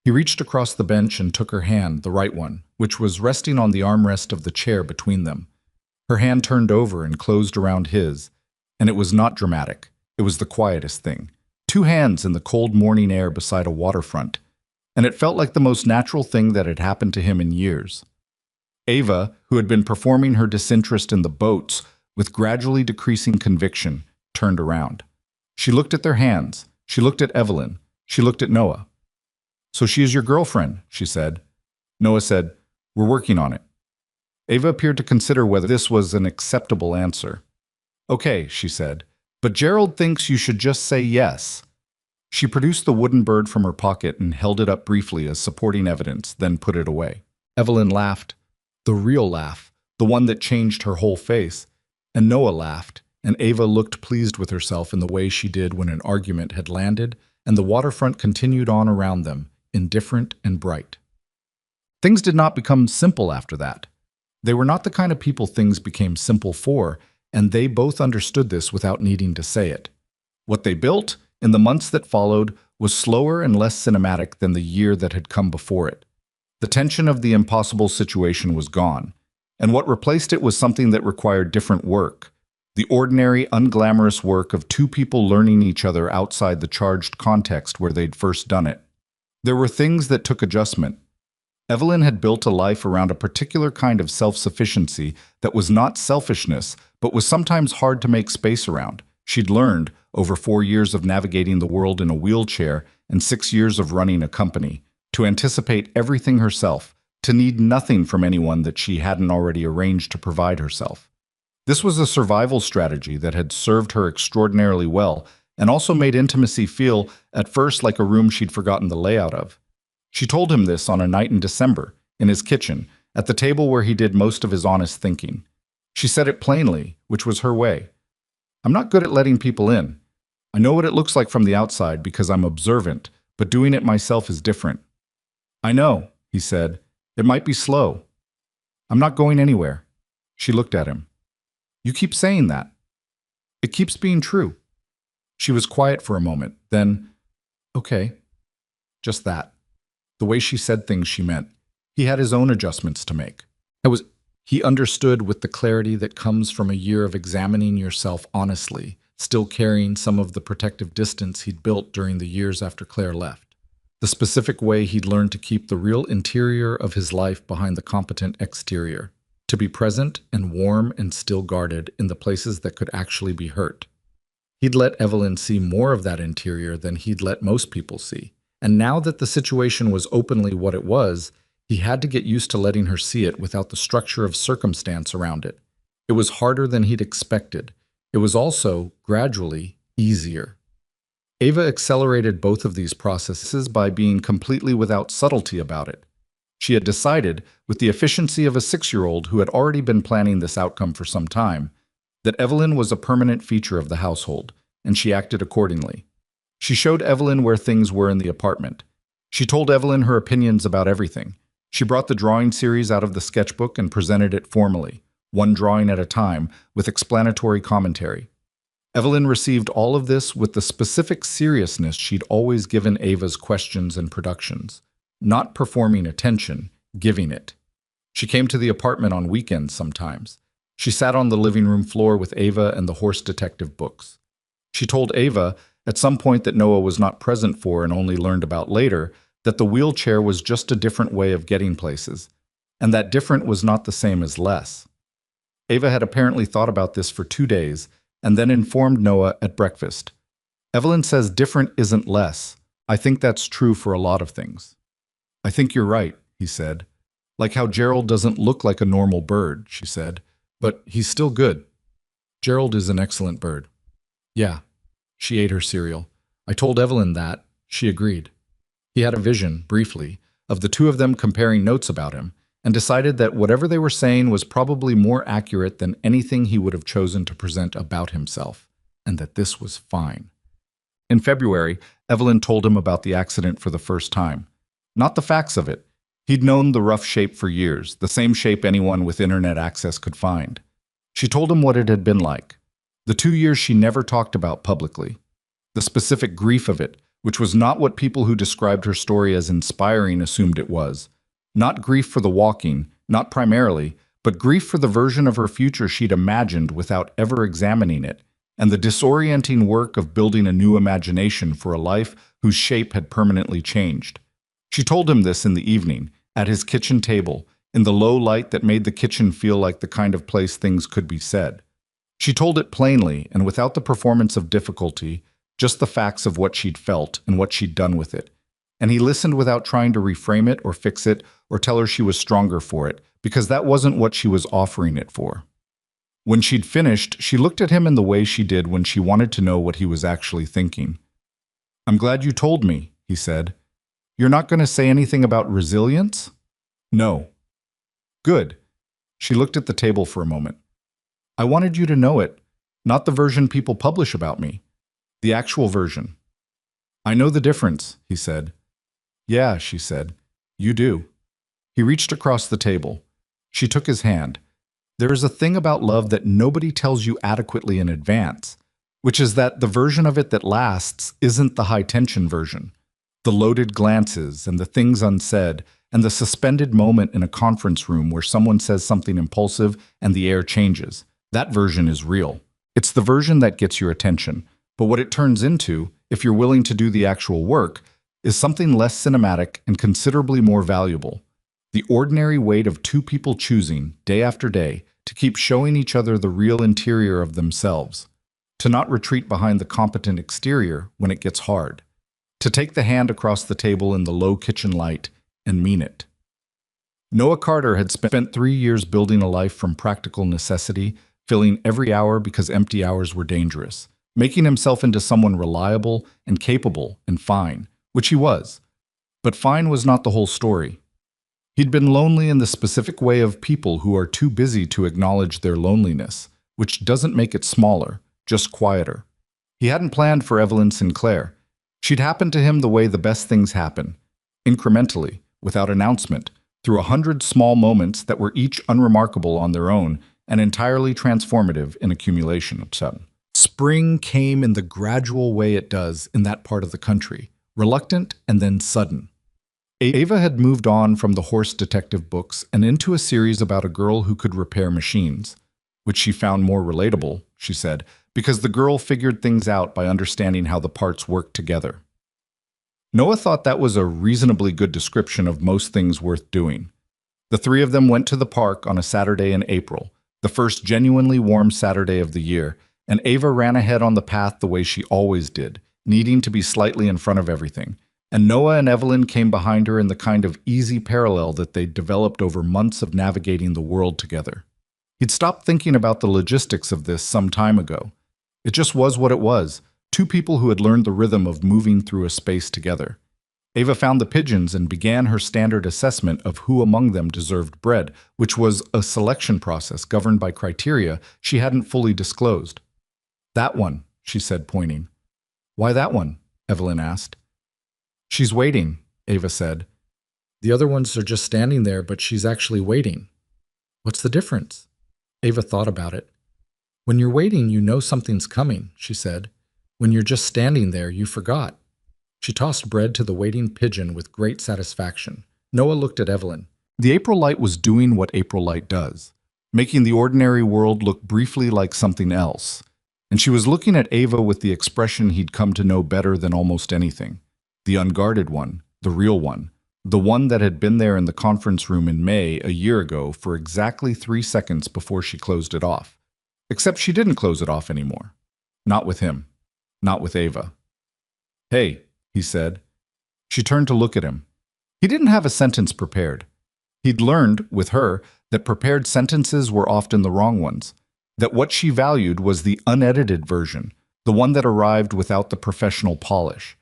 He reached across the bench and took her hand, the right one, which was resting on the armrest of the chair between them. Her hand turned over and closed around his, and it was not dramatic. It was the quietest thing. Two hands in the cold morning air beside a waterfront, and it felt like the most natural thing that had happened to him in years. Ava, who had been performing her disinterest in the boats with gradually decreasing conviction, turned around. She looked at their hands. She looked at Evelyn. She looked at Noah. "So she is your girlfriend," she said. Noah said, "We're working on it." Ava appeared to consider whether this was an acceptable answer. "Okay," she said, "but Gerald thinks you should just say yes." She produced the wooden bird from her pocket and held it up briefly as supporting evidence, then put it away. Evelyn laughed. The real laugh, the one that changed her whole face. And Noah laughed, and Ava looked pleased with herself in the way she did when an argument had landed and the waterfront continued on around them, indifferent and bright. Things did not become simple after that. They were not the kind of people things became simple for, and they both understood this without needing to say it. What they built, in the months that followed, was slower and less cinematic than the year that had come before it. The tension of the impossible situation was gone, and what replaced it was something that required different work. The ordinary, unglamorous work of two people learning each other outside the charged context where they'd first done it. There were things that took adjustment. Evelyn had built a life around a particular kind of self-sufficiency that was not selfishness, but was sometimes hard to make space around. She'd learned, over 4 years of navigating the world in a wheelchair and 6 years of running a company, to anticipate everything herself, to need nothing from anyone that she hadn't already arranged to provide herself. This was a survival strategy that had served her extraordinarily well and also made intimacy feel, at first, like a room she'd forgotten the layout of. She told him this on a night in December, in his kitchen, at the table where he did most of his honest thinking. She said it plainly, which was her way. "I'm not good at letting people in. I know what it looks like from the outside because I'm observant, but doing it myself is different." "I know," he said. "It might be slow. I'm not going anywhere." She looked at him. "You keep saying that. It keeps being true." She was quiet for a moment, then, "Okay." Just that. The way she said things she meant. He had his own adjustments to make. He understood with the clarity that comes from a year of examining yourself honestly, still carrying some of the protective distance he'd built during the years after Claire left. The specific way he'd learned to keep the real interior of his life behind the competent exterior, to be present and warm and still guarded in the places that could actually be hurt. He'd let Evelyn see more of that interior than he'd let most people see. And now that the situation was openly what it was, he had to get used to letting her see it without the structure of circumstance around it. It was harder than he'd expected. It was also, gradually, easier. Ava accelerated both of these processes by being completely without subtlety about it. She had decided, with the efficiency of a 6-year-old who had already been planning this outcome for some time, that Evelyn was a permanent feature of the household, and she acted accordingly. She showed Evelyn where things were in the apartment. She told Evelyn her opinions about everything. She brought the drawing series out of the sketchbook and presented it formally, one drawing at a time, with explanatory commentary. Evelyn received all of this with the specific seriousness she'd always given Ava's questions and productions. Not performing attention, giving it. She came to the apartment on weekends sometimes. She sat on the living room floor with Ava and the horse detective books. She told Ava, at some point that Noah was not present for and only learned about later, that the wheelchair was just a different way of getting places, and that different was not the same as less. Ava had apparently thought about this for 2 days, and then informed Noah at breakfast. Evelyn says different isn't less. I think that's true for a lot of things. I think you're right, he said. Like how Gerald doesn't look like a normal bird, she said, but he's still good. Gerald is an excellent bird. Yeah. She ate her cereal. I told Evelyn that. She agreed. He had a vision, briefly, of the two of them comparing notes about him, and decided that whatever they were saying was probably more accurate than anything he would have chosen to present about himself, and that this was fine. In February, Evelyn told him about the accident for the first time. Not the facts of it. He'd known the rough shape for years, the same shape anyone with internet access could find. She told him what it had been like. The 2 years she never talked about publicly. The specific grief of it, which was not what people who described her story as inspiring assumed it was. Not grief for the walking, not primarily, but grief for the version of her future she'd imagined without ever examining it, and the disorienting work of building a new imagination for a life whose shape had permanently changed. She told him this in the evening, at his kitchen table, in the low light that made the kitchen feel like the kind of place things could be said. She told it plainly and without the performance of difficulty, just the facts of what she'd felt and what she'd done with it. And he listened without trying to reframe it or fix it or tell her she was stronger for it, because that wasn't what she was offering it for. When she'd finished, she looked at him in the way she did when she wanted to know what he was actually thinking. I'm glad you told me, he said. You're not going to say anything about resilience? No. Good. She looked at the table for a moment. I wanted you to know it, not the version people publish about me. The actual version. I know the difference, he said. Yeah, she said. You do. He reached across the table. She took his hand. There is a thing about love that nobody tells you adequately in advance, which is that the version of it that lasts isn't the high-tension version. The loaded glances and the things unsaid and the suspended moment in a conference room where someone says something impulsive and the air changes. That version is real. It's the version that gets your attention. But what it turns into, if you're willing to do the actual work, is something less cinematic and considerably more valuable. The ordinary weight of two people choosing, day after day, to keep showing each other the real interior of themselves. To not retreat behind the competent exterior when it gets hard. To take the hand across the table in the low kitchen light and mean it. Noah Carter had spent 3 years building a life from practical necessity, filling every hour because empty hours were dangerous, making himself into someone reliable and capable and fine, which he was. But fine was not the whole story. He'd been lonely in the specific way of people who are too busy to acknowledge their loneliness, which doesn't make it smaller, just quieter. He hadn't planned for Evelyn Sinclair. She'd happened to him the way the best things happen, incrementally, without announcement, through 100 small moments that were each unremarkable on their own and entirely transformative in accumulation. Spring came in the gradual way it does in that part of the country, reluctant and then sudden. Ava had moved on from the horse detective books and into a series about a girl who could repair machines, which she found more relatable, she said, because the girl figured things out by understanding how the parts worked together. Noah thought that was a reasonably good description of most things worth doing. The three of them went to the park on a Saturday in April, the first genuinely warm Saturday of the year, and Ava ran ahead on the path the way she always did, needing to be slightly in front of everything. And Noah and Evelyn came behind her in the kind of easy parallel that they'd developed over months of navigating the world together. He'd stopped thinking about the logistics of this some time ago. It just was what it was, two people who had learned the rhythm of moving through a space together. Ava found the pigeons and began her standard assessment of who among them deserved bread, which was a selection process governed by criteria she hadn't fully disclosed. That one, she said, pointing. Why that one? Evelyn asked. She's waiting, Ava said. The other ones are just standing there, but she's actually waiting. What's the difference? Ava thought about it. When you're waiting, you know something's coming, she said. When you're just standing there, you forgot. She tossed bread to the waiting pigeon with great satisfaction. Noah looked at Evelyn. The April light was doing what April light does. making the ordinary world look briefly like something else. And she was looking at Ava with the expression he'd come to know better than almost anything. The unguarded one, the real one, the one that had been there in the conference room in May a year ago for exactly 3 seconds before she closed it off. Except she didn't close it off anymore. Not with him. Not with Ava. "Hey," he said. She turned to look at him. He didn't have a sentence prepared. He'd learned, with her, that prepared sentences were often the wrong ones, that what she valued was the unedited version, the one that arrived without the professional polish.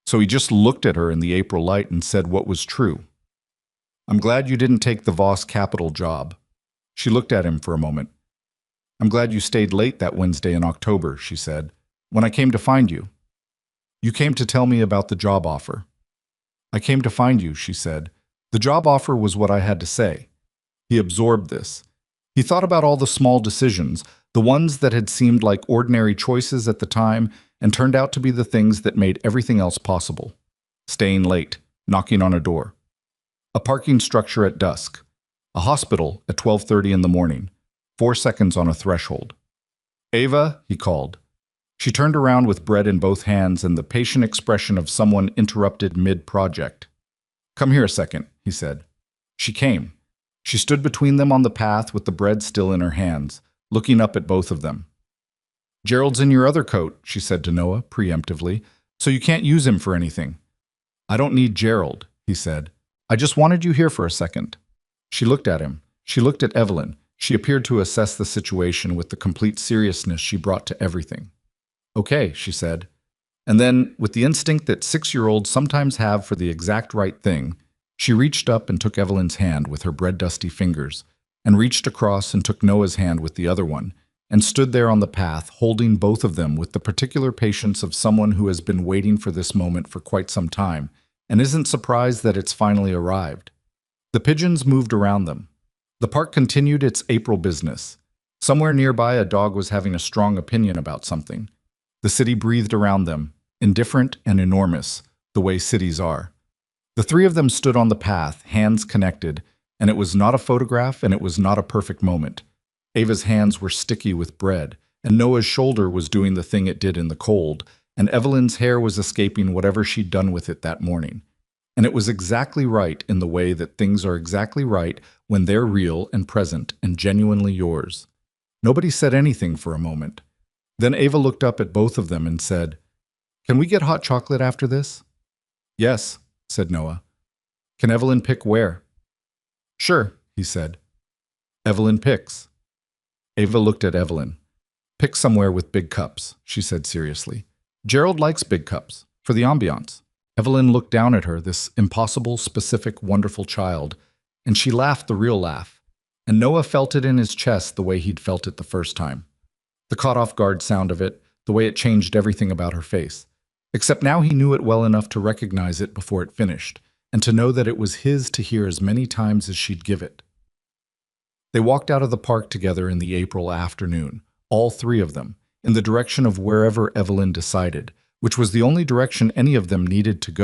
So he just looked at her in the April light and said what was true. "I'm glad you didn't take the Voss Capital job." She looked at him for a moment. "I'm glad you stayed late that Wednesday in October," she said, "when I came to find you. You came to tell me about the job offer." "I came to find you," she said. "The job offer was what I had to say." He absorbed this. He thought about all the small decisions, the ones that had seemed like ordinary choices at the time and turned out to be the things that made everything else possible. Staying late, knocking on a door. A parking structure at dusk. A hospital at 12:30 in the morning. 4 seconds on a threshold. "Ava," he called. She turned around with bread in both hands and the patient expression of someone interrupted mid-project. "Come here a second," he said. She came. She stood between them on the path with the bread still in her hands, looking up at both of them. "Gerald's in your other coat," she said to Noah, preemptively, "so you can't use him for anything." "I don't need Gerald," he said. "I just wanted you here for a second." She looked at him. She looked at Evelyn. She appeared to assess the situation with the complete seriousness she brought to everything. "Okay," she said. And then, with the instinct that 6-year-olds sometimes have for the exact right thing, she reached up and took Evelyn's hand with her bread-dusty fingers, and reached across and took Noah's hand with the other one, and stood there on the path, holding both of them with the particular patience of someone who has been waiting for this moment for quite some time, and isn't surprised that it's finally arrived. The pigeons moved around them. The park continued its April business. Somewhere nearby, a dog was having a strong opinion about something. The city breathed around them, indifferent and enormous, the way cities are. The three of them stood on the path, hands connected, and it was not a photograph and it was not a perfect moment. Ava's hands were sticky with bread, and Noah's shoulder was doing the thing it did in the cold, and Evelyn's hair was escaping whatever she'd done with it that morning. And it was exactly right in the way that things are exactly right when they're real and present and genuinely yours. Nobody said anything for a moment. Then Ava looked up at both of them and said, "Can we get hot chocolate after this?" "Yes," said Noah. "Can Evelyn pick where?" "Sure," he said. Evelyn picks. Ava looked at Evelyn. "Pick somewhere with big cups," she said seriously. "Gerald likes big cups, for the ambiance." Evelyn looked down at her, this impossible, specific, wonderful child, and she laughed the real laugh. And Noah felt it in his chest the way he'd felt it the first time. The caught-off-guard sound of it, the way it changed everything about her face. Except now he knew it well enough to recognize it before it finished, and to know that it was his to hear as many times as she'd give it. They walked out of the park together in the April afternoon, all three of them, in the direction of wherever Evelyn decided, which was the only direction any of them needed to go.